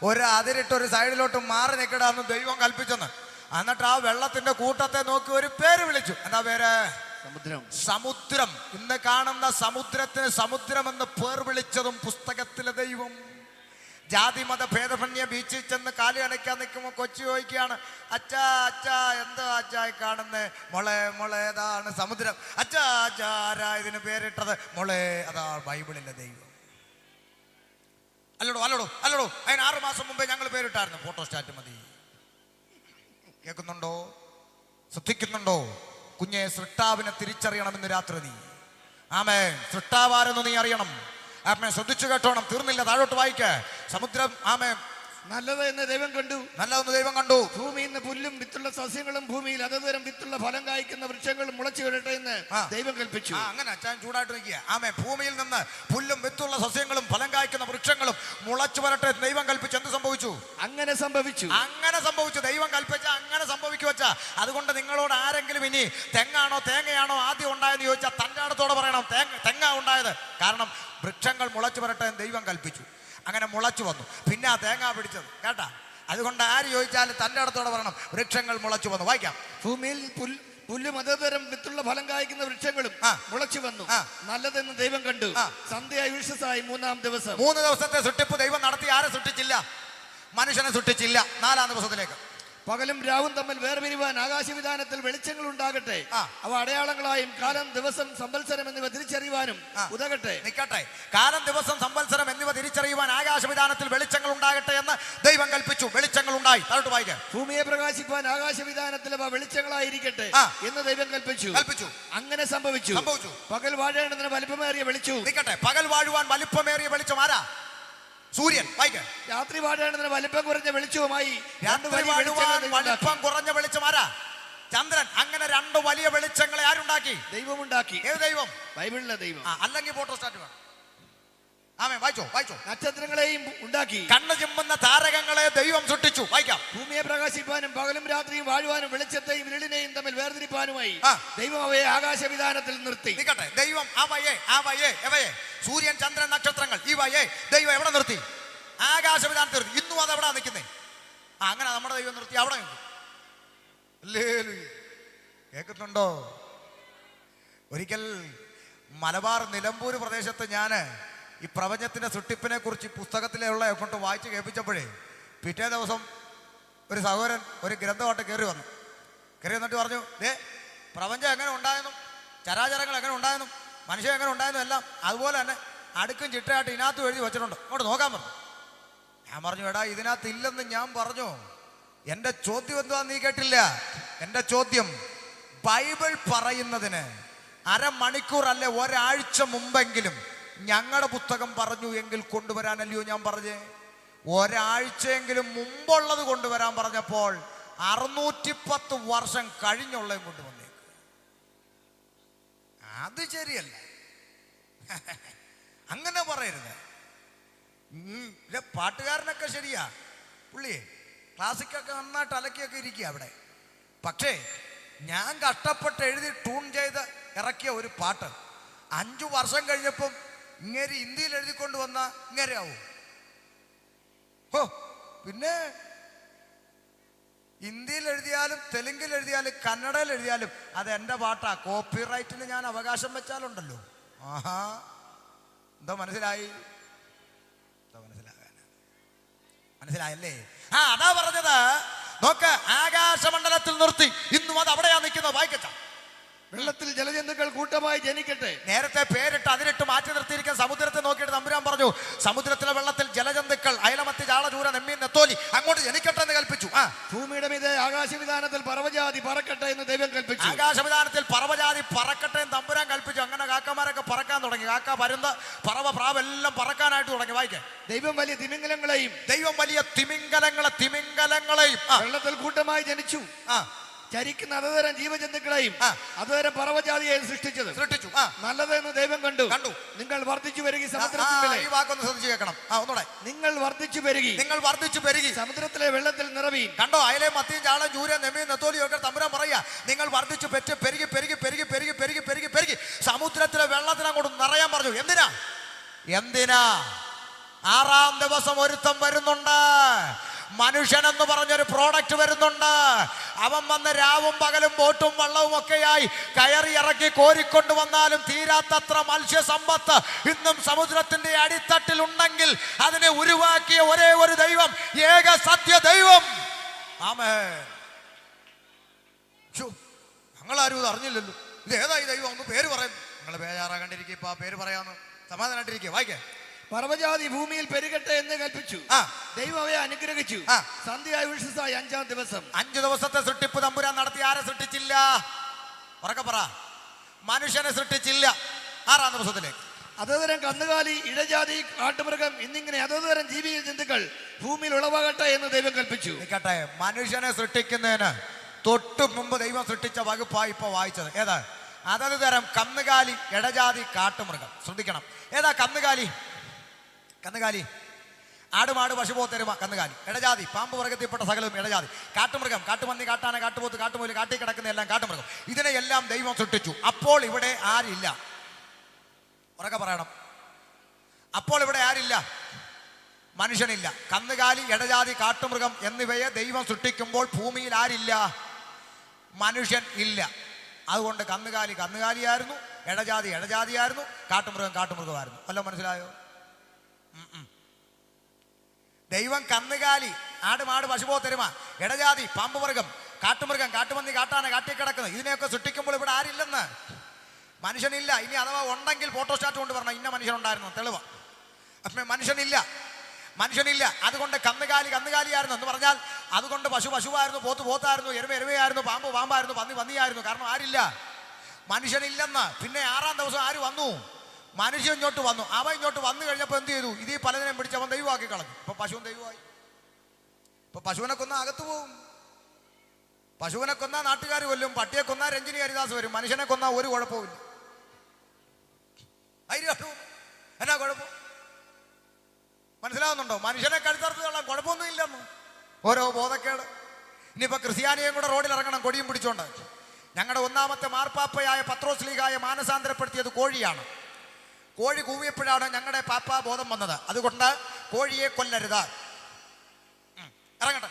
ഒരു അതിരിട്ട് ഒരു സൈഡിലോട്ട് മാറി നിൽക്കടാന്ന് ദൈവം കൽപ്പിച്ചെന്ന്. എന്നിട്ട് ആ വെള്ളത്തിന്റെ കൂട്ടത്തെ നോക്കി ഒരു പേര് വിളിച്ചു. എന്താ പേര്? സമുദ്രം. ഇന്ന് കാണുന്ന സമുദ്രത്തിന് സമുദ്രമെന്ന് പേർ വിളിച്ചതും പുസ്തകത്തിലെ ദൈവം. ജാതിമത ഭേദമന്യ ബീച്ചിൽ ചെന്ന് കാലി അടയ്ക്കാൻ നിൽക്കുമ്പോൾ കൊച്ചു ചോദിക്കുകയാണ്, അച്ഛാ എന്തോ അച്ഛായി കാണുന്നേ? മോളെ ഏതാണ് സമുദ്രം. അച്ഛാ ആരാ ഇതിന് പേരിട്ടത്? മോളെ അതാ ബൈബിളിലെ ദൈവം. അല്ലടോ അതിന് 6 മാസം മുമ്പേ ഞങ്ങൾ പേരിട്ടായിരുന്നു. ഫോട്ടോസ്റ്റാറ്റ് മതി. കേൾക്കുന്നുണ്ടോ? ശ്രദ്ധിക്കുന്നുണ്ടോ? കുഞ്ഞെ, സൃഷ്ടാവിനെ തിരിച്ചറിയണമെന്ന് രാത്രി നീ. സൃഷ്ടാവാരെന്ന് നീ അറിയണം. ശ്രദ്ധിച്ചു കേട്ടോണം. തീർന്നില്ല, താഴോട്ട് വായിക്ക. സമുദ്രം നല്ലത് എന്ന് ദൈവം കണ്ടു. നല്ലതെന്ന് ദൈവം കണ്ടു. ഭൂമിയിൽ നിന്ന് പുല്ലും വിത്തുള്ള സസ്യങ്ങളും ഭൂമിയിൽ അതേതരം വിത്തുള്ള ഫലം കായ്ക്കുന്ന വൃക്ഷങ്ങളും മുളച്ചു വരട്ടെ എന്ന് ദൈവം കൽപ്പിച്ചു. അങ്ങനെ അച്ഛൻ ചൂടായിട്ട് നിൽക്കുക. ആമേ. ഭൂമിയിൽ നിന്ന് പുല്ലും വിത്തുള്ള സസ്യങ്ങളും ഫലം കായ്ക്കുന്ന വൃക്ഷങ്ങളും മുളച്ചു വരട്ടെ ദൈവം കൽപ്പിച്ചു. എന്ത് സംഭവിച്ചു? അങ്ങനെ സംഭവിച്ചു. അങ്ങനെ സംഭവിച്ചു. ദൈവം കൽപ്പിച്ച അങ്ങനെ സംഭവിക്കു വെച്ചാ. അതുകൊണ്ട് നിങ്ങളോട് ആരെങ്കിലും ഇനി തെങ്ങാണോ തേങ്ങയാണോ ആദ്യം ഉണ്ടായെന്ന് ചോദിച്ചാൽ തൻ്റെ അടുത്തോടെ പറയണം തെങ്ങ ഉണ്ടായത്. കാരണം വൃക്ഷങ്ങൾ മുളച്ചു വരട്ടെ ദൈവം കൽപ്പിച്ചു. അങ്ങനെ മുളച്ചു വന്നു. പിന്നെ ആ തേങ്ങ പിടിച്ചത് കേട്ടാ. അതുകൊണ്ട് ആര് ചോദിച്ചാലും തൻ്റെ അടുത്തോടെ പറയണം വൃക്ഷങ്ങൾ മുളച്ചു വന്നു. വായിക്കാം. ഭൂമിയിൽ പുല്ലും അതേതരം വിത്തുള്ള ഫലം കായ്ക്കുന്ന വൃക്ഷങ്ങളും മുളച്ചു വന്നു. നല്ലതെന്ന് ദൈവം കണ്ടു. സന്ധ്യയായി വിശ്വസായി 3-ാം ദിവസം. 3 ദിവസത്തെ സൃഷ്ടിപ്പ് ദൈവം നടത്തി. ആരെ സൃഷ്ടിച്ചില്ല? മനുഷ്യനെ സൃഷ്ടിച്ചില്ല. 4-ാം ദിവസത്തിലേക്ക്. പകലും രാവും തമ്മിൽ വേർപിരിവാൻ ആകാശവിധാനത്തിൽ വെളിച്ചങ്ങൾ ഉണ്ടാകട്ടെ. അവ അടയാളങ്ങളായും കാലം ദിവസം സംവത്സരം എന്നിവ തിരിച്ചറിയുവാനും ഉതകട്ടെ. നിൽക്കട്ടെ. കാലം ദിവസം സംവത്സരം എന്നിവ തിരിച്ചറിയുവാൻ ആകാശവിധാനത്തിൽ വെളിച്ചങ്ങൾ ഉണ്ടാകട്ടെ എന്ന് ദൈവം കൽപ്പിച്ചു. വെളിച്ചങ്ങൾ ഉണ്ടായി. താഴോട്ട് വായിക്കാം. ഭൂമിയെ പ്രകാശിപ്പാൻ ആകാശവിധാനത്തിൽ അവ വെളിച്ചങ്ങളായിരിക്കട്ടെ എന്ന് ദൈവം കൽപ്പിച്ചു. അങ്ങനെ സംഭവിച്ചു. പകൽ വാഴേണ്ടതിന് വലിപ്പമേറിയ വെളിച്ചു. നിൽക്കട്ടെ. പകൽ വാഴുവാൻ വലിപ്പമേറിയ വെളിച്ചം ആരാ? സൂര്യൻ. വായിക്കാം. രാത്രി വാഴേണ്ടതിന് വലിപ്പം കുറഞ്ഞ വെളിച്ചവുമായി വലിപ്പം കുറഞ്ഞ വെളിച്ചം ആരാ? ചന്ദ്രൻ. അങ്ങനെ 2 വലിയ വെളിച്ചങ്ങളെ ആരുണ്ടാക്കി? ദൈവം ഉണ്ടാക്കി. ഏത് ദൈവം? ബൈബിളിലെ ദൈവം. അല്ലെങ്കിൽ ഫോട്ടോ സ്റ്റാറ്റ് വേണം. ആമേ. വായിച്ചോ. നക്ഷത്രങ്ങളെയും ഉണ്ടാക്കി. കണ്ണ് ചിമ്മുന്ന താരകങ്ങളെ ദൈവം സൃഷ്ടിച്ചു. വായിക്കാം. ഭൂമിയെ പ്രകാശിപ്പാനും പകലും രാത്രിയും വാഴുവാനും വെളിച്ചത്തെയും ഇരുളിനെയും തമ്മിൽ വേർതിരിപ്പാനുമായി ദൈവം അവയെ ആകാശവിധാനത്തിൽ നിർത്തി. നിൽക്കട്ടെ. ദൈവം അവയെ സൂര്യൻ ചന്ദ്രൻ നക്ഷത്രങ്ങൾ ഇവയെ ദൈവം എവിടെ നിർത്തി? ആകാശവിധാനത്തിൽ നിർത്തി. ഇന്നും അത് എവിടാ നിൽക്കുന്നേ? അങ്ങനെ നമ്മുടെ ദൈവം നിർത്തി അവിടെ നിൽക്കും. കേൾക്കുന്നുണ്ടോ? ഒരിക്കൽ മലബാർ നിലമ്പൂർ പ്രദേശത്ത് ഞാൻ ഈ പ്രപഞ്ചത്തിന്റെ സൃഷ്ടിപ്പിനെ കുറിച്ച് പുസ്തകത്തിലുള്ള കൊണ്ട് വായിച്ച് കേൾപ്പിച്ചപ്പോഴേ പിറ്റേ ദിവസം ഒരു സഹോദരൻ ഒരു ഗ്രന്ഥമായിട്ട് കയറി വന്നിട്ട് പറഞ്ഞു, പ്രപഞ്ചം എങ്ങനെ ഉണ്ടായെന്നും ചരാചരങ്ങൾ എങ്ങനെ ഉണ്ടായെന്നും മനുഷ്യൻ എങ്ങനെ ഉണ്ടായെന്നും എല്ലാം അതുപോലെ തന്നെ അടുക്കും ചിട്ടയായിട്ട് ഇതിനകത്ത് എഴുതി വെച്ചിട്ടുണ്ട്, അങ്ങോട്ട് നോക്കാൻ പറഞ്ഞു. ഞാൻ പറഞ്ഞു, എടാ ഇതിനകത്ത് ഇല്ലെന്ന് ഞാൻ പറഞ്ഞു. എൻ്റെ ചോദ്യം എന്താന്ന് നീ കേട്ടില്ല. എൻ്റെ ചോദ്യം ബൈബിൾ പറയുന്നതിന് അരമണിക്കൂർ അല്ലെ ഒരാഴ്ച മുമ്പെങ്കിലും ഞങ്ങളുടെ പുസ്തകം പറഞ്ഞു എങ്കിൽ കൊണ്ടുവരാനല്ലയോ ഞാൻ പറഞ്ഞേ. ഒരാഴ്ചയെങ്കിലും മുമ്പുള്ളത് കൊണ്ടുവരാൻ പറഞ്ഞപ്പോൾ 610 വർഷം കഴിഞ്ഞുള്ളതും കൊണ്ടുവന്നേക്ക്. അത് ശരിയല്ല. അങ്ങനെ പറയരുത്. പാട്ടുകാരനൊക്കെ ശരിയാ, പുള്ളിയെ ക്ലാസിക്കൊക്കെ നന്നായിട്ട് അലക്കിയൊക്കെ ഇരിക്കുക അവിടെ. പക്ഷേ ഞാൻ കഷ്ടപ്പെട്ട് എഴുതി ട്യൂൺ ചെയ്ത് ഇറക്കിയ ഒരു പാട്ട് 5 വർഷം കഴിഞ്ഞപ്പം ഇങ്ങനെ ഹിന്ദിയിൽ എഴുതിക്കൊണ്ട് വന്ന ഇങ്ങനെ ആവും. പിന്നെ ഹിന്ദിയിൽ എഴുതിയാലും തെലുങ്കിൽ എഴുതിയാലും കന്നഡയിൽ എഴുതിയാലും അത് എൻ്റെ പാട്ടാ. കോപ്പിറൈറ്റിന് ഞാൻ അവകാശം വെച്ചാലുണ്ടല്ലോ. ആഹാ, എന്താ മനസ്സിലായി? മനസ്സിലായല്ലേ? അതാ പറഞ്ഞത്. നോക്ക്, ആകാശമണ്ഡലത്തിൽ നിർത്തി. ഇന്നും അത് അവിടെയാ നിൽക്കുന്നത്. വായിക്കച്ച. വെള്ളത്തിൽ ജലജന്തുക്കൾ കൂട്ടമായി ജനിക്കട്ടെ. നേരത്തെ പേരിട്ട് അതിരിട്ട് മാറ്റി നിർത്തിയിരിക്കുന്ന സമുദ്രത്തെ നോക്കിയിട്ട് തമ്പുരാൻ പറഞ്ഞു, സമുദ്രത്തിലെ വെള്ളത്തിൽ ജലജന്തുക്കൾ അയലമത്തി ചാളചൂര നെമ്മീൻ നെത്തോലി അങ്ങോട്ട് ജനിക്കട്ടെ എന്ന് കൽപ്പിച്ചു. ഭൂമിയുടെ മീതെ ആകാശവിധാനത്തിൽ പറവജാതി പറക്കട്ടെ എന്ന് ദൈവം കൽപ്പിച്ചു. ആകാശവിധാനത്തിൽ പറവജാതി പറക്കട്ടെ എന്ന് തമ്പുരാൻ കൽപ്പിച്ചു. അങ്ങനെ കാക്കമാരൊക്കെ പറക്കാൻ തുടങ്ങി. കാക്ക, പരുന്ത്, പറവ, പ്രാവ് എല്ലാം പറക്കാനായിട്ട് തുടങ്ങി. വായിക്കേ. ദൈവം വലിയ തിമിംഗലങ്ങളെയും വെള്ളത്തിൽ കൂട്ടമായി ജനിച്ചു. ചരിക്കുന്ന അതതരം ജീവജന്തുക്കളെയും അതതരം പറവജാതിയെയും സൃഷ്ടിച്ചു. നല്ലതെന്ന് ദൈവം കണ്ടു. നിങ്ങൾ വർദ്ധിച്ചു വരികി സമുദ്രത്തിലെ. ഈ വാക്കൊന്ന് ശ്രദ്ധിച്ചു കേൾക്കണം. ഒന്നുകൂടെ. നിങ്ങൾ വർദ്ധിച്ചു പെരുകി സമുദ്രത്തിലെ വെള്ളത്തിൽ നിറവീൻ. കണ്ടോ, അയലേ മത്തിയും ചാളം ചൂര നെമ്മീൻ നെത്തോലിയും ഒക്കെ തമ്പുരാൻ പറയാ, നിങ്ങൾ വർദ്ധിച്ചു പെരുകി സമുദ്രത്തിലെ വെള്ളത്തിൽ അങ്ങോട്ട് നിറയാൻ പറഞ്ഞു. എന്തിനാ? 6-ാം ദിവസം ഒരുത്തം വരുന്നുണ്ട്. മനുഷ്യനെന്ന് പറഞ്ഞൊരു പ്രോഡക്റ്റ് വരുന്നുണ്ട്. അവൻ വന്ന് രാവും പകലും ബോട്ടും വള്ളവും ഒക്കെയായി കയറി ഇറക്കി കോരിക്കൊണ്ട് വന്നാലും തീരാത്തത്ര മത്സ്യസമ്പത്ത് ഇന്നും സമുദ്രത്തിന്റെ അടിത്തട്ടിൽ ഉണ്ടെങ്കിൽ അതിനെ ഉരുവാക്കിയ ഒരേ ഒരു ദൈവം, ഏക സത്യ ദൈവം. ആമേൻ. ഞങ്ങളാരും ഇത് അറിഞ്ഞില്ലല്ലോ. ഇത് ഏതാ ഈ ദൈവം? ഒന്ന് പേര് പറയും. നിങ്ങൾ ബേജാറാകണ്ടിരിക്കുക. ഇപ്പൊ ആ പേര് പറയാന്ന് സമാധാനമായിട്ടിരിക്കുക. വായിക്കേ. പറവജാതി ഭൂമിയിൽ പെരുകട്ടെ എന്ന് കൽപ്പിച്ചു. ദൈവം അവയെ അനുഗ്രഹിച്ചു. സന്ധ്യയായി ഉത്സവമായി 5-ാം ദിവസം. 5 ദിവസത്തെ സൃഷ്ടിപ്പ് തമ്പുരാൻ നടത്തി. ആരെ സൃഷ്ടിച്ചില്ല? ഉറക്കെ പറ. മനുഷ്യനെ സൃഷ്ടിച്ചില്ല. 6-ാം ദിവസത്തിലേക്ക് അതോതരം കന്നുകാലി, ഇഴജാതി, കാട്ടുമൃഗം എന്നിങ്ങനെ അതോതരം ജീവി ജന്തുക്കൾ ഭൂമിയിൽ ഉളവാകട്ടെ എന്ന് ദൈവം കൽപ്പിച്ചു. നിൽക്കട്ടെ, മനുഷ്യനെ സൃഷ്ടിക്കുന്നതിന് തൊട്ടു മുമ്പ് ദൈവം സൃഷ്ടിച്ച വകുപ്പായി ഇപ്പൊ വായിച്ചത് ഏതാ? അതത് തരം കന്നുകാലി, ഇടജാതി, കാട്ടുമൃഗം. ശ്രദ്ധിക്കണം, ഏതാ കന്നുകാലി? കന്നുകാലി ആടുമാട്, പശുപോത്തെരുമ കന്നുകാലി. ഇടജാതി പാമ്പ് വർഗത്തിൽപ്പെട്ട സകലവും ഇടജാതി. കാട്ടുമൃഗം കാട്ടുപന്നി, കാട്ടാന, കാട്ടുപോത്ത്, കാട്ടുമൂല്, കാട്ടി കിടക്കുന്ന എല്ലാം കാട്ടുമൃഗം. ഇതിനെയെല്ലാം ദൈവം സൃഷ്ടിച്ചു. അപ്പോൾ ഇവിടെ ആരില്ല? ഉറക്കെ പറയണം. അപ്പോൾ ഇവിടെ ആരില്ല? മനുഷ്യനില്ല. കന്നുകാലി, ഇടജാതി, കാട്ടുമൃഗം എന്നിവയെ ദൈവം സൃഷ്ടിക്കുമ്പോൾ ഭൂമിയിൽ ആരില്ല? മനുഷ്യൻ ഇല്ല. അതുകൊണ്ട് കന്നുകാലി കന്നുകാലിയായിരുന്നു, ഇടജാതി ഇടജാതിയായിരുന്നു, കാട്ടുമൃഗം കാട്ടുമൃഗമായിരുന്നു. വല്ലതും മനസ്സിലായോ? ദൈവം കന്നുകാലി, ആടുമാട്, പശുപോത്തെരുമ, ഇടജാതി, പാമ്പ് വർഗം, കാട്ടുമൃഗം, കാട്ടുപന്നി, കാട്ടാന, കാട്ടിക്കിടക്കുന്നത് ഇതിനെയൊക്കെ സൃഷ്ടിക്കുമ്പോൾ ഇവിടെ ആരില്ലെന്ന്? മനുഷ്യനില്ല. ഇനി അഥവാ ഉണ്ടെങ്കിൽ ഫോട്ടോസ്റ്റാറ്റ് കൊണ്ട് പറഞ്ഞാൽ ഇന്ന മനുഷ്യനുണ്ടായിരുന്നു തെളിവ്. അപ്പം മനുഷ്യനില്ല, മനുഷ്യനില്ല. അതുകൊണ്ട് കന്നുകാലി കന്നുകാലിയായിരുന്നു എന്ന് പറഞ്ഞാൽ അതുകൊണ്ട് പശു പശുവായിരുന്നു, പോത്ത് പോത്തായിരുന്നു, എരുമ എരുമയായിരുന്നു, പാമ്പ് പാമ്പായിരുന്നു, പന്നി പന്നിയായിരുന്നു. കാരണം ആരില്ല? മനുഷ്യനില്ലെന്ന്. പിന്നെ 6-ാം ദിവസം ആര് വന്നു? മനുഷ്യൻ ഇങ്ങോട്ട് വന്നു. അവൻ ഇങ്ങോട്ട് വന്നു കഴിഞ്ഞപ്പോൾ എന്ത് ചെയ്തു? ഇത് ഈ പലതിനെയും പിടിച്ചവൻ ദൈവമാക്കി കളഞ്ഞു. ഇപ്പൊ പശുവും ദൈവമായി. ഇപ്പൊ പശുവിനെ കൊന്ന അകത്ത് പോവും. പശുവിനെ കൊന്ന നാട്ടുകാർ കൊല്ലും, പട്ടിയെ കൊന്ന രഞ്ജിനി ഹരിദാസ് വരും. മനുഷ്യനെ കൊന്ന ഒരു കുഴപ്പമില്ല. എന്നാ കുഴപ്പം? മനസ്സിലാവുന്നുണ്ടോ? മനുഷ്യനെ കഴുത്തറുത്തുള്ള കുഴപ്പമൊന്നും ഇല്ലെന്ന്. ഓരോ ബോധക്കേട്. ഇനിയിപ്പോ ക്രിസ്ത്യാനിയും കൂടെ റോഡിൽ ഇറങ്ങണം കൊടിയും പിടിച്ചോണ്ട്. ഞങ്ങളുടെ 1-ാമത്തെ മാർപ്പാപ്പയായ പത്രോസ്ലീഹായെ മാനസാന്തരപ്പെടുത്തിയത് കോഴിയാണ്. കോഴി കൂവിയപ്പോഴാണ് ഞങ്ങളുടെ പാപ്പ ബോധം വന്നത്. അതുകൊണ്ട് കോഴിയെ കൊല്ലരുത്. ഇറങ്ങട്ടെ.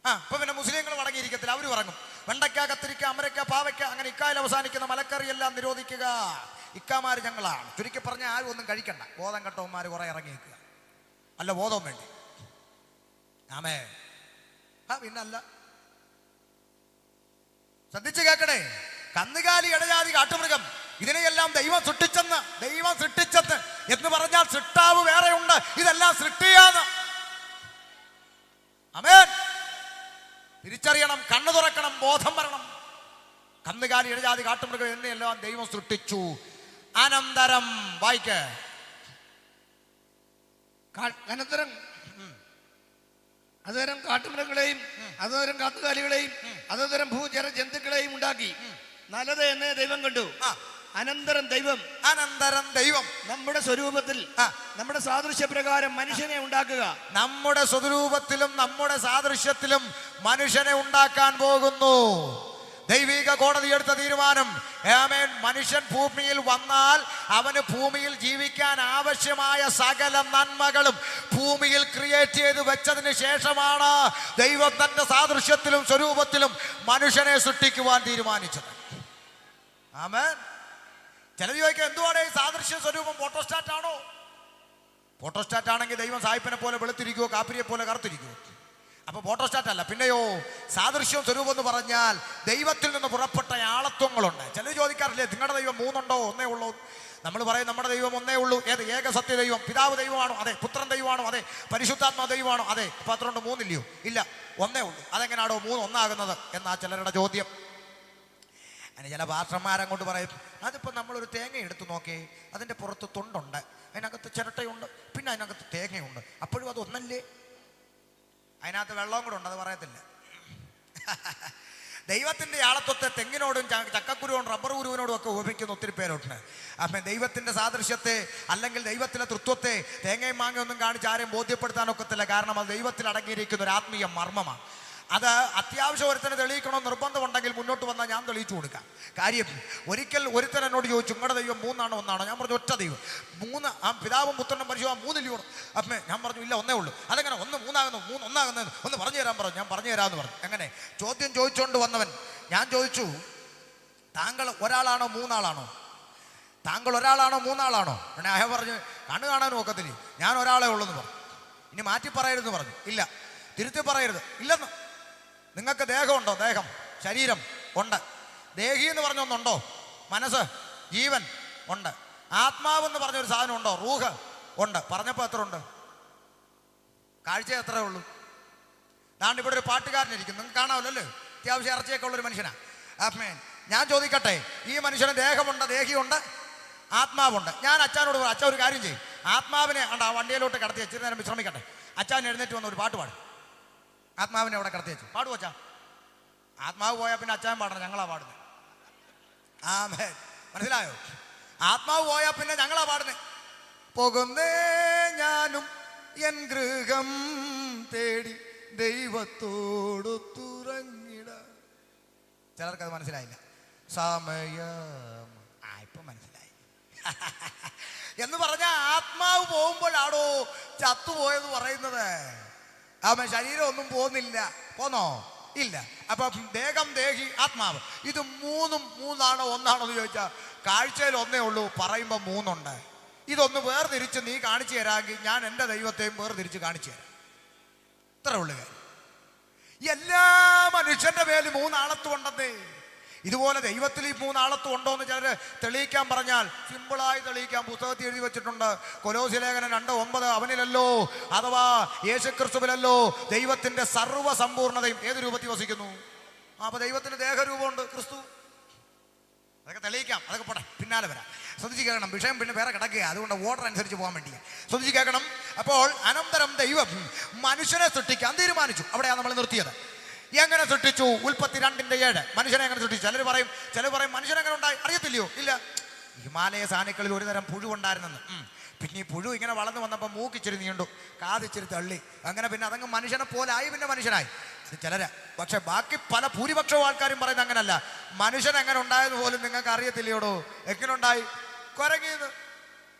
ഇപ്പൊ പിന്നെ മുസ്ലിങ്ങൾ അടങ്ങിയിരിക്കത്തില്ല, അവരും ഇറങ്ങും. വെണ്ടയ്ക്ക, കത്തിരിക്ക, അമരക്ക, പാവയ്ക്ക, അങ്ങനെ ഇക്കായിൽ അവസാനിക്കുന്ന മലക്കറി എല്ലാം നിരോധിക്കുക. ഇക്കാമാര് ഞങ്ങളാണ്. ചുരുക്കി പറഞ്ഞ ആരും ഒന്നും കഴിക്കണ്ട. ബോധം കെട്ടവന്മാർ കുറെ ഇറങ്ങി നിൽക്കുക. അല്ല ബോധവും വേണ്ടി. ആമേ. പിന്നല്ല. ശ്രദ്ധിച്ചു കേൾക്കണേ. കന്നുകാലി, ഇടജാതി, കാട്ടുമൃഗം ഇതിനെയെല്ലാം ദൈവം സൃഷ്ടിച്ചെന്ന് എന്ന് പറഞ്ഞാൽ സൃഷ്ടാവ് വേറെയുണ്ട്. ഇതെല്ലാം സൃഷ്ടിയാണ്. ആമേൻ. തിരിച്ചറിയണം, കണ്ണു തുറക്കണം, ബോധം വരണം. കന്നുകാലി, ഇടജാതി, കാട്ടുമൃഗം എന്നെല്ലാം ദൈവം സൃഷ്ടിച്ചു. അനന്തരം വായിക്ക. അനന്തരം അതുതരം കാട്ടുമൃഗങ്ങളെയും അതുതരം കാത്തുകാലികളെയും അതുതരം ഭൂചര ജന്തുക്കളെയും ഉണ്ടാക്കി. നല്ലത് എന്ന് ദൈവം കണ്ടു. അനന്തരം ദൈവം നമ്മുടെ സ്വരൂപത്തിൽ നമ്മുടെ സാദൃശ്യപ്രകാരം മനുഷ്യനെ ഉണ്ടാക്കുക. നമ്മുടെ സ്വരൂപത്തിലും നമ്മുടെ സാദൃശ്യത്തിലും മനുഷ്യനെ ഉണ്ടാക്കാൻ പോകുന്നു. ദൈവിക കോടതി എടുത്ത തീരുമാനം. ആമേൻ. മനുഷ്യൻ ഭൂമിയിൽ വന്നാൽ അവന് ഭൂമിയിൽ ജീവിക്കാൻ ആവശ്യമായ സകല നന്മകളും ഭൂമിയിൽ ക്രിയേറ്റ് ചെയ്ത് വെച്ചതിന് ശേഷമാണ് ദൈവം തന്റെ സാദൃശ്യത്തിലും സ്വരൂപത്തിലും മനുഷ്യനെ സൃഷ്ടിക്കുവാൻ തീരുമാനിച്ചത്. ആമേൻ. ചിലർ ചോദിക്കുക, എന്തുവാണ് ഈ സാദൃശ്യ സ്വരൂപം? ഫോട്ടോസ്റ്റാറ്റ് ആണോ? ഫോട്ടോസ്റ്റാറ്റ് ആണെങ്കിൽ ദൈവം സായിപ്പിനെ പോലെ വെളുത്തിരിക്കുവോ കാപ്പിരിയെ പോലെ കറുത്തിരിക്കുവോ? അപ്പൊ ഫോട്ടോസ്റ്റാറ്റ് അല്ല. പിന്നെയോ സാദൃശ്യം സ്വരൂപം എന്ന് പറഞ്ഞാൽ ദൈവത്തിൽ നിന്ന് പുറപ്പെട്ട ആളത്വങ്ങളുണ്ട്. ചിലർ ചോദിക്കാറില്ലേ, നിങ്ങളുടെ ദൈവം 3 ഉണ്ടോ? 1 ഉള്ളൂ? നമ്മൾ പറയും നമ്മുടെ ദൈവം 1 ഉള്ളൂ. ഏത്? ഏക സത്യ ദൈവം. പിതാവ് ദൈവമാണോ? അതെ. പുത്രൻ ദൈവമാണോ? അതെ. പരിശുദ്ധാത്മാ ദൈവമാണോ? അതെ. അപ്പൊ അതുകൊണ്ട് 3 ഇല്ലയോ? ഇല്ല, 1 ഉള്ളൂ. അതെങ്ങനെയാണോ 3 ഒന്നാകുന്നത് എന്നാ ചിലരുടെ ചോദ്യം. അതിന് ചില ഭാഷന്മാരങ്ങോട്ട് പറയും, അതിപ്പോൾ നമ്മളൊരു തേങ്ങ എടുത്ത് നോക്കേ, അതിൻ്റെ പുറത്ത് തൊണ്ടുണ്ട്, അതിനകത്ത് ചിരട്ടയുണ്ട്, പിന്നെ അതിനകത്ത് തേങ്ങയുണ്ട്, അപ്പോഴും അത് ഒന്നല്ലേ? അതിനകത്ത് വെള്ളവും കൂടെ ഉണ്ട്, അത് പറയത്തില്ല. ദൈവത്തിൻ്റെ ആളത്വത്തെ തെങ്ങിനോടും ചക്കക്കുരുവോടും റബ്ബർ കുരുവിനോടും ഒക്കെ ഉപയോഗിക്കുന്ന ഒത്തിരി പേരുണ്ട്. അപ്പം ദൈവത്തിൻ്റെ സാദൃശ്യത്തെ അല്ലെങ്കിൽ ദൈവത്തിലെ തൃത്വത്തെ തേങ്ങയും മാങ്ങയൊന്നും കാണിച്ച് ആരെയും ബോധ്യപ്പെടുത്താനൊക്കത്തില്ല. കാരണം അത് ദൈവത്തിൽ അടങ്ങിയിരിക്കുന്ന ഒരു ആത്മീയ മർമ്മമാണ്. അത് അത്യാവശ്യം ഒരുത്തനെ തെളിയിക്കണമെന്ന് നിർബന്ധമുണ്ടെങ്കിൽ മുന്നോട്ട് വന്നാൽ ഞാൻ തെളിയിച്ചു കൊടുക്കാം. കാര്യം ഒരിക്കൽ ഒരുത്തൻ എന്നോട് ചോദിച്ചു, നിങ്ങളുടെ ദൈവം 3 ആണോ 1 ആണോ? ഞാൻ പറഞ്ഞു, ഒറ്റ ദൈവം. 3 പിതാവും പുത്രനും പരിശുദ്ധ 3 ഇല്ലയോ? അമ്മേ ഞാൻ പറഞ്ഞു, ഇല്ല 1 ഉള്ളൂ. അതെങ്ങനെ 1 3 ആകുന്നു? 3 1 ഒന്ന് പറഞ്ഞു തരാൻ പറഞ്ഞു. ഞാൻ പറഞ്ഞു തരാമെന്ന് പറഞ്ഞു. എങ്ങനെ? ചോദ്യം ചോദിച്ചുകൊണ്ട് വന്നവൻ. ഞാൻ ചോദിച്ചു, താങ്കൾ ഒരാളാണോ 3 ആളാണോ? താങ്കൾ ഒരാളാണോ 3 ആളാണോ? പിന്നെ അയാൾ പറഞ്ഞു, കണ്ണ് കാണാനും ഒക്കത്തില്ല, ഞാൻ ഒരാളെ ഉള്ളൂ എന്ന് പറഞ്ഞു. ഇനി മാറ്റി പറയരുതെന്ന് പറഞ്ഞു. ഇല്ല, തിരുത്തി പറയരുത്. ഇല്ലെന്ന്. നിങ്ങൾക്ക് ദേഹമുണ്ടോ? ദേഹം, ശരീരം ഉണ്ട്. ദേഹി എന്ന് പറഞ്ഞൊന്നുണ്ടോ? മനസ്സ്, ജീവൻ ഉണ്ട്. ആത്മാവ് എന്ന് പറഞ്ഞൊരു സാധനം ഉണ്ടോ? റൂഹ് ഉണ്ട്. പറഞ്ഞപ്പോൾ എത്ര ഉണ്ട്? കാഴ്ച എത്രയേ ഉള്ളൂ? ദാണ്ട് ഇവിടെ ഒരു പാട്ടുകാരനിരിക്കും, നിങ്ങൾക്ക് കാണാമല്ലോ അല്ലേ? അത്യാവശ്യം ഇറച്ചിയൊക്കെ ഉള്ളൊരു മനുഷ്യനാണ്. ആത്മേൻ. ഞാൻ ചോദിക്കട്ടെ, ഈ മനുഷ്യന് ദേഹമുണ്ട്, ദേഹിയുണ്ട്, ആത്മാവുണ്ട്. ഞാൻ അച്ഛനോട് പറയും, അച്ഛൻ ഒരു കാര്യം ചെയ്യും, ആത്മാവിനെ ആ വണ്ടിയിലോട്ട് കടത്തി വെച്ചിട്ട് നേരം വിശ്രമിക്കട്ടെ. അച്ഛൻ എഴുന്നേറ്റ് വന്ന് ഒരു പാട്ട് പാടും. ആത്മാവിനെ അവിടെ കടത്തി വെച്ചു പാടും അച്ഛാ. ആത്മാവ് പോയാൽ പിന്നെ അച്ഛൻ പാടണം, ഞങ്ങളാ പാടുന്നത്. ആമേൻ. മനസ്സിലായോ? ആത്മാവ് പോയാൽ പിന്നെ ഞങ്ങളാ പാടുന്നത്. പോകുന്നേ ഞാനും എൻ ഗൃഹം തേടി ദൈവത്തോടു തുറങ്ങിട. ചിലർക്കത് മനസ്സിലായില്ല. സമയം ഇപ്പൊ മനസ്സിലായി എന്ന് പറഞ്ഞ ആത്മാവ് പോകുമ്പോഴാണോ ചത്തുപോയെന്ന് പറയുന്നത്. ആമ ശരീരം ഒന്നും പോകുന്നില്ല. പോന്നോ? ഇല്ല. അപ്പൊ ദേഹം, ദേഹി, ആത്മാവ്, ഇത് മൂന്നാണോ ഒന്നാണോ എന്ന് ചോദിച്ചാൽ കാഴ്ചയിൽ ഒന്നേ ഉള്ളൂ, പറയുമ്പോൾ മൂന്നുണ്ട്. ഇതൊന്ന് വേർതിരിച്ച് നീ കാണിച്ചു തരാമെങ്കിൽ ഞാൻ എൻ്റെ ദൈവത്തെയും വേർതിരിച്ച് കാണിച്ചു തരാം. ഇത്ര ഉള്ളു കാര്യം. എല്ലാ മനുഷ്യന്റെ മേലും മൂന്നാളത്വം ഉണ്ടെന്നേ. ഇതുപോലെ ദൈവത്തിൽ ഈ മൂന്നാളത്വം ഉണ്ടോ എന്ന് ചിലർ തെളിയിക്കാൻ പറഞ്ഞാൽ സിമ്പിളായി തെളിയിക്കാൻ പുസ്തകത്തിൽ എഴുതി വെച്ചിട്ടുണ്ട്. കൊലോസ്യ ലേഖനം 2:9 അവനിലല്ലോ അഥവാ യേശുക്രിസ്തുവിലല്ലോ ദൈവത്തിന്റെ സർവ്വസമ്പൂർണതയും ഏത് രൂപത്തിൽ വസിക്കുന്നു. അപ്പൊ ദൈവത്തിന് ദേഹരൂപമുണ്ട്, ക്രിസ്തു. അതൊക്കെ തെളിയിക്കാം, അതൊക്കെ പോട്ടെ, പിന്നാലെ വരാം. ശ്രദ്ധിച്ച് കേൾക്കണം, വിഷയം പിന്നെ വേറെ കിടക്കുക, അതുകൊണ്ട് ഓർഡർ അനുസരിച്ച് പോകാൻ വേണ്ടിയാണ്. ശ്രദ്ധിച്ച് കേൾക്കണം. അപ്പോൾ അനന്തരം ദൈവം മനുഷ്യനെ സൃഷ്ടിക്കാൻ തീരുമാനിച്ചു. അവിടെയാണ് നമ്മൾ നിർത്തിയത്. എങ്ങനെ സൃഷ്ടിച്ചു? ഉൽപ്പത്തി 2:7 മനുഷ്യനെ എങ്ങനെ സൃഷ്ടിച്ചു? ചിലർ പറയും മനുഷ്യൻ എങ്ങനെ ഉണ്ടായി അറിയത്തില്ലയോ? ഇല്ല. ഹിമാലയ സാനുക്കളിൽ ഒരു തരം പുഴു ഉണ്ടായിരുന്നെന്ന്. പിന്നെ ഈ പുഴു ഇങ്ങനെ വളർന്നു വന്നപ്പോൾ മൂക്കിച്ചിരി നീണ്ടു, കാതിച്ചിരി തള്ളി, അങ്ങനെ പിന്നെ അതങ്ങ് മനുഷ്യനെ പോലായി, പിന്നെ മനുഷ്യനായി. അത് ചിലര്. പക്ഷെ ബാക്കി ഭൂരിപക്ഷവും ആൾക്കാരും പറയുന്നത് അങ്ങനല്ല. മനുഷ്യൻ എങ്ങനെ ഉണ്ടായെന്ന് പോലും നിങ്ങൾക്ക് അറിയത്തില്ലയോടോ. എങ്ങനെ ഉണ്ടായി?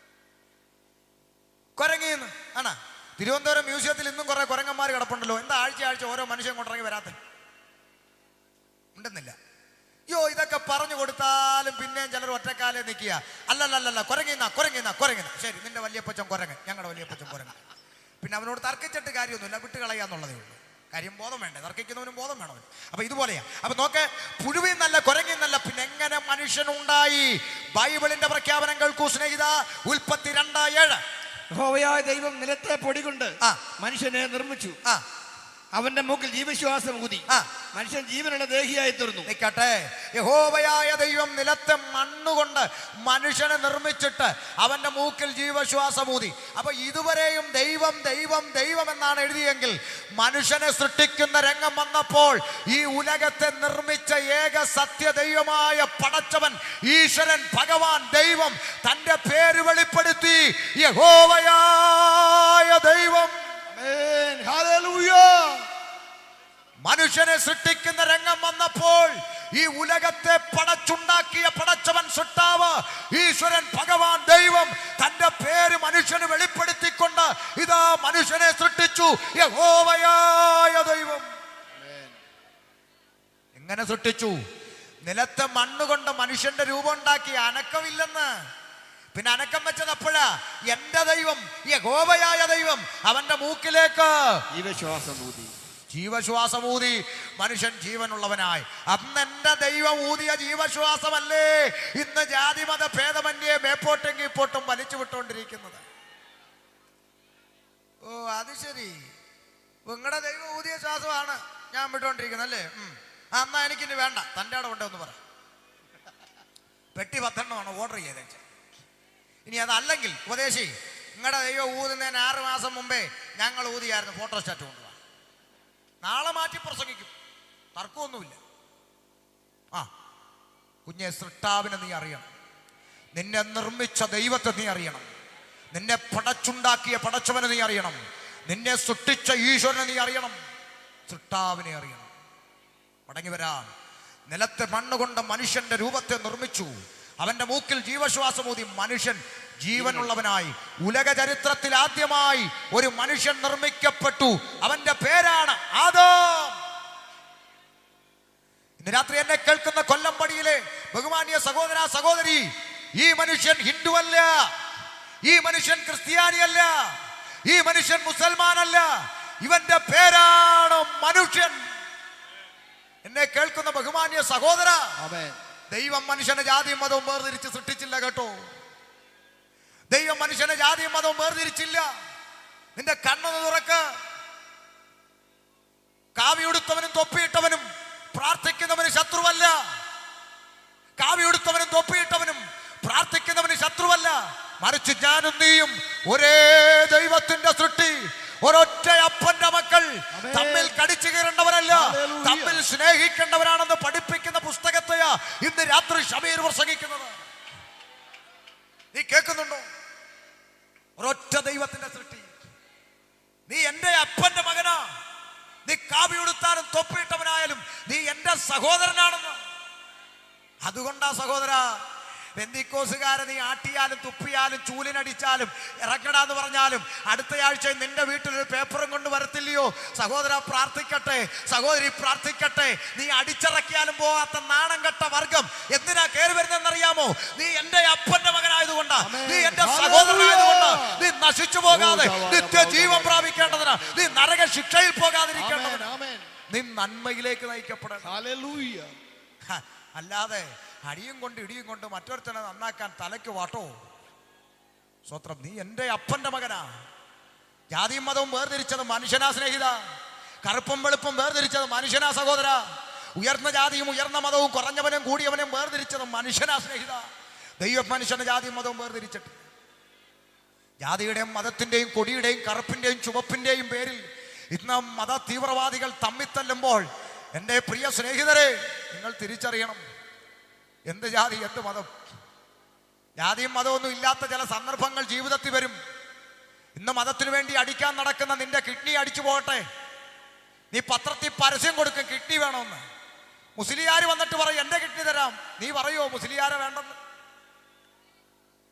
കൊരങ്ങിന്ന് ആണോ? തിരുവനന്തപുരം മ്യൂസിയത്തിൽ ഇന്നും കുറെ കുരങ്ങന്മാർ കിടപ്പുണ്ടല്ലോ. എന്താ ആഴ്ച ഓരോ മനുഷ്യൻ കൊണ്ടിറങ്ങി വരാത്ത ഉണ്ടെന്നില്ല. ഇതൊക്കെ പറഞ്ഞു കൊടുത്താലും പിന്നെയും ചിലർ ഒറ്റക്കാലേ നിൽക്കുക. അല്ലല്ല കൊരങ്ങിന്ന. ശരി, നിന്റെ വലിയപ്പച്ചൻ കുരങ്ങൻ, ഞങ്ങളുടെ വലിയപ്പച്ചൻ കുരങ്ങൻ. പിന്നെ അവനോട് തർക്കിച്ചിട്ട് കാര്യമൊന്നുമില്ല, വിട്ടുകളയാന്നുള്ളതേ ഉള്ളൂ. കാര്യം ബോധം വേണ്ടേ, തർക്കിക്കുന്നവനും ബോധം വേണം. അപ്പൊ ഇതുപോലെയാ. അപ്പൊ നോക്ക്, പുഴുവിൽ നല്ല കുരങ്ങിന്നല്ല, പിന്നെ എങ്ങനെ മനുഷ്യനുണ്ടായി? ബൈബിളിന്റെ പ്രഖ്യാപനം കേൾക്കൂ സ്നേഹിത. ഉൽപ്പത്തി 2:7 യഹോവയായ ദൈവം നിലത്തെ പൊടി കൊണ്ട് മനുഷ്യനെ നിർമ്മിച്ചു. അവന്റെ മൂക്കിൽ ജീവശ്വാസം ഊതി മനുഷ്യൻ ജീവനുള്ള ദേഹിയായി തീർന്നു. നിൽക്കട്ടെ. യഹോവയായ ദൈവം നിലത്തെ മണ്ണുകൊണ്ട് മനുഷ്യനെ നിർമ്മിച്ചിട്ട് അവന്റെ മൂക്കിൽ ജീവശ്വാസം ഊതി. അപ്പൊ ഇതുവരെയും ദൈവം ദൈവം ദൈവം എന്നാണ് എഴുതിയെങ്കിൽ മനുഷ്യനെ സൃഷ്ടിക്കുന്ന രംഗം വന്നപ്പോൾ ഈ ഉലകത്തെ നിർമ്മിച്ച ഏക സത്യ ദൈവമായ പടച്ചവൻ, ഈശ്വരൻ, ഭഗവാൻ, ദൈവം തന്റെ പേര് വെളിപ്പെടുത്തി. യഹോവയായ ദൈവം. മനുഷ്യനെ സൃഷ്ടിക്കുന്ന രംഗം വന്നപ്പോൾ ഈ ഉലകത്തെ പടച്ചുണ്ടാക്കിയ പടച്ചവൻ, സൃഷ്ടാവ്, ഈശ്വരൻ, ഭഗവാൻ, ദൈവം തന്റെ പേര് മനുഷ്യന് വെളിപ്പെടുത്തിക്കൊണ്ട് ഇതാ മനുഷ്യനെ സൃഷ്ടിച്ചു. യഹോവയായ ദൈവം. എങ്ങനെ സൃഷ്ടിച്ചു? നിലത്തെ മണ്ണുകൊണ്ട് മനുഷ്യന്റെ രൂപം ഉണ്ടാക്കി. അനക്കമില്ലെന്ന്. പിന്നെ അനക്കം വെച്ചത് അപ്പോഴാ. എന്റെ ദൈവം, യഹോവയായ ദൈവം അവന്റെ മൂക്കിലേക്ക് ജീവശ്വാസം ഊതി മനുഷ്യൻ ജീവനുള്ളവനായി. അന്ന് എന്റെ ദൈവം ഊതിയ ജീവശ്വാസമല്ലേ ഇന്ന് ജാതിമത ഭേദമന്യേ മേപ്പോട്ടും കീപ്പോട്ടും വലിച്ചു വിട്ടുകൊണ്ടിരിക്കുന്നത്. അത് ശരി, നിങ്ങളുടെ ദൈവം ഊതിയ ശ്വാസമാണ് ഞാൻ വിട്ടുകൊണ്ടിരിക്കുന്നത് അല്ലേ? എന്നാ എനിക്കിനി വേണ്ട, തൻ്റെ അവിടെ ഉണ്ടോ എന്ന് പറ. പെട്ടി 10 ഓർഡർ ചെയ്തേ. ഇനി അതല്ലെങ്കിൽ ഉപദേശി, നിങ്ങളുടെ ദൈവം ഊതുന്നതിന് 6 മാസം മുമ്പേ ഞങ്ങൾ ഊതിയായിരുന്നു, ഫോട്ടോസ്റ്റാറ്റ് കൊണ്ടുപോകാം, നാളെ മാറ്റി പ്രസംഗിക്കും, തർക്കമൊന്നുമില്ല. കുഞ്ഞെ, സൃഷ്ടാവിനെ നീ അറിയണം. നിന്നെ നിർമ്മിച്ച ദൈവത്തെ നീ അറിയണം. നിന്നെ പടച്ചുണ്ടാക്കിയ പടച്ചവനെ നീ അറിയണം. നിന്നെ സൃഷ്ടിച്ച ഈശ്വരനെ നീ അറിയണം. സൃഷ്ടാവിനെ അറിയണം. മടങ്ങി വരാം. നിലത്തെ മണ്ണുകൊണ്ട് മനുഷ്യന്റെ രൂപത്തെ നിർമ്മിച്ചു. അവന്റെ മൂക്കിൽ ജീവശ്വാസമൂതി മനുഷ്യൻ ജീവനുള്ളവനായി. ഉലക ചരിത്രത്തിൽ ആദ്യമായി ഒരു മനുഷ്യൻ നിർമ്മിക്കപ്പെട്ടു. അവന്റെ പേരാണ് ആദം. ഇന്ന് രാത്രി എന്നെ കേൾക്കുന്ന കൊല്ലംപടിയിലെ ബഹുമാന്യ സഹോദര സഹോദരി, ഈ മനുഷ്യൻ ഹിന്ദുവല്ല, ഈ മനുഷ്യൻ ക്രിസ്ത്യാനിയല്ല, ഈ മനുഷ്യൻ മുസൽമാനല്ല. ഇവന്റെ പേരാണ് മനുഷ്യൻ. എന്നെ കേൾക്കുന്ന ബഹുമാന്യ സഹോദര, ദൈവം മനുഷ്യനെ ജാതിയും മതവും വേർതിരിച്ച് സൃഷ്ടിച്ചില്ല കേട്ടോ. ദൈവം മനുഷ്യനെ ജാതിയും മതവും വേർതിരിച്ചില്ല. നിന്റെ കണ്ണൊന്ന് തുറക്ക്. കാവിയുടുത്തവനും തൊപ്പിയിട്ടവനും പ്രാർത്ഥിക്കുന്നവന് ശത്രുവല്ല. കാവിയുടുത്തവനും തൊപ്പിയിട്ടവനും പ്രാർത്ഥിക്കുന്നവന് ശത്രു മറിച്ച് ഞാനും നീയും ഒരേ ദൈവത്തിന്റെ സൃഷ്ടി, ഒരൊറ്റ അപ്പന്റെ മക്കൾ, തമ്മിൽ കടിച്ചു കീറേണ്ടവരല്ല, തമ്മിൽ സ്നേഹിക്കേണ്ടവരാണെന്ന് പഠിപ്പിക്കുന്ന പുസ്തകത്തെയാ ഇന്ന് രാത്രി ഷമീർ പ്രസംഗിക്കുന്നത്. നീ കേൾക്കുന്നുണ്ടോ? ഒരൊറ്റ ദൈവത്തിന്റെ സൃഷ്ടി. നീ എന്റെ അപ്പന്റെ മകനാ. നീ കാവിയുടുത്താലും തൊപ്പിയിട്ടവനായാലും നീ എന്റെ സഹോദരനാണെന്ന്. അതുകൊണ്ടാ സഹോദര, പെന്തിക്കോസുകാരെ നീ ആട്ടിയാലും തുപ്പിയാലും ചൂലിനടിച്ചാലും ഇറക്കടാന്ന് പറഞ്ഞാലും അടുത്തയാഴ്ച നിന്റെ വീട്ടിലൊരു പേപ്പറും കൊണ്ട് വരത്തില്ലയോ? സഹോദര പ്രാർത്ഥിക്കട്ടെ, സഹോദരി പ്രാർത്ഥിക്കട്ടെ. നീ അടിച്ചിറക്കിയാലും പോകാത്ത നാണം കെട്ട വർഗം എന്തിനാ കയറി വരുന്നതെന്നറിയാമോ? നീ എന്റെ അപ്പന്റെ മകനായതുകൊണ്ടാ, നീ എന്റെ സഹോദരനായതുകൊണ്ടാ. നീ നശിച്ചു പോകാതെ നിത്യജീവൻ പ്രാപിക്കേണ്ടതിനാ, നീ നരക ശിക്ഷയിൽ പോകാതിരിക്കേണ്ടതിനാ, നീ നന്മയിലേക്ക് നയിക്കപ്പെടണം. അല്ലാതെ അടിയും കൊണ്ട് ഇടിയും കൊണ്ട് മറ്റൊരുത്തനെ നന്നാക്കാൻ തലയ്ക്ക് വാട്ടോ. സ്വത്രം, നീ എൻ്റെ അപ്പന്റെ മകനാ. ജാതിയും മതവും വേർതിരിച്ചത് മനുഷ്യനാ സ്നേഹിത. കറുപ്പും വെളുപ്പും വേർതിരിച്ചത് മനുഷ്യനാ സഹോദര. ഉയർന്ന ജാതിയും ഉയർന്ന മതവും കുറഞ്ഞവനും കൂടിയവനും വേർതിരിച്ചത് മനുഷ്യനാ സ്നേഹിത. ദൈവം മനുഷ്യന്റെ ജാതിയും മതവും വേർതിരിച്ചിട്ട് ജാതിയുടെയും മതത്തിന്റെയും കൊടിയുടെയും കറുപ്പിന്റെയും ചുവപ്പിന്റെയും പേരിൽ ഇന്ന് മത തീവ്രവാദികൾ തമ്മിത്തല്ലുമ്പോൾ എൻ്റെ പ്രിയ സ്നേഹിതരെ, നിങ്ങൾ തിരിച്ചറിയണം, എന്ത് ജാതി എന്ത് മതം. ജാതിയും മതമൊന്നും ഇല്ലാത്ത ചില സന്ദർഭങ്ങൾ ജീവിതത്തിൽ വരും. ഇന്ന് മതത്തിനു വേണ്ടി അടിക്കാൻ നടക്കുന്ന നിന്റെ കിഡ്നി അടിച്ചു പോകട്ടെ. നീ പത്രത്തിൽ പരസ്യം കൊടുക്കും കിഡ്നി വേണമെന്ന്. മുസ്ലിയാർ വന്നിട്ട് പറയും എൻ്റെ കിഡ്നി തരാം. നീ പറയോ മുസ്ലിയാരെ വേണ്ടെന്ന്?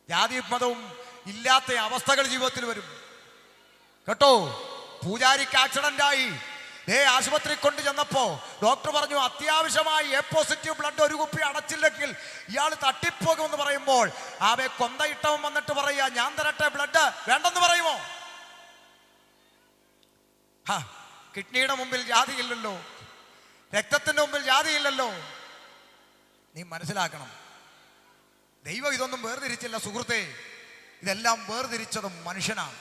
ജാതിയും മതവും ഇല്ലാത്ത അവസ്ഥകൾ ജീവിതത്തിൽ വരും കേട്ടോ. പൂജാരിക്ക് ആക്സിഡന്റ് ആയി, ആശുപത്രി കൊണ്ട് ചെന്നപ്പോ ഡോക്ടർ പറഞ്ഞു അത്യാവശ്യമായി എ പോസിറ്റീവ് ബ്ലഡ് ഒരു കുപ്പി അടച്ചില്ലെങ്കിൽ ഇയാൾ തട്ടിപ്പോകുമെന്ന് പറയുമ്പോൾ ആവെ കൊന്തയിട്ടവൻ വന്നിട്ട് പറയാ ഞാൻ തരട്ടെ ബ്ലഡ്, വേണ്ടെന്ന് പറയുമോ? കിഡ്നിയുടെ മുമ്പിൽ ജാതിയില്ലല്ലോ, രക്തത്തിന്റെ മുമ്പിൽ ജാതിയില്ലല്ലോ. നീ മനസ്സിലാക്കണം, ദൈവം ഇതൊന്നും വേർതിരിച്ചില്ല സുഹൃത്തെ. ഇതെല്ലാം വേർതിരിച്ചത് മനുഷ്യനാണ്.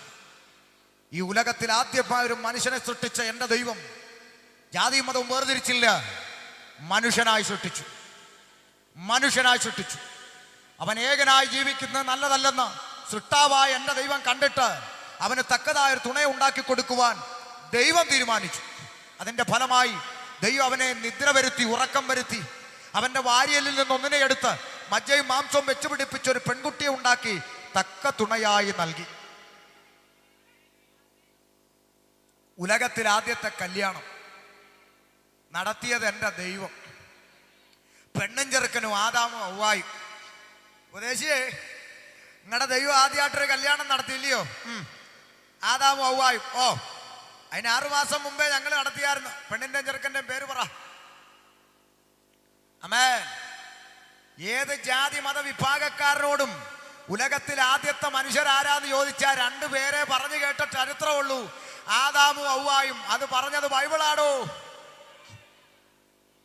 ഈ ഉലകത്തിൽ ആദ്യമായ ഒരു മനുഷ്യനെ സൃഷ്ടിച്ച എൻ്റെ ദൈവം ജാതി മതവും വേർതിരിച്ചില്ല, മനുഷ്യനായി സൃഷ്ടിച്ചു. മനുഷ്യനായി സൃഷ്ടിച്ചു. അവൻ ഏകനായി ജീവിക്കുന്നത് നല്ലതല്ലെന്ന് സൃഷ്ടാവായ എൻ്റെ ദൈവം കണ്ടിട്ട് അവന് തക്കതായ ഒരു തുണയെ ഉണ്ടാക്കി കൊടുക്കുവാൻ ദൈവം തീരുമാനിച്ചു. അതിൻ്റെ ഫലമായി ദൈവം അവനെ നിദ്ര വരുത്തി, ഉറക്കം വരുത്തി, അവൻ്റെ വാരിയലിൽ നിന്ന് ഒന്നിനെ എടുത്ത് മജ്ജയും മാംസവും വെച്ചുപിടിപ്പിച്ച ഒരു പെൺകുട്ടിയെ ഉണ്ടാക്കി തക്ക തുണയായി നൽകി. ഉലകത്തിൽ ആദ്യത്തെ കല്യാണം നടത്തിയത് എൻ്റെ ദൈവം. പെണ്ണും ചെറുക്കനും ആദാമും ഹവ്വായും. ഉപദേശിയേ, നിങ്ങളുടെ ദൈവം ആദ്യമായിട്ടൊരു കല്യാണം നടത്തിയില്ലയോ? ആദാമും ഹവ്വായും. ഓ, അതിന് 6 മാസം മുമ്പേ ഞങ്ങൾ നടത്തിയായിരുന്നു. പെണ്ണിന്റെ ചെറുക്കൻ്റെ പേര് പറ. ആമേൻ. ഏത് ജാതി മത വിഭാഗക്കാരനോടും ഉലകത്തിൽ ആദ്യത്തെ മനുഷ്യരാരാന്ന് ചോദിച്ചാൽ 2 പേരെ പറഞ്ഞു കേട്ട ചരിത്രമുള്ളൂ, ആദാമും ഹവ്വായും. അത് പറഞ്ഞത് ബൈബിളാണോ?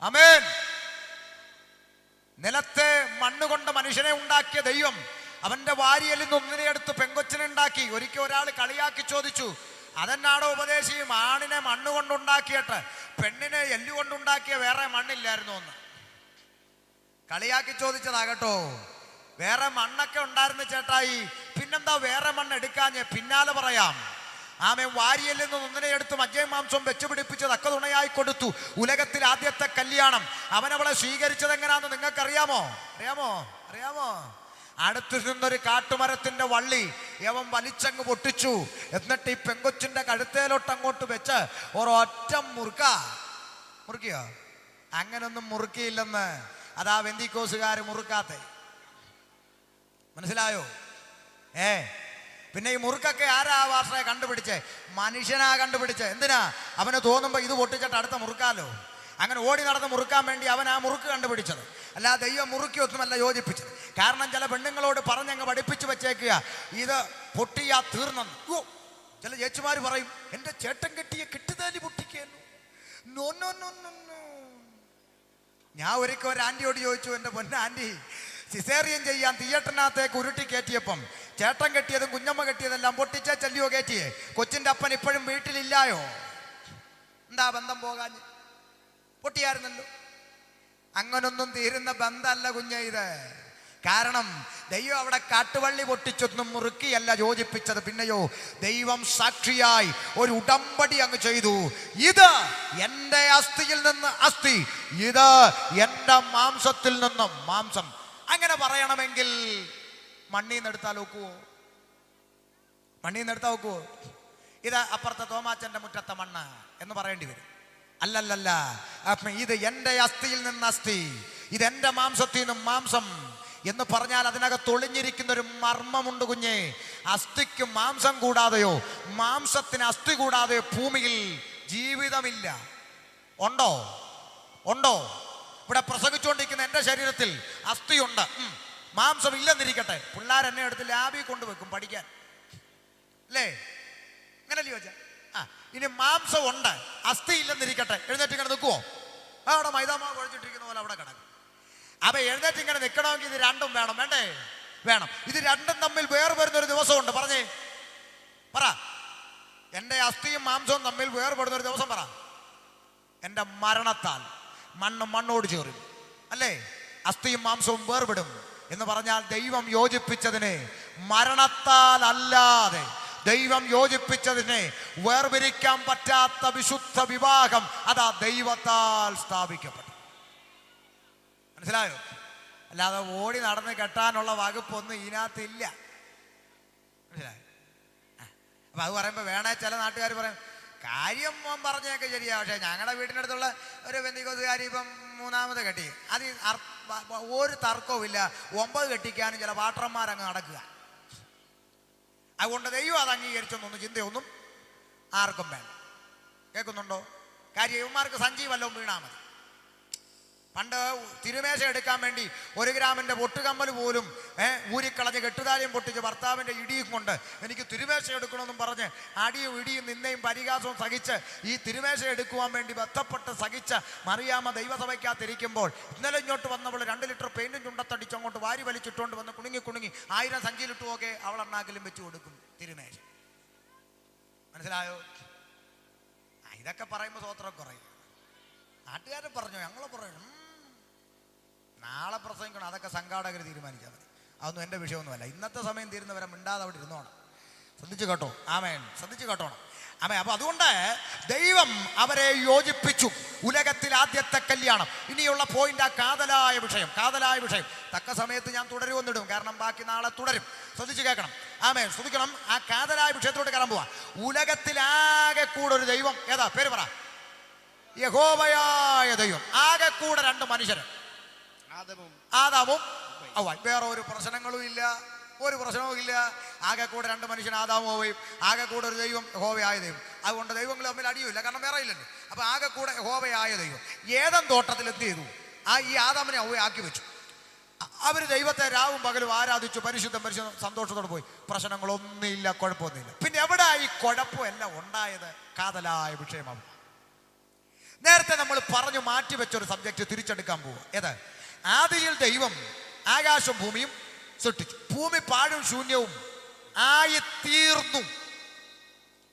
ആമേൻ. നിലത്തെ മണ്ണുകൊണ്ട് മനുഷ്യനെ ഉണ്ടാക്കിയ ദൈവം അവന്റെ വാരിയിൽ നിന്ന് ഒന്നിനെ എടുത്ത് പെങ്കൊച്ചിനെ ഉണ്ടാക്കി. ഒരിക്കൽ ഒരാൾ കളിയാക്കി ചോദിച്ചു, അതെന്നാണോ ഉപദേശിയും, ആണിനെ മണ്ണുകൊണ്ടുണ്ടാക്കിയിട്ട് പെണ്ണിനെ എല്ലുകൊണ്ടുണ്ടാക്കിയ വേറെ മണ്ണില്ലായിരുന്നു എന്ന് കളിയാക്കി ചോദിച്ചതാകട്ടോ. വേറെ മണ്ണൊക്കെ ഉണ്ടായിരുന്നു ചേട്ടായി, പിന്നെന്താ വേറെ മണ്ണ് എടുക്കാഞ്ഞ്? പിന്നാലെ പറയാം. ആമേ. വാരിയിൽ നിന്ന് ഒന്നിനെ എടുത്ത് മജ്ജയും മാംസവും വെച്ചുപിടിപ്പിച്ച് തക്ക തുണയായി കൊടുത്തു. ഉലകത്തിൽ ആദ്യത്തെ കല്യാണം. അവനവളെ സ്വീകരിച്ചത് എങ്ങനെയാന്ന് നിങ്ങൾക്കറിയാമോ? അറിയാമോ? അടുത്തു നിന്നൊരു കാട്ടുമരത്തിന്റെ വള്ളി യവൻ വലിച്ചങ്ങ് പൊട്ടിച്ചു. എന്നിട്ട് ഈ പെങ്കൊച്ചിന്റെ കഴുത്തേലോട്ട് അങ്ങോട്ട് വെച്ച് ഒരൊറ്റ മുറുക്കിയോ? അങ്ങനൊന്നും മുറുക്കിയില്ലെന്ന് അതാ വെന്തിക്കോസുകാര് മുറുക്കാത്തെ. മനസ്സിലായോ? പിന്നെ ഈ മുറുക്കൊക്കെ ആരാ ഭാഷയെ കണ്ടുപിടിച്ചേ? മനുഷ്യനാ കണ്ടുപിടിച്ചേ. എന്തിനാ? അവന് തോന്നുമ്പോ ഇത് പൊട്ടിച്ചിട്ട് അടുത്ത മുറുക്കാലോ. അങ്ങനെ ഓടി നടന്ന് മുറുക്കാൻ വേണ്ടി അവൻ ആ മുറുക്ക് കണ്ടുപിടിച്ചത്. അല്ല, ദൈവം മുറുക്കിയൊന്നുമല്ല യോജിപ്പിച്ചത്. കാരണം ചില പെണ്ണുങ്ങളോട് പറഞ്ഞങ്ങ് പഠിപ്പിച്ചു വെച്ചേക്കുക, ഇത് പൊട്ടിയാ തീർന്നെന്ന്. ചില ചേച്ചിമാര് പറയും, എന്റെ ചേട്ടൻ കെട്ടിയ കെട്ടുതാലി പൊട്ടിക്കുന്നു. No no no no no. ഞാൻ ഒരിക്കൽ ഒരു ആന്റിയോട് ചോദിച്ചു, എൻ്റെ പൊന്ന ആന്റി, സിസേറിയൻ ചെയ്യാൻ തിയേറ്ററിനകത്തേക്ക് ഉരുട്ടി കയറ്റിയപ്പം ചേട്ടൻ കെട്ടിയതും കുഞ്ഞമ്മ കെട്ടിയതെല്ലാം പൊട്ടിച്ച ചെല്ലിയോ കയറ്റിയേ? കൊച്ചിൻ്റെ അപ്പൻ ഇപ്പോഴും വീട്ടിലില്ലായോ? എന്താ ബന്ധം പോകാൻ? പൊട്ടിയായിരുന്നല്ലോ. അങ്ങനൊന്നും തീരുന്ന ബന്ധമല്ല കുഞ്ഞ ഇത്. കാരണം ദൈവം അവിടെ കാട്ടുവള്ളി പൊട്ടിച്ചൊന്നും മുറുക്കിയല്ല യോജിപ്പിച്ചത്. പിന്നെയോ ദൈവം സാക്ഷിയായി ഒരു ഉടമ്പടി അങ്ങ് ചെയ്തു. ഇത് എൻ്റെ അസ്ഥിയിൽ നിന്ന് അസ്ഥി, ഇത് എൻ്റെ മാംസത്തിൽ നിന്നും മാംസം. അങ്ങനെ പറയണമെങ്കിൽ മണ്ണിൽ നിന്ന് എടുത്താൽ ഒക്കുവോ? മണ്ണിൽ നിന്ന് എടുത്താൽ ഒക്കുവോ? ഇത് അപ്പുറത്തെ തോമാച്ചൻ്റെ മുറ്റത്തെ മണ്ണ് എന്ന് പറയേണ്ടി വരും. അല്ലല്ലല്ല, ഇത് എൻ്റെ അസ്ഥിയിൽ നിന്ന് അസ്ഥി, ഇതെൻ്റെ മാംസത്തിൽ നിന്നും മാംസം എന്ന് പറഞ്ഞാൽ അതിനകത്ത് ഒളിഞ്ഞിരിക്കുന്ന ഒരു മർമ്മമുണ്ട് കുഞ്ഞേ. അസ്ഥിക്ക് മാംസം കൂടാതെയോ മാംസത്തിന് അസ്ഥി കൂടാതെയോ ഭൂമിയിൽ ജീവിതമില്ല. ഉണ്ടോ? ഉണ്ടോ? ഇവിടെ പ്രസംഗിച്ചുകൊണ്ടിരിക്കുന്ന എൻ്റെ ശരീരത്തിൽ അസ്ഥിയുണ്ട്, മാംസം ഇല്ലെന്നിരിക്കട്ടെ. പിള്ളേരെന്നെ എടുത്ത് ലാബിൽ കൊണ്ടുവെക്കും പഠിക്കാൻ, അല്ലേ? അങ്ങനല്ലേ ചോദിച്ചാ? ഇനി മാംസം ഉണ്ട്, അസ്ഥി ഇല്ലെന്നിരിക്കട്ടെ, എഴുന്നേറ്റ് ഇങ്ങനെ നിൽക്കുവോ? അവിടെ മൈദാമാവ് കുഴച്ചിട്ടിരിക്കുന്ന പോലെ അവിടെ കിടക്കും. അപ്പൊ എഴുന്നേറ്റ് ഇങ്ങനെ നിൽക്കണമെങ്കിൽ ഇത് രണ്ടും വേണം, വേണ്ടേ? വേണം. ഇത് രണ്ടും തമ്മിൽ വേർപെടുന്നൊരു ദിവസമുണ്ട്. പറഞ്ഞേ, പറ. എൻ്റെ അസ്ഥിയും മാംസവും തമ്മിൽ വേർപെടുന്നൊരു ദിവസം പറ. എൻ്റെ മരണത്താൽ. മണ്ണ് മണ്ണോട് ചേരും, അല്ലേ? അസ്ഥിയും മാംസവും വേർപെടും എന്ന് പറഞ്ഞാൽ ദൈവം യോജിപ്പിച്ചതിനെ മരണത്താൽ അല്ലാതെ, ദൈവം യോജിപ്പിച്ചതിനെ വേർപിരിക്കാൻ പറ്റാത്ത വിശുദ്ധ വിവാഹം അതാ ദൈവത്താൽ സ്ഥാപിക്കപ്പെട്ടു. മനസ്സിലായോ? അല്ലാതെ ഓടി നടന്ന് കെട്ടാനുള്ള വകുപ്പൊന്നും ഇതിനകത്തില്ല. മനസ്സിലായോ? അപ്പൊ അത് പറയുമ്പോൾ വേണേ ചില നാട്ടുകാർ പറയും, കാര്യം പറഞ്ഞൊക്കെ ശരിയാ, പക്ഷെ ഞങ്ങളുടെ വീടിനടുത്തുള്ള ഒരു ബന്ധുക്കോസുകാരി ഇപ്പം 3ാമത് കെട്ടി. അത് ഒരു തർക്കവും ഇല്ല, 9 കെട്ടിക്കാനും ചില വാട്ടർമാരങ്ങ് നടക്കുക. അതുകൊണ്ട് ദൈവം അത് അംഗീകരിച്ചൊന്നും ചിന്തയൊന്നും ആർക്കും വേണ്ട. കേൾക്കുന്നുണ്ടോ? കാര്യം ഇവന്മാർക്ക് സഞ്ജീവ് വല്ലതും വീണാൽ മതി. പണ്ട് തിരുമേശ എടുക്കാൻ വേണ്ടി 1 ഗ്രാമിൻ്റെ പൊട്ടുകമ്മൽ പോലും ഊരിക്കളഞ്ഞ് കെട്ടുതാലിയും പൊട്ടിച്ച് ഭർത്താവിൻ്റെ ഇടിയും കൊണ്ട് എനിക്ക് തിരുമേശ എടുക്കണമെന്നും പറഞ്ഞ് അടിയും ഇടിയും നിന്നയും പരിഹാസവും സഹിച്ച് ഈ തിരുമേശ എടുക്കുവാൻ വേണ്ടി ബന്ധപ്പെട്ട് സഹിച്ച് മറിയാമ്മ ദൈവസഭയ്ക്കകത്തിരിക്കുമ്പോൾ ഇന്നലെ ഇങ്ങോട്ട് വന്നവൾ 2 ലിറ്റർ പെയിൻറ്റും ചുണ്ടത്തടിച്ച് അങ്ങോട്ട് വാരി വലിച്ചിട്ടുകൊണ്ട് വന്ന് കുണുങ്ങി 1000 സഞ്ചിയിലിട്ടുമൊക്കെ അവൾ എണ്ണാക്കിലും വെച്ച് കൊടുക്കും തിരുമേശ. മനസ്സിലായോ? ഇതൊക്കെ പറയുമ്പോൾ സ്വോത്രം കുറയും. നാട്ടുകാരെ പറഞ്ഞു, ഞങ്ങൾ പറയും, നാളെ പ്രസംഗിക്കണം, അതൊക്കെ സംഘാടകർ തീരുമാനിച്ചാൽ മതി. അതൊന്നും എൻ്റെ വിഷയമൊന്നുമല്ല. ഇന്നത്തെ സമയം തീരുന്നവരെ മിണ്ടാതെ അവിടെ ഇരുന്നോണം. ശ്രദ്ധിച്ചു കേട്ടോ? ആമേൻ. ശ്രദ്ധിച്ചു കേട്ടോണം. ആമേ. അപ്പൊ അതുകൊണ്ട് ദൈവം അവരെ യോജിപ്പിച്ചു. ഉലകത്തിൽ ആദ്യത്തെ കല്യാണം. ഇനിയുള്ള പോയിന്റ് ആ കാതലായ വിഷയം. കാതലായ വിഷയം തക്ക സമയത്ത് ഞാൻ തുടരുമെന്നിടും, കാരണം ബാക്കി നാളെ തുടരും. ശ്രദ്ധിച്ചു കേൾക്കണം. ആമേൻ. ശ്രദ്ധിക്കണം. ആ കാതലായ വിഷയത്തോട്ട് കയറാൻ പോവാ. ഉലകത്തിലാകെ കൂടെ ഒരു ദൈവം, ഏതാ പേര് പറ? യഹോവയായ ദൈവം. ആകെ കൂടെ 2 മനുഷ്യര്, ആദാമും ഹവ്വയും. വേറെ ഒരു പ്രശ്നങ്ങളും ഇല്ല, ഒരു പ്രശ്നവും ഇല്ല. ആകെ കൂടെ 2 മനുഷ്യൻ, ആദാമും ഹവ്വയും. ആകെ കൂടെ ഒരു ദൈവം, യഹോവയായ ദൈവം. അതുകൊണ്ട് ദൈവങ്ങൾ തമ്മിൽ അടിയുമില്ല, കാരണം വേറെ ഇല്ലല്ലോ. അപ്പൊ ആകെ കൂടെ യഹോവയായ ദൈവം. ഏദൻ തോട്ടത്തിൽ എന്ത് ചെയ്തു? ഈ ആദാമിനെ ഹവ്വയെ ആക്കി വെച്ചു. അവര് ദൈവത്തെ രാവും പകലും ആരാധിച്ചു, പരിശുദ്ധം സന്തോഷത്തോടെ പോയി. പ്രശ്നങ്ങളൊന്നുമില്ല, കുഴപ്പമൊന്നുമില്ല. പിന്നെ എവിടെ ഈ കുഴപ്പമെല്ലാം ഉണ്ടായത്? കാതലായ വിഷയമാണ്. നേരത്തെ നമ്മൾ പറഞ്ഞു മാറ്റിവെച്ചൊരു സബ്ജക്റ്റ് തിരിച്ചെടുക്കാൻ പോവുക. ഏത്? ആദിയിൽ ദൈവം ആകാശവും ഭൂമിയും സൃഷ്ടിച്ചു. ഭൂമി പാഴും ശൂന്യവും ആയിത്തീർന്നു.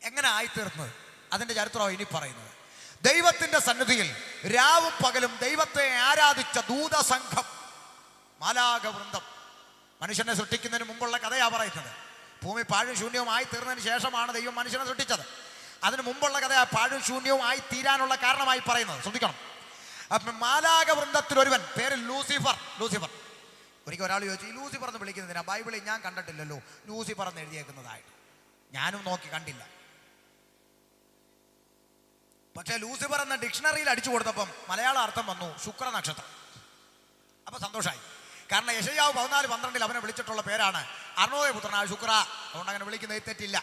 എങ്ങനെ ആയിത്തീർന്നത്? അതിന്റെ ചരിത്രമാണ് ഇനി പറയുന്നത്. ദൈവത്തിന്റെ സന്നിധിയിൽ രാവും പകലും ദൈവത്തെ ആരാധിച്ച ദൂതസംഘം, മാലാഖവൃന്ദം. മനുഷ്യനെ സൃഷ്ടിക്കുന്നതിന് മുമ്പുള്ള കഥയാ പറയുന്നത്. ഭൂമി പാഴും ശൂന്യവും ആയി തീർന്നതിന് ശേഷമാണ് ദൈവം മനുഷ്യനെ സൃഷ്ടിച്ചത്. അതിന് മുമ്പുള്ള കഥ പാഴും ശൂന്യവും ആയി തീരാനുള്ള കാരണമായി പറയുന്നത്. ശ്രദ്ധിക്കണം. അപ്പം മാലാഖവൃന്ദത്തിൽ ഒരുവൻ, പേര് ലൂസിഫർ. ലൂസിഫർ. ഒരിക്കൽ ഒരാൾ ചോദിച്ചു, ഈ ലൂസിഫർ എന്ന് വിളിക്കുന്നതിനാ ബൈബിളിൽ ഞാൻ കണ്ടിട്ടില്ലല്ലോ ലൂസിഫർ എന്ന് എഴുതിയേക്കുന്നതായിട്ട്. ഞാനും നോക്കി കണ്ടില്ല. പക്ഷെ ലൂസിഫർ എന്ന ഡിക്ഷണറിയിൽ അടിച്ചു കൊടുത്തപ്പം മലയാള അർത്ഥം വന്നു ശുക്ര നക്ഷത്രം. അപ്പൊ സന്തോഷമായി. കാരണം യെശയ്യാവ് 14:12 അവനെ വിളിച്ചിട്ടുള്ള പേരാണ് അർണോയപുത്രനായ ശുക്ര. അതുകൊണ്ട് അങ്ങനെ വിളിക്കുന്നത് തെറ്റില്ല.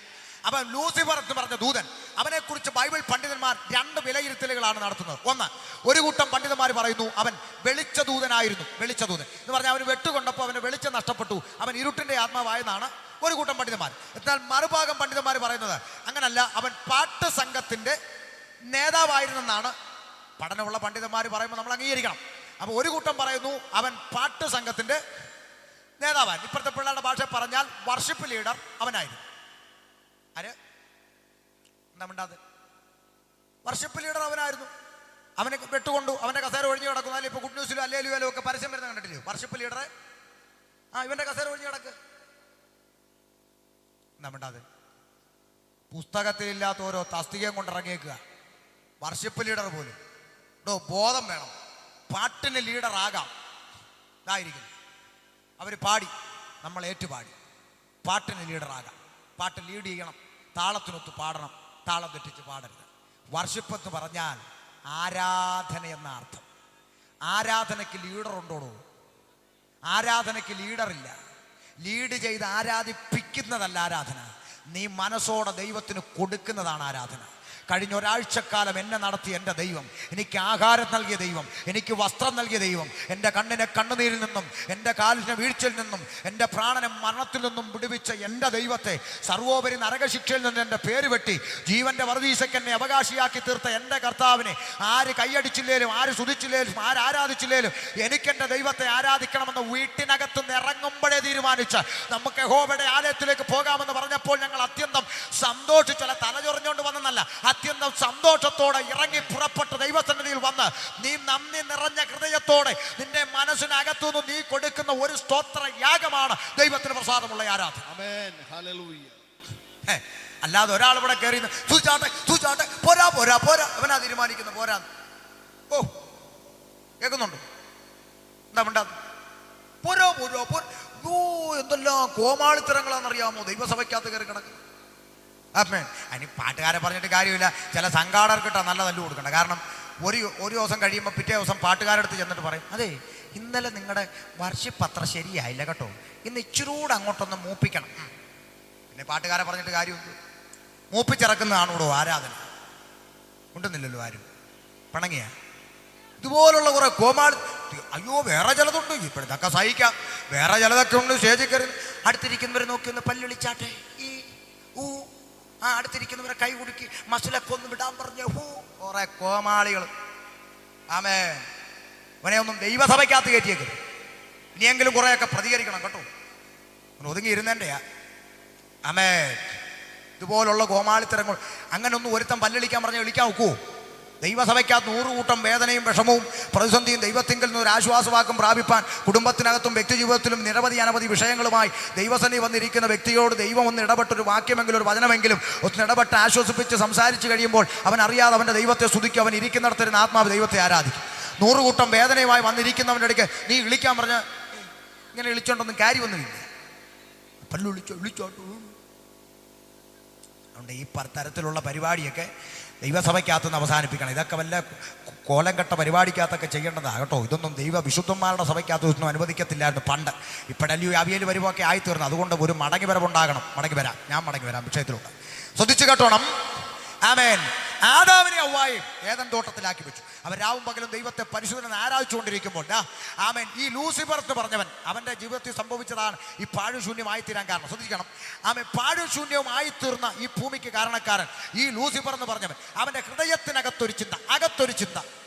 അപ്പൊ ലൂസിഫർ എന്ന് പറഞ്ഞ ദൂതൻ, അവനെക്കുറിച്ച് ബൈബിൾ പണ്ഡിതന്മാർ 2 വിലയിരുത്തലുകളാണ് നടത്തുന്നത്. ഒന്ന്, ഒരു കൂട്ടം പണ്ഡിതന്മാർ പറയുന്നു അവൻ വെളിച്ചദൂതനായിരുന്നു. വെളിച്ചദൂതൻ എന്ന് പറഞ്ഞാൽ അവന് വെട്ടുകൊണ്ടപ്പോൾ അവന് വെളിച്ചം നഷ്ടപ്പെട്ടു, അവൻ ഇരുട്ടിന്റെ ആത്മാവായെന്നാണ് ഒരു കൂട്ടം പണ്ഡിതന്മാർ. എന്നാൽ മറുഭാഗം പണ്ഡിതന്മാർ പറയുന്നത് അങ്ങനല്ല, അവൻ പാട്ട് സംഘത്തിന്റെ നേതാവായിരുന്നെന്നാണ് പഠനമുള്ള പണ്ഡിതന്മാർ പറയുമ്പോൾ നമ്മൾ അംഗീകരിക്കണം. അപ്പൊ ഒരു കൂട്ടം പറയുന്നു അവൻ പാട്ട് സംഘത്തിന്റെ നേതാവാൻ. ഇപ്പോഴത്തെ പിള്ളേരുടെ ഭാഷ പറഞ്ഞാൽ വർഷിപ്പ് ലീഡർ അവനായിരുന്നു. ആര്? എന്താ മിണ്ടാതെ? വർഷിപ്പ് ലീഡർ അവനായിരുന്നു. അവനെ വെട്ടുകൊണ്ടു, അവന്റെ കസേര ഒഴിഞ്ഞു കിടക്കുന്നു. അല്ലെ ഇപ്പൊ ഗുഡ് ന്യൂസിലും അല്ലേലും ഒക്കെ പരസ്യം വരുന്ന കണ്ടിട്ടില്ലയോ? വർഷിപ്പ് ലീഡറെ ഇവന്റെ കസേര ഒഴിഞ്ഞ് കിടക്ക്. എന്താ വേണ്ടത്? പുസ്തകത്തിലില്ലാത്ത ഓരോ തസ്തികയും കൊണ്ടിറങ്ങിയേക്കുക. വർഷിപ്പ് ലീഡർ പോലും. ബോധം വേണം. പാട്ടിന് ലീഡർ ആകാം. ഇതായിരിക്കും അവർ പാടി, നമ്മൾ ഏറ്റുപാടി. പാട്ടിന് ലീഡർ ആകാം. പാട്ട് ലീഡ് ചെയ്യണം, താളത്തിനൊത്ത് പാടണം, താളം തെറ്റിച്ച് പാടരുത്. വർഷിപ്പ് എന്ന് പറഞ്ഞാൽ ആരാധന എന്ന അർത്ഥം. ആരാധനയ്ക്ക് ലീഡർ ഉണ്ടോടോ? ആരാധനയ്ക്ക് ലീഡറില്ല. ലീഡ് ചെയ്ത് ആരാധിപ്പിക്കുന്നതല്ല ആരാധന. നീ മനസ്സോടെ ദൈവത്തിന് കൊടുക്കുന്നതാണ് ആരാധന. കഴിഞ്ഞ ഒരാഴ്ചക്കാലം എന്നെ നടത്തിയ എൻ്റെ ദൈവം, എനിക്ക് ആഹാരം നൽകിയ ദൈവം, എനിക്ക് വസ്ത്രം നൽകിയ ദൈവം, എൻ്റെ കണ്ണിനെ കണ്ണുനീരിൽ നിന്നും, എൻ്റെ കാലിനെ വീഴ്ചയിൽ നിന്നും, എൻ്റെ പ്രാണനെ മരണത്തിൽ നിന്നും വിടുവിച്ച എൻ്റെ ദൈവത്തെ, സർവോപരി നരകശിക്ഷയിൽ നിന്ന് എൻ്റെ പേര് വെട്ടി ജീവൻ്റെ വറുദീസയ്ക്ക് എന്നെ അവകാശിയാക്കി തീർത്ത എൻ്റെ കർത്താവിനെ ആര് കൈയടിച്ചില്ലേലും, ആര് സ്തുതിച്ചില്ലേലും, ആര് ആരാധിച്ചില്ലേലും എനിക്കെൻ്റെ ദൈവത്തെ ആരാധിക്കണമെന്ന് വീട്ടിനകത്ത് നിന്ന് ഇറങ്ങുമ്പോഴേ തീരുമാനിച്ച് നമുക്ക് യഹോവയുടെ ആലയത്തിലേക്ക് പോകാമെന്ന് പറഞ്ഞപ്പോൾ ഞങ്ങൾ അത്യന്തം സന്തോഷിച്ചല്ല, തലചൊറിഞ്ഞുകൊണ്ട് വന്നെന്നല്ല, അത്യന്തം സന്തോഷത്തോടെ ഇറങ്ങി പുറപ്പെട്ട ദൈവസന്നിധിയിൽ വന്ന് നീ നന്ദി നിറഞ്ഞ ഹൃദയത്തോടെ നിന്റെ മനസ്സിനകത്തുനിന്ന് നീ കൊടുക്കുന്ന ഒരു സ്തോത്ര യാഗമാണ് ദൈവത്തിന് പ്രസാദമുള്ള ആരാധന. ആമേൻ, ഹല്ലേലൂയ. അല്ലാതെ ഒരാൾ ഇവിടെ കയറി സൂചാട്ടെ പോരാ പോരാ പോരാ അവനാ തീരുമാനിക്കുന്നു പോരാ. ഓ കേൾക്കുന്നുണ്ടോ? എന്താ മിണ്ടാ? പോരോ പോരോ പോ. എന്തെല്ലാം കോമാളിത്തരങ്ങളാണെന്നറിയാമോ ദൈവസഭയ്ക്കകത്ത് കയറി കിടക്കുന്നത്. അതിന് പാട്ടുകാരെ പറഞ്ഞിട്ട് കാര്യമില്ല. ചില സംഘാടകർക്കിട്ടാ നല്ല തല്ലു കൊടുക്കണ്ട. കാരണം ഒരു ദിവസം കഴിയുമ്പോൾ പിറ്റേ ദിവസം പാട്ടുകാരെടുത്ത് ചെന്നിട്ട് പറയും, അതെ ഇന്നലെ നിങ്ങളുടെ വർഷിപ്പ് അത്ര ശരിയായില്ല കേട്ടോ, ഇന്ന് ഇച്ചിരൂടെ അങ്ങോട്ടൊന്ന് മൂപ്പിക്കണം. പിന്നെ പാട്ടുകാരെ പറഞ്ഞിട്ട് കാര്യമുണ്ട്. മൂപ്പിച്ചിറക്കുന്നതാണ് ഇവിടെ ആരാധന. ഉണ്ടെന്നില്ലല്ലോ ആരും. പിണങ്ങിയ ഇതുപോലുള്ള കുറെ കോമാളി. അയ്യോ വേറെ ചിലതുണ്ട്, ഇപ്പോഴത്തൊക്കെ സഹിക്കാം. വേറെ ചിലതൊക്കെ ഉണ്ട്. സ്റ്റേജിൽ കയറി അടുത്തിരിക്കുന്നവരെ നോക്കി ഒന്ന് പല്ലുളിച്ചാട്ടെ, ഈ അടുത്തിരിക്കുന്നവരെ കൈ കുടുക്കി മസിലൊക്കെ ഒന്ന് വിടാൻ പറഞ്ഞ കുറെ കോമാളികൾ. ആമേ, അവനെ ഒന്നും ദൈവസഭയ്ക്കകത്ത് കയറ്റിയേക്കും. ഇനിയെങ്കിലും കുറെയൊക്കെ പ്രതികരിക്കണം കേട്ടോ. ഒതുങ്ങി ഇരുന്നേൻ്റെയാ. ആമേ, ഇതുപോലുള്ള കോമാളിത്തരങ്ങൾ. അങ്ങനെ ഒന്നും ഒരുത്തം പല്ലിളിക്കാൻ പറഞ്ഞാൽ വിളിക്കാൻ ഒക്കുവോ? ദൈവസഭയ്ക്കകത്ത് 100 കൂട്ടം വേദനയും വിഷമവും പ്രതിസന്ധിയും ദൈവത്തിങ്കിൽ നിന്ന് ഒരു ആശ്വാസവാക്കം പ്രാപിപ്പാൻ കുടുംബത്തിനകത്തും വ്യക്തിജീവിതത്തിലും അനവധി വിഷയങ്ങളുമായി ദൈവസന്നിധി വന്നിരിക്കുന്ന വ്യക്തിയോട് ദൈവം ഒന്ന് ഇടപെട്ടൊരു വാക്യമെങ്കിലും ഒരു വചനമെങ്കിലും ഒന്ന് ഇടപെട്ട് ആശ്വസിപ്പിച്ച് സംസാരിച്ച് കഴിയുമ്പോൾ അവൻ അറിയാതെ അവൻ്റെ ദൈവത്തെ സ്തുതിക്കും. അവൻ ഇരിക്കുന്നിടത്തൊരു ആത്മാവ് ദൈവത്തെ ആരാധിക്കും. 100 കൂട്ടം വേദനയുമായി വന്നിരിക്കുന്നവൻ്റെ ഇടയ്ക്ക് നീ വിളിക്കാൻ പറഞ്ഞ ഇങ്ങനെ വിളിച്ചോണ്ടൊന്നും കാര്യമൊന്നുമില്ല. പല്ലു വിളിച്ചോട്ടു. അതുകൊണ്ട് ഈ തരത്തിലുള്ള പരിപാടിയൊക്കെ ദൈവസഭയ്ക്കകത്തുനിന്ന് അവസാനിപ്പിക്കണം. ഇതൊക്കെ വല്ല കോലം കെട്ട പരിപാടിക്കകത്തൊക്കെ ചെയ്യേണ്ടതാണ് കേട്ടോ. ഇതൊന്നും ദൈവ വിശുദ്ധന്മാരുടെ സഭയ്ക്കകത്തൊന്നും അനുവദിക്കത്തില്ലായിരുന്നു പണ്ട്. ഇപ്പോഴല്ലയോ അവിയൽ വരുമൊക്കെ ആയിത്തീർന്നു. അതുകൊണ്ട് ഒരു മടങ്ങി വരവുണ്ടാകണം. ഞാൻ മടങ്ങി വരാം വിഷയത്തിലൂടെ. ശ്രദ്ധിച്ചു കേട്ടോണം. ആമേൻ. ആദാമിനെ ഹവ്വായെയും ഏദൻ തോട്ടത്തിലാക്കി വെച്ചു. അവൻ രാവും പകലും ദൈവത്തെ പരിശുദ്ധനെ ആരാധിച്ചുകൊണ്ടിരിക്കുമ്പോൾ ആമേൻ ഈ ലൂസിഫർ എന്ന് പറഞ്ഞവൻ അവൻ്റെ ജീവിതത്തിൽ സംഭവിച്ചതാണ് ഈ പാഴുശൂന്യമായി തീരാൻ കാരണം. ശ്രദ്ധിക്കണം. ആമേൻ, പാഴുശൂന്യവുമായി തീർന്ന ഈ ഭൂമിക്ക് കാരണക്കാരൻ ഈ ലൂസിഫർ എന്ന് പറഞ്ഞവൻ. അവൻ്റെ ഹൃദയത്തിനകത്തൊരു ചിന്ത, അകത്തൊരു ചിന്ത.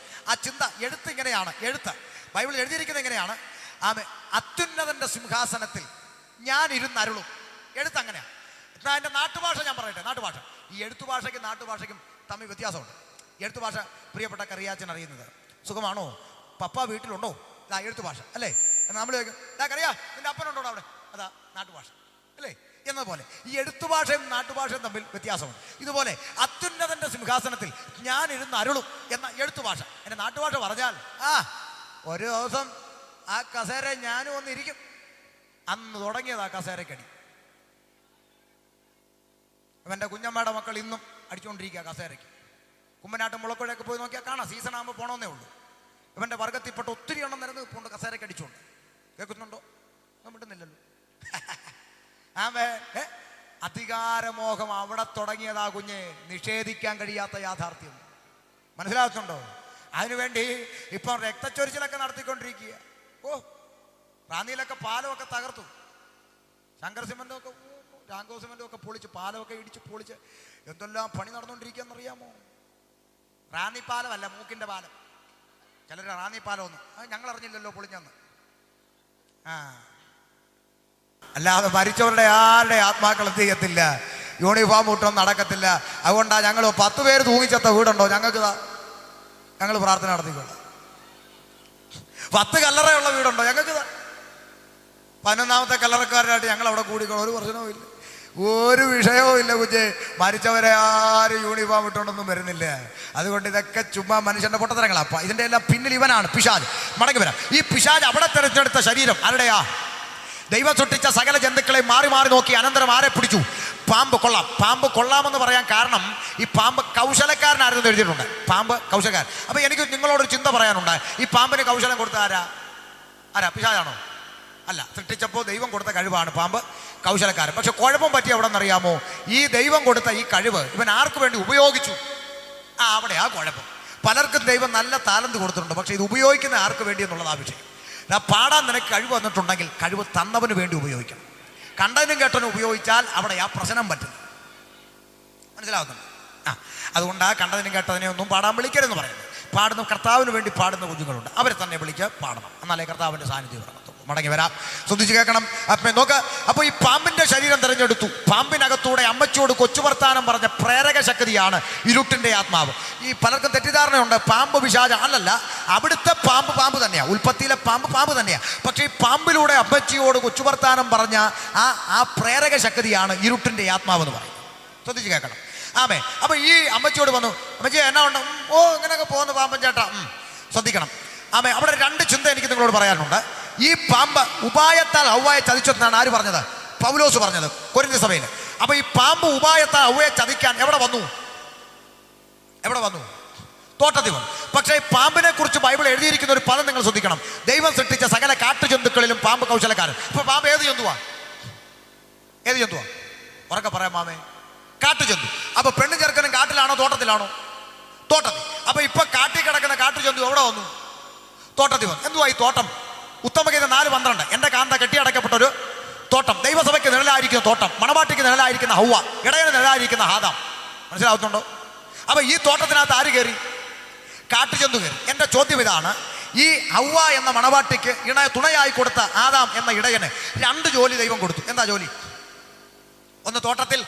ആ ചിന്ത ഇങ്ങനെയാണ്. ബൈബിളിൽ എഴുതിയിരിക്കുന്നത് എങ്ങനെയാണ്? ആമേൻ, അത്യുന്നതൻ്റെ സിംഹാസനത്തിൽ ഞാൻ ഇരുന്നരുളും. അങ്ങനെയാണ്. എന്നാൽ എൻ്റെ നാട്ടുഭാഷ ഞാൻ പറയട്ടെ. നാട്ടുഭാഷ, ഈ എഴുത്തുഭാഷയ്ക്കും നാട്ടുഭാഷയ്ക്കും തമ്മിൽ വ്യത്യാസമുണ്ട്. എഴുത്തുഭാഷ പ്രിയപ്പെട്ട കറിയാച്ചൻ അറിയുന്നത്. സുഖമാണോ? പപ്പ വീട്ടിലുണ്ടോ? ഇതാ എഴുത്തുഭാഷ അല്ലേ? നമ്മൾ കറിയാ നിന്റെ അപ്പനുണ്ടോ അവിടെ? അതാ നാട്ടുഭാഷ അല്ലേ? എന്നതുപോലെ ഈ എഴുത്തുഭാഷയും നാട്ടുഭാഷയും തമ്മിൽ വ്യത്യാസമുണ്ട്. ഇതുപോലെ അത്യുന്നതൻ്റെ സിംഹാസനത്തിൽ ഞാൻ ഇരുന്ന് അരുളും എന്ന എഴുത്തുഭാഷ. എൻ്റെ നാട്ടുഭാഷ പറഞ്ഞാൽ ഒരു ദിവസം ആ കസേര ഞാനും ഒന്നിരിക്കും. അന്ന് തുടങ്ങിയത് ആ കസേരക്കടി. അവൻ്റെ കുഞ്ഞമ്മയുടെ മക്കൾ ഇന്നും അടിച്ചുകൊണ്ടിരിക്കുക കസേരയ്ക്ക്. കുമ്പനാട്ടും മുളക്കുഴയൊക്കെ പോയി നോക്കിയാൽ കാണാം. സീസൺ ആകുമ്പോൾ പോകണമെന്നേ ഉള്ളൂ. ഇവൻ്റെ വർഗത്തിൽപ്പെട്ട ഒത്തിരി എണ്ണം നിരന്ന് പോണ്ട് കസേരയ്ക്ക് അടിച്ചുകൊണ്ട്. കേൾക്കുന്നുണ്ടോ? മിണ്ടുന്നില്ലല്ലോ. അധികാരമോഹം അവിടെ തുടങ്ങിയതാ കുഞ്ഞെ. നിഷേധിക്കാൻ കഴിയാത്ത യാഥാർത്ഥ്യം മനസ്സിലാക്കുന്നുണ്ടോ? അതിനുവേണ്ടി ഇപ്പം രക്തച്ചൊരിച്ചിലൊക്കെ നടത്തിക്കൊണ്ടിരിക്കുക. റാന്നിയിലൊക്കെ പാലമൊക്കെ തകർത്തു. ശങ്കർ സിമൻ്റൊക്കെ രാങ്കോ സിമൻ്റും ഒക്കെ പൊളിച്ച് പാലമൊക്കെ ഇടിച്ച് പൊളിച്ച് എന്തെല്ലാം പണി നടന്നുകൊണ്ടിരിക്കുകയെന്നറിയാമോ? റാന്നി പാലമല്ല, മൂക്കിൻ്റെ പാലം. ചിലർ റാന്നി പാലം ഒന്ന് ഞങ്ങൾ അറിഞ്ഞില്ലല്ലോ പൊളിഞ്ഞെന്ന്. അല്ലാതെ മരിച്ചവരുടെ ആരുടെ ആത്മാക്കൾ എന്ത് ചെയ്യത്തില്ല, യൂണിഫോം ഇട്ടൊന്നും നടക്കത്തില്ല. അതുകൊണ്ടാണ് ഞങ്ങൾ 10 പേര് തൂങ്ങിച്ചത്ത വീടുണ്ടോ ഞങ്ങൾക്ക് ഞങ്ങൾ പ്രാർത്ഥന നടത്തിക്കോളാം. 10 കല്ലറയുള്ള വീടുണ്ടോ ഞങ്ങൾക്ക് 11ാമത്തെ കല്ലറക്കാരനായിട്ട് ഞങ്ങൾ അവിടെ കൂടിക്കണം. ഒരു പ്രശ്നവും ഇല്ല, ഒരു വിഷയവും ഇല്ല കുഞ്ഞെ. മരിച്ചവരെ ആരും യൂണിഫോം ഇട്ടുകൊണ്ടൊന്നും വരുന്നില്ല. അതുകൊണ്ട് ഇതൊക്കെ ചുമ്മാ മനുഷ്യന്റെ പൊട്ടത്തരങ്ങളാ. ഇതിന്റെ എല്ലാം പിന്നിൽ ഇവനാണ് പിശാച്. മടങ്ങി വരാം. ഈ പിശാച് അവിടെ തെരഞ്ഞെടുത്ത ശരീരം ആരുടെയാ? ദൈവം സൃഷ്ടിച്ച സകല ജന്തുക്കളെ മാറി മാറി നോക്കി അനന്തരം ആരെ പിടിച്ചു? പാമ്പ്. കൊള്ളാം, പാമ്പ് കൊള്ളാമെന്ന് പറയാൻ കാരണം ഈ പാമ്പ് കൗശലക്കാരനായിരുന്നു എഴുതിയിട്ടുണ്ട്. പാമ്പ് കൗശലക്കാരൻ. അപ്പൊ എനിക്ക് നിങ്ങളോടൊരു ചിന്ത പറയാനുണ്ട്. ഈ പാമ്പിന് കൗശലം കൊടുത്ത ആരാ? പിശാചാണോ? അല്ല, സൃഷ്ടിച്ചപ്പോൾ ദൈവം കൊടുത്ത കഴിവാണ് പാമ്പ് കൗശലക്കാരൻ. പക്ഷെ കുഴപ്പം പറ്റി എവിടെ നിന്നറിയാമോ? ഈ ദൈവം കൊടുത്ത ഈ കഴിവ് ഇവൻ ആർക്ക് വേണ്ടി ഉപയോഗിച്ചു? അവിടെയാ കുഴപ്പം. പലർക്കും ദൈവം നല്ല താലന്ത് കൊടുത്തിട്ടുണ്ട്, പക്ഷെ ഇത് ഉപയോഗിക്കുന്ന ആർക്ക് വേണ്ടി എന്നുള്ളതാ വിഷയം. പാടാൻ നിനക്ക് കഴിവ് വന്നിട്ടുണ്ടെങ്കിൽ കഴിവ് തന്നവന് വേണ്ടി ഉപയോഗിക്കണം. കണ്ടതിനും കേട്ടനും ഉപയോഗിച്ചാൽ അവിടെ ആ പ്രശ്നം പറ്റുന്നു. മനസ്സിലാവുന്നുണ്ട്? അതുകൊണ്ട് ആ കണ്ടതിനും കേട്ടതിനെ ഒന്നും പാടാൻ വിളിക്കരുതെന്ന് പറയുന്നത്. പാടുന്ന കർത്താവിന് വേണ്ടി പാടുന്ന കുഞ്ഞുങ്ങളുണ്ട്, അവരെ തന്നെ വിളിച്ച് പാടണം. എന്നാലേ കർത്താവിൻ്റെ സാന്നിധ്യം ഇറങ്ങത്തുള്ളൂ. മടങ്ങി വരാം, ശ്രദ്ധിച്ച് കേൾക്കണം. അപ്പം നോക്ക്, അപ്പോൾ ഈ പാമ്പിൻ്റെ ശരീരം തിരഞ്ഞെടുത്തു. പാമ്പിനകത്തൂടെ അമ്മച്ചിയോട് കൊച്ചുവർത്താനം പറഞ്ഞ പ്രേരക ശക്തിയാണ് ഇരുട്ടിൻ്റെ ആത്മാവ്. ഈ പലർക്കും തെറ്റിദ്ധാരണയുണ്ട്, പാമ്പ് പിശാച്. അല്ലല്ല, അവിടുത്തെ പാമ്പ് തന്നെയാണ്, ഉൽപ്പത്തിയിലെ പാമ്പ് തന്നെയാണ്. പക്ഷേ ഈ പാമ്പിലൂടെ അമ്മച്ചിയോട് കൊച്ചുവർത്താനം പറഞ്ഞ ആ പ്രേരക ശക്തിയാണ് ഇരുട്ടിൻ്റെ ആത്മാവെന്ന് പറയും. ശ്രദ്ധിച്ച് കേൾക്കണം. ആമേ. അപ്പൊ ഈ അമ്മച്ചിയോട് വന്നു, അമ്മച്ചി എന്നാ ഉണ്ട്? ഇങ്ങനെയൊക്കെ പോകുന്നു പാമ്പൻ ചേട്ടാ. ശ്രദ്ധിക്കണം. ആമേ. അവിടെ രണ്ട് ചിന്ത എനിക്ക് നിങ്ങളോട് പറയാനുണ്ട്. ഈ പാമ്പ് ഉപായത്താൽ ഹവ്വായെ ചതിച്ചെന്നാണ് ആര് പറഞ്ഞത്? പൗലോസ് പറഞ്ഞത് കൊരിന്ത്യർ സഭയിൽ. അപ്പൊ ഈ പാമ്പ് ഉപായത്താൽ ഹവ്വയെ ചതിക്കാൻ എവിടെ വന്നു? തോട്ടത്തിൽ വന്നു. പക്ഷേ ഈ പാമ്പിനെ കുറിച്ച് ബൈബിൾ എഴുതിയിരിക്കുന്ന ഒരു പദം നിങ്ങൾ ശ്രദ്ധിക്കണം. ദൈവം സൃഷ്ടിച്ച സകല കാട്ടുജന്തുക്കളിലും പാമ്പ് കൗശലക്കാരൻ. ഇപ്പൊ പാമ്പ് ഏത് ജന്തുവാ? ഉറക്കെ പറയാം മാമേ. കാട്ടുജന്തു. അപ്പൊ പെണ്ണും ചെറുക്കനും കാട്ടിലാണോ തോട്ടത്തിലാണോ? തോട്ടത്തിൽ. അപ്പൊ ഇപ്പൊ കാട്ടിൽ കിടക്കുന്ന കാട്ടുജന്തു എവിടെ വന്നു? തോട്ടത്തിൽ വന്നു. എന്തുവാ ഈ തോട്ടം? ഉത്തമഗീതം 4:12. എൻ്റെ കാന്ത കെട്ടിയടക്കപ്പെട്ട ഒരു തോട്ടം. ദൈവസഭയ്ക്ക് നിഴലായിരിക്കുന്ന തോട്ടം, മണവാട്ടിക്ക് നിഴലായിരിക്കുന്ന ഹവ്വ, ഇടയന് നിഴലായിരിക്കുന്ന ആദാം. മനസ്സിലാവുന്നുണ്ടോ? അപ്പൊ ഈ തോട്ടത്തിനകത്ത് ആര് കയറി? കാട്ടുജന്തു കയറി. എൻ്റെ ചോദ്യം ഇതാണ്, ഈ ഹവ്വ എന്ന മണവാട്ടിക്ക് തുണയായി കൊടുത്ത ആദാം എന്ന ഇടയന് 2 ജോലി ദൈവം കൊടുത്തു. എന്താ ജോലി? ഒന്ന് തോട്ടത്തിൽ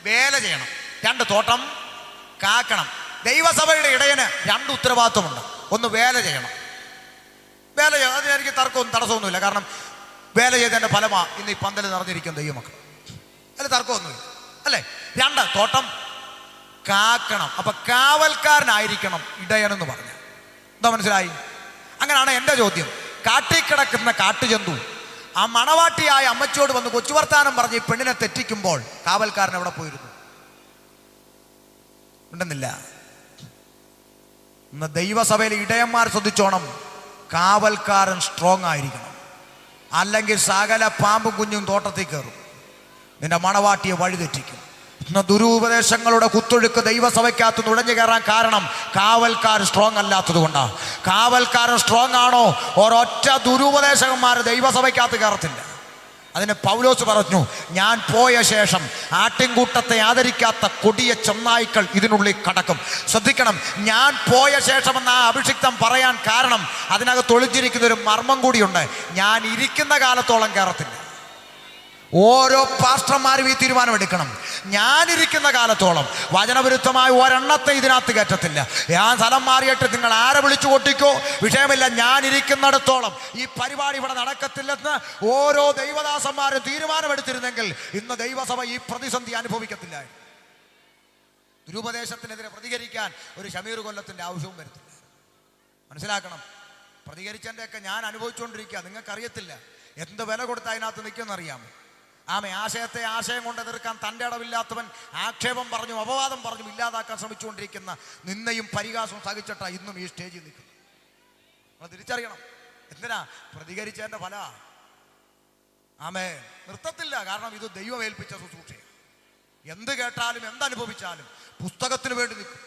വേല ചെയ്യണം, 2 തോട്ടം കാക്കണം. ദൈവസഭയുടെ ഇടയന് 2 ഉത്തരവാദിത്വമുണ്ട്. ഒന്ന് വേല ചെയ്യണം. അതിനെനിക്ക് തടസ്സമൊന്നുമില്ല. കാരണം വേല ചെയ്തതിൻ്റെ ഫലമാ ഇന്ന് ഈ പന്തൽ നിറഞ്ഞിരിക്കും ദൈവമക്കൾ. അതിൽ തർക്കമൊന്നുമില്ല, അല്ലേ? 2 തോട്ടം കാക്കണം. അപ്പൊ കാവൽക്കാരനായിരിക്കണം ഇടയനെന്ന് പറഞ്ഞു. എന്താ മനസ്സിലായി? അങ്ങനെയാണ് എൻ്റെ ചോദ്യം. കാട്ടിക്കിടക്കുന്ന കാട്ടുജന്തു ആ മണവാട്ടിയായ അമ്മച്ചിയോട് വന്ന് കൊച്ചുവർത്താനം പറഞ്ഞ് ഈ പെണ്ണിനെ തെറ്റിക്കുമ്പോൾ കാവൽക്കാരൻ എവിടെ പോയിരുന്നു? ഉണ്ടെന്നില്ല. ഇന്ന് ദൈവസഭയിലെ ഇടയന്മാർ ശ്രദ്ധിച്ചോണം, കാവൽക്കാരൻ സ്ട്രോങ് ആയിരിക്കണം. അല്ലെങ്കിൽ സകല പാമ്പും കുഞ്ഞും തോട്ടത്തിൽ കയറും, നിന്റെ മണവാട്ടിയെ വഴിതെറ്റിക്കും. ഇന്ന് ദുരുപദേശങ്ങളുടെ കുത്തൊഴുക്ക് ദൈവസഭയ്ക്കകത്ത് നുഴഞ്ഞു കയറാൻ കാരണം കാവൽക്കാർ സ്ട്രോങ് അല്ലാത്തത് കൊണ്ടാണ്. കാവൽക്കാരൻ സ്ട്രോങ് ആണോ, ഒരൊറ്റ ദുരുപദേശകന്മാർ ദൈവസഭയ്ക്കകത്ത് കയറത്തില്ല. അതിന് പൗലോസ് പറഞ്ഞു, ഞാൻ പോയ ശേഷം ആട്ടിൻകൂട്ടത്തെ ആദരിക്കാത്ത കൊടിയ ചെന്നായ്ക്കൾ ഇതിനുള്ളിൽ കടക്കും. ശ്രദ്ധിക്കണം, ഞാൻ പോയ ശേഷമെന്ന ആ അഭിഷിക്തം പറയാൻ കാരണം അതിനകത്ത് ഒളിഞ്ഞിരിക്കുന്ന ഒരു മർമ്മം കൂടിയുണ്ട്. ഞാൻ ഇരിക്കുന്ന കാലത്തോളം കയറത്തില്ല. ഓരോ പാസ്റ്റർമാരും ഈ തീരുമാനമെടുക്കണം. ഞാനിരിക്കുന്ന കാലത്തോളം വചനവിരുദ്ധമായ ഒരെണ്ണത്തെ ഇതിനകത്ത് കയറ്റത്തില്ല. ഞാൻ സ്ഥലം മാറിയിട്ട് നിങ്ങൾ ആരെ വിളിച്ചു കൊട്ടിക്കോ, വിഷയമില്ല. ഞാനിരിക്കുന്നിടത്തോളം ഈ പരിപാടി ഇവിടെ നടക്കത്തില്ലെന്ന് ഓരോ ദൈവദാസന്മാരും തീരുമാനമെടുത്തിരുന്നെങ്കിൽ ഇന്ന് ദൈവസഭ ഈ പ്രതിസന്ധി അനുഭവിക്കത്തില്ല. ദുരുപദേശത്തിനെതിരെ പ്രതികരിക്കാൻ ഒരു ഷമീർ കൊല്ലത്തിൻ്റെ ആവശ്യവും വരത്തില്ല. മനസ്സിലാക്കണം. പ്രതികരിച്ചതിൻ്റെയൊക്കെ ഞാൻ അനുഭവിച്ചുകൊണ്ടിരിക്കുക. നിങ്ങൾക്കറിയത്തില്ല എന്ത് വില കൊടുത്ത് അതിനകത്ത് നിൽക്കുമെന്നറിയാമോ? ആശയത്തെ ആശയം കൊണ്ട് എതിർക്കാൻ തൻ്റെ ഇടവില്ലാത്തവൻ ആക്ഷേപം പറഞ്ഞും അപവാദം പറഞ്ഞും ഇല്ലാതാക്കാൻ ശ്രമിച്ചുകൊണ്ടിരിക്കുന്ന നിന്നയും പരിഹാസവും സഹിച്ചിട്ടാ ഇന്നും ഈ സ്റ്റേജിൽ നിൽക്കുന്നു. നമ്മൾ തിരിച്ചറിയണം. എന്തിനാ? പ്രതികരിച്ചതിൻ്റെ ഫല നിർത്തത്തില്ല. കാരണം ഇത് ദൈവം ഏൽപ്പിച്ച ശുശ്രൂഷയാണ്. എന്ത് കേട്ടാലും എന്തനുഭവിച്ചാലും പുസ്തകത്തിന് വേണ്ടി നിൽക്കും.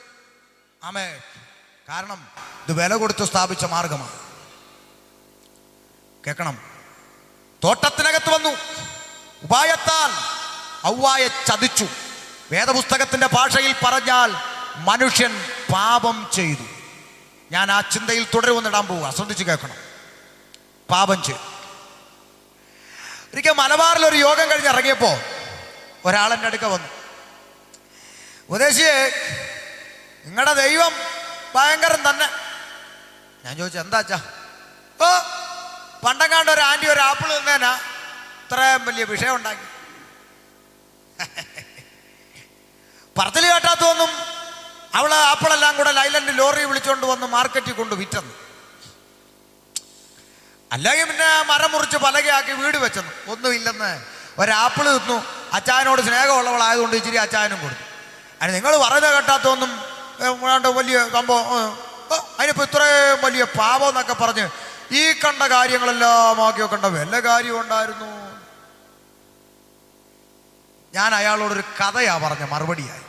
കാരണം ഇത് വില കൊടുത്ത് സ്ഥാപിച്ച മാർഗമാണ്. കേൾക്കണം. തോട്ടത്തിനകത്ത് വന്നു, ഉപായത്താൽ ഹവ്വായെ ചതിച്ചു. വേദപുസ്തകത്തിന്റെ ഭാഷയിൽ പറഞ്ഞാൽ മനുഷ്യൻ പാപം ചെയ്തു. ഞാൻ ആ ചിന്തയിൽ തുടരുമെന്നിടാൻ പോവുക. ശ്രദ്ധിച്ച് കേൾക്കണം. പാപം ചെയ്തു. ഒരിക്കൽ മലബാറിലൊരു യോഗം കഴിഞ്ഞ് ഇറങ്ങിയപ്പോൾ ഒരാളെൻ്റെ അടുക്ക വന്നു, ഉപദേശിയെ നിങ്ങളുടെ ദൈവം ഭയങ്കരം തന്നെ. ഞാൻ ചോദിച്ചു, എന്താ അച്ഛാ? പണ്ടങ്ങാണ്ട് ഒരു ആൻറ്റി ഒരു ആപ്പിൾ തിന്നേനാ ഇത്രയും വലിയ വിഷയം ഉണ്ടാക്കി. പറച്ചിൽ കേട്ടാത്തൊന്നും അവള് ആപ്പിളെല്ലാം കൂടെ ലൈലൻഡ് ലോറി വിളിച്ചോണ്ട് വന്ന് മാർക്കറ്റിൽ കൊണ്ട് വിറ്റെന്ന്. അല്ലെങ്കിൽ പിന്നെ മരം മുറിച്ച് പലകയാക്കി വീട് വെച്ചെന്നു. ഒന്നുമില്ലെന്ന് ഒരാപ്പിൾ തിന്നു. അച്ചായനോട് സ്നേഹമുള്ളവളായതുകൊണ്ട് ഇച്ചിരി അച്ചായനും കൊടുത്തു. അതിന് നിങ്ങൾ പറയുന്നത് കേട്ടാത്തൊന്നും വലിയ സംഭവം, അതിനിപ്പോൾ ഇത്രയും വലിയ പാപം എന്നൊക്കെ പറഞ്ഞ് ഈ കണ്ട കാര്യങ്ങളെല്ലാം ആക്കി വെക്കേണ്ട വല്ല കാര്യം ഉണ്ടായിരുന്നു. ഞാൻ അയാളോടൊരു കഥയാ പറഞ്ഞ മറുപടിയായി.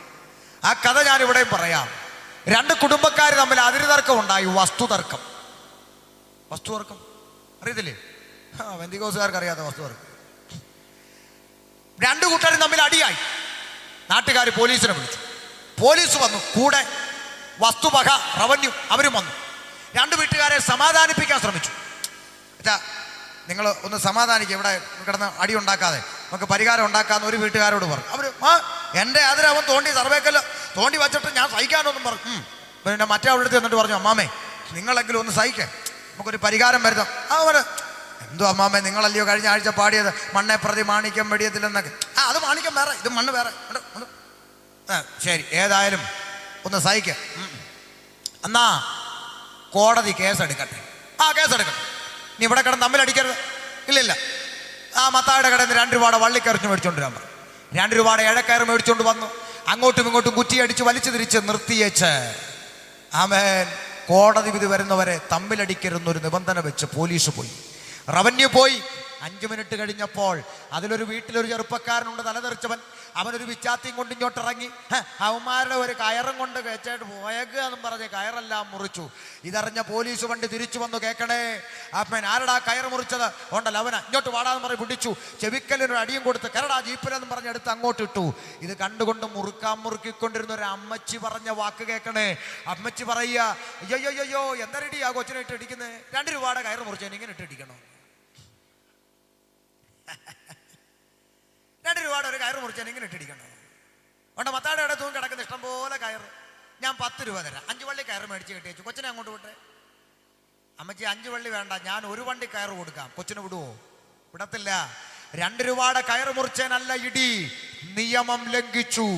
ആ കഥ ഞാനിവിടെയും പറയാം. രണ്ട് കുടുംബക്കാർ തമ്മിൽ അതിരുതർക്കം ഉണ്ടായി. വസ്തുതർക്കം അറിയത്തില്ലേ? വെന്തികോസുകാർക്ക് അറിയാത്ത വസ്തുതർക്കം. രണ്ടു കൂട്ടരും തമ്മിൽ അടിയായി. നാട്ടുകാർ പോലീസിനെ വിളിച്ചു. പോലീസ് വന്നു, കൂടെ വസ്തുവക റവന്യൂ അവരും വന്നു. രണ്ടു വീട്ടുകാരെ സമാധാനിപ്പിക്കാൻ ശ്രമിച്ചു. നിങ്ങൾ ഒന്ന് സമാധാനിക്കുക, ഇവിടെ കിടന്ന് അടി ഉണ്ടാക്കാതെ നമുക്ക് പരിഹാരം ഉണ്ടാക്കാമെന്ന് ഒരു വീട്ടുകാരോട് പറഞ്ഞു. അവർ എൻ്റെ അതിരവൻ തോണ്ടി സർവേക്കല്ല തോണ്ടി വച്ചിട്ട് ഞാൻ സഹിക്കാനൊന്നും പറഞ്ഞു. പിന്നെ മറ്റേ അവളുടെ അടുത്ത് എന്നിട്ട് പറഞ്ഞു, അമ്മാമേ നിങ്ങളെങ്കിലും ഒന്ന് സഹിക്കേ, നമുക്കൊരു പരിഹാരം വരുത്താം. അവർ എന്തോ അമ്മാമേ, നിങ്ങളല്ലയോ കഴിഞ്ഞ ആഴ്ച പാടിയത് മണ്ണെ പ്രതി മാണിക്യം വെടിയത്തില്ലെന്നൊക്കെ. അത് മാണിക്യം വേറെ, ഇത് മണ്ണ് വേറെ. ശരി, ഏതായാലും ഒന്ന് സഹിക്ക. എന്നാ കോടതി കേസെടുക്കട്ടെ. കേസെടുക്കട്ടെ. നീ ഇവിടെ കിടന്ന് തമ്മിലടിക്കരുത്. ഇല്ലില്ല. മത്തായുടെ കടയിൽ നിന്ന് 2 രൂപയുടെ വള്ളിക്കറിഞ്ഞ് മേടിച്ചോണ്ട് വരാൻ പറഞ്ഞു. 2 രൂപയുടെ ഇഴക്കയറ് മേടിച്ചോണ്ട് വന്നു. അങ്ങോട്ടും ഇങ്ങോട്ടും കുറ്റിയടിച്ച് വലിച്ചു തിരിച്ച് നിർത്തിയേച്ച് ആമേൻ കോടതി വിധി വരുന്നവരെ തമ്മിലടിക്കരുന്നൊരു നിബന്ധന വെച്ച് പോലീസ് പോയി, റവന്യൂ പോയി. 5 മിനിറ്റ് കഴിഞ്ഞപ്പോൾ അതിലൊരു വീട്ടിലൊരു ചെറുപ്പക്കാരനുണ്ട്, തലതെറിച്ചവൻ. അവനൊരു വിച്ചാത്തിയും കൊണ്ട് ഇങ്ങോട്ടിറങ്ങി. അവന്മാരുടെ ഒരു കയറും കൊണ്ട് വെച്ചായിട്ട് പോയേക്കുക എന്നും പറഞ്ഞ് കയറെല്ലാം മുറിച്ചു. ഇതറിഞ്ഞ പോലീസ് വണ്ടി തിരിച്ചു വന്നു. കേൾക്കണേ അപ്പൻ, ആരടാ കയറ് മുറിച്ചത്? ഉണ്ടല്ലോ അവനാ. ഇങ്ങോട്ട് വാടാന്ന് പറഞ്ഞ് പിടിച്ചു. ചെവിക്കലിനൊരു അടിയും കൊടുത്ത് കരടാ ജീപ്പിലെന്നും പറഞ്ഞ് എടുത്ത് അങ്ങോട്ട് ഇട്ടു. ഇത് കണ്ടുകൊണ്ട് മുറുക്കിക്കൊണ്ടിരുന്ന ഒരു അമ്മച്ചി പറഞ്ഞ വാക്ക് കേൾക്കണേ. അമ്മച്ചി പറയുക, അയ്യോ എന്തരടിയാ കൊച്ചിനെ ഇട്ട് ഇടിക്കുന്നത്? 2 രൂപയുടെ കയറ് മുറിച്ചതിന് ഇങ്ങനെ ഇട്ട് ഇടിക്കണോ? 2 രൂപയുടെ ഒരു കയറ് മുറിച്ചാൽ ഇങ്ങനെ ഇട്ടിടിക്കണോ? അതുകൊണ്ട് മത്താടെ അവിടെ തൂങ്ങി കിടക്കുന്ന ഇഷ്ടം പോലെ കയറ്. ഞാൻ 10 രൂപ തരാം. 5 വള്ളി കയറ് മേടിച്ച് കെട്ടി വെച്ചു. കൊച്ചിനെ അങ്ങോട്ട് വിട്ടെ. അമ്മച്ചി 5 വള്ളി വേണ്ട, ഞാൻ 1 വണ്ടി കയറ് കൊടുക്കാം. കൊച്ചിനെ വിടുവോ? വിടത്തില്ല. 2 രൂപയുടെ കയറ് മുറിച്ചതിനല്ല ഇടി, നിയമം ലംഘിച്ചു.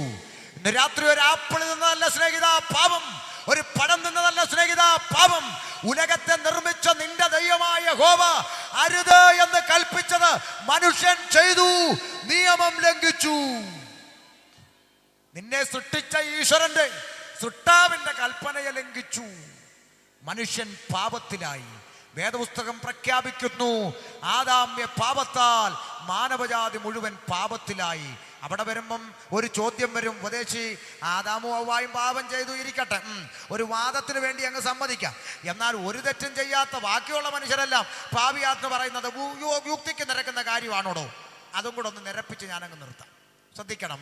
ഇന്ന് രാത്രി ഒരു ആപ്പിൾ നിന്നതല്ല സ്നേഹിത പാപം, ഒരു പഴം നിന്നതല്ല സ്നേഹിത പാപം. ഉലകത്തെ നിർമ്മിച്ച നിന്റെ ദൈവമായ യഹോവ അരുത് എന്ന് കൽപ്പിച്ചത് മനുഷ്യൻ ചെയ്തു, നിയമം ലംഘിച്ചു. നിന്നെ സൃഷ്ടിച്ച ഈശ്വരന്റെ സൃഷ്ടാവിന്റെ കൽപ്പനയെ ലംഘിച്ചു. മനുഷ്യൻ പാപത്തിലായി. വേദപുസ്തകം പ്രഖ്യാപിക്കുന്നു, ആദാമ്യ പാപത്താൽ മാനവജാതി മുഴുവൻ പാപത്തിലായി. അവിടെ വരുമ്പം ഒരു ചോദ്യം വരും, ഉപദേശി ആദാമും ഹവ്വായും പാപം ചെയ്തു ഇരിക്കട്ടെ, ഒരു വാദത്തിന് വേണ്ടി അങ്ങ് സമ്മതിക്കാം. എന്നാൽ ഒരു തെറ്റും ചെയ്യാത്ത ബാക്കിയുള്ള മനുഷ്യരെല്ലാം പാപിയാന്ന് പറയുന്നത് യുക്തിക്ക് നിരക്കുന്ന കാര്യമാണോടോ? അതും കൂടെ ഒന്ന് നിരപ്പിച്ച് ഞാനങ്ങ് നിർത്താം. ശ്രദ്ധിക്കണം,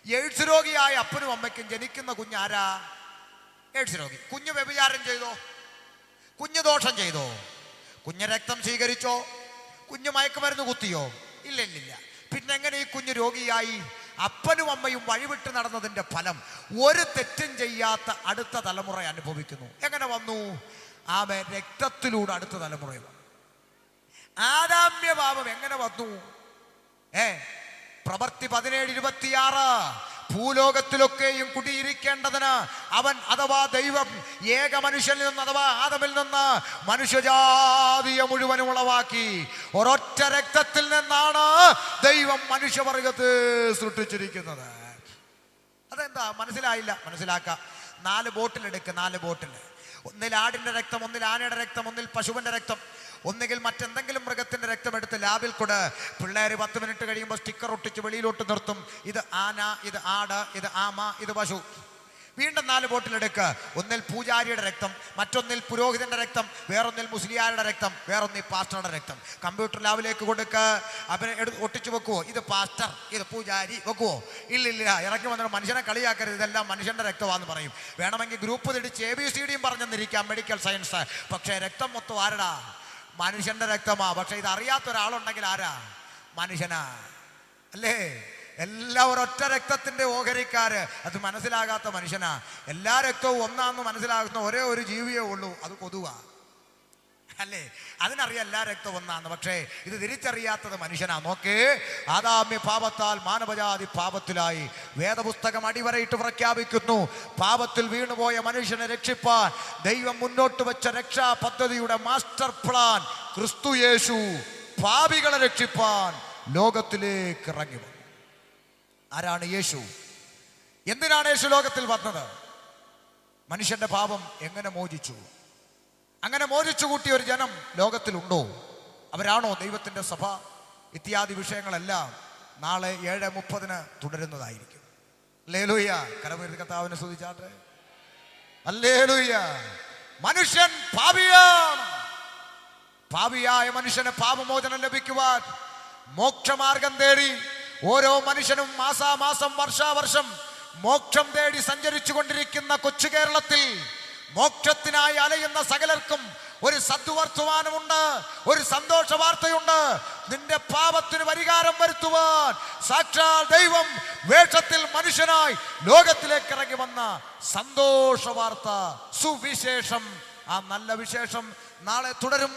എയ്ഡ്സ് രോഗിയായ അപ്പനും അമ്മയ്ക്കും ജനിക്കുന്ന കുഞ്ഞാരാ? എയ്ഡ്സ് രോഗി. കുഞ്ഞ് വ്യഭിചാരം ചെയ്തോ? കുഞ്ഞ് ദോഷം ചെയ്തോ? കുഞ്ഞ് രക്തം സ്വീകരിച്ചോ? കുഞ്ഞ് മയക്കുമരുന്ന് കുത്തിയോ? ഇല്ല. പിന്നെ എങ്ങനെ ഈ കുഞ്ഞ് രോഗിയായി? അപ്പനും അമ്മയും വഴിവിട്ട് നടന്നതിന്റെ ഫലം ഒരു തെറ്റും ചെയ്യാത്ത അടുത്ത തലമുറ അനുഭവിക്കുന്നു. എങ്ങനെ വന്നു? രക്തത്തിലൂടെ അടുത്ത തലമുറ വന്നു. ആദാമ്യ പാപം എങ്ങനെ വന്നു? പ്രവൃത്തി 17:26 ഭൂലോകത്തിലൊക്കെയും കുടിയിരിക്കേണ്ടതിന് അവൻ അഥവാ ദൈവം ഏക മനുഷ്യനിൽ നിന്ന് അഥവാ ആദമിൽ നിന്ന് മനുഷ്യജാതിയെ മുഴുവനും ഉളവാക്കി. ഒരൊറ്റ രക്തത്തിൽ നിന്നാണ് ദൈവം മനുഷ്യവർഗത്തെ സൃഷ്ടിച്ചിരിക്കുന്നത്. അതെന്താ മനസ്സിലായില്ല? മനസ്സിലാക്കാം. 4 ബോട്ടിലെടുക്ക്. 4 ബോട്ടിൽ, ഒന്നിൽ ആടിന്റെ രക്തം, ഒന്നിൽ ആനയുടെ രക്തം, ഒന്നിൽ പശുവിന്റെ രക്തം, ഒന്നുകിൽ മറ്റെന്തെങ്കിലും മൃഗത്തിന്റെ രക്തം എടുത്ത് ലാബിൽ കൂടെ പിള്ളേര് 10 മിനിറ്റ് കഴിയുമ്പോൾ സ്റ്റിക്കർ ഒട്ടിച്ച് വെളിയിലോട്ട് നിർത്തും. ഇത് ആന, ഇത് ആട്, ഇത് ആമ, ഇത് പശു. വീണ്ടും 4 ബോട്ടിലെടുക്കുക. ഒന്നിൽ പൂജാരിയുടെ രക്തം, മറ്റൊന്നിൽ പുരോഹിതന്റെ രക്തം, വേറൊന്നിൽ മുസ്ലിയാരുടെ രക്തം, വേറൊന്നിൽ പാസ്റ്ററുടെ രക്തം. കമ്പ്യൂട്ടർ ലാബിലേക്ക് കൊടുക്കുക. അവനെ ഒട്ടിച്ചു വെക്കുവോ? ഇത് പാസ്റ്റർ, ഇത് പൂജാരി വെക്കുവോ? ഇല്ലില്ല. ഇറക്കി വന്നിട്ട് മനുഷ്യനെ കളിയാക്കരുത്, ഇതെല്ലാം മനുഷ്യന്റെ രക്തമാണെന്ന് പറയും. വേണമെങ്കിൽ ഗ്രൂപ്പ് തിരിച്ച് ABCDയും പറഞ്ഞെന്നിരിക്കാം, മെഡിക്കൽ സയൻസ്. പക്ഷേ രക്തം മൊത്തം ആരടാ? മനുഷ്യന്റെ രക്തമാ. പക്ഷെ ഇത് അറിയാത്ത ഒരാളുണ്ടെങ്കിൽ ആരാ? മനുഷ്യനാ, അല്ലേ? എല്ലാവരും ഒറ്റ രക്തത്തിന്റെ ഓഹരിക്കാര്. അത് മനസ്സിലാകാത്ത മനുഷ്യനാ. എല്ലാ രക്തവും ഒന്നാന്ന് മനസ്സിലാകുന്ന ഒരേ ഒരു ജീവിയേ ഉള്ളൂ, അത് കൊതുവാ. അല്ലേ? അതിനറിയാം എല്ലാ രക്തം ഒന്നാന്ന്. പക്ഷേ ഇത് തിരിച്ചറിയാത്തത് മനുഷ്യനാ. നോക്കേ, ആദാമ്യ പാപത്താൽ മാനവജാതി പാപത്തിലായി. വേദപുസ്തകം അടിവരയിട്ട് പ്രഖ്യാപിക്കുന്നു, പാപത്തിൽ വീണുപോയ മനുഷ്യനെ രക്ഷിപ്പാൻ ദൈവം മുന്നോട്ട് വെച്ച രക്ഷാ പദ്ധതിയുടെ മാസ്റ്റർ പ്ലാൻ ക്രിസ്തു യേശു പാപികളെ രക്ഷിപ്പാൻ ലോകത്തിലേക്ക് ഇറങ്ങി വന്നു. ആരാണ് യേശു? എന്തിനാണ് യേശു ലോകത്തിൽ വന്നത്? മനുഷ്യന്റെ പാപം എങ്ങനെ മോചിച്ചു? അങ്ങനെ മോചിച്ചു കൂട്ടിയ ഒരു ജനം ലോകത്തിലുണ്ടോ? അവരാണോ ദൈവത്തിന്റെ സഭ? ഇത്യാദി വിഷയങ്ങളെല്ലാം നാളെ 7:30 തുടരുന്നതായിരിക്കും. ഹല്ലേലൂയ. കരമുയർത്തി കർത്താവിനെ സ്തുതിച്ചാട്ടെ. ഹല്ലേലൂയ. മനുഷ്യൻ പാപിയാണ്. പാപിയായ മനുഷ്യന് പാപമോചനം ലഭിക്കുവാൻ മോക്ഷമാർഗം തേടി ഓരോ മനുഷ്യനും മാസാമാസം വർഷാവർഷം മോക്ഷം തേടി സഞ്ചരിച്ചു കൊണ്ടിരിക്കുന്ന കൊച്ചു കേരളത്തിൽ മോക്ഷത്തിനായി അലയുന്ന സകലർക്കും ഒരു സദ്വർത്തമാനമുണ്ട്, ഒരു സന്തോഷ വാർത്തയുണ്ട്. നിന്റെ പാപത്തിന് പരിഹാരം വരുത്തുവാൻ സാക്ഷാൽ ദൈവം വേഷത്തിൽ മനുഷ്യനായി ലോകത്തിലേക്ക് ഇറങ്ങി വന്ന സന്തോഷ വാർത്ത, സുവിശേഷം. ആ നല്ല വിശേഷം നാളെ തുടരും.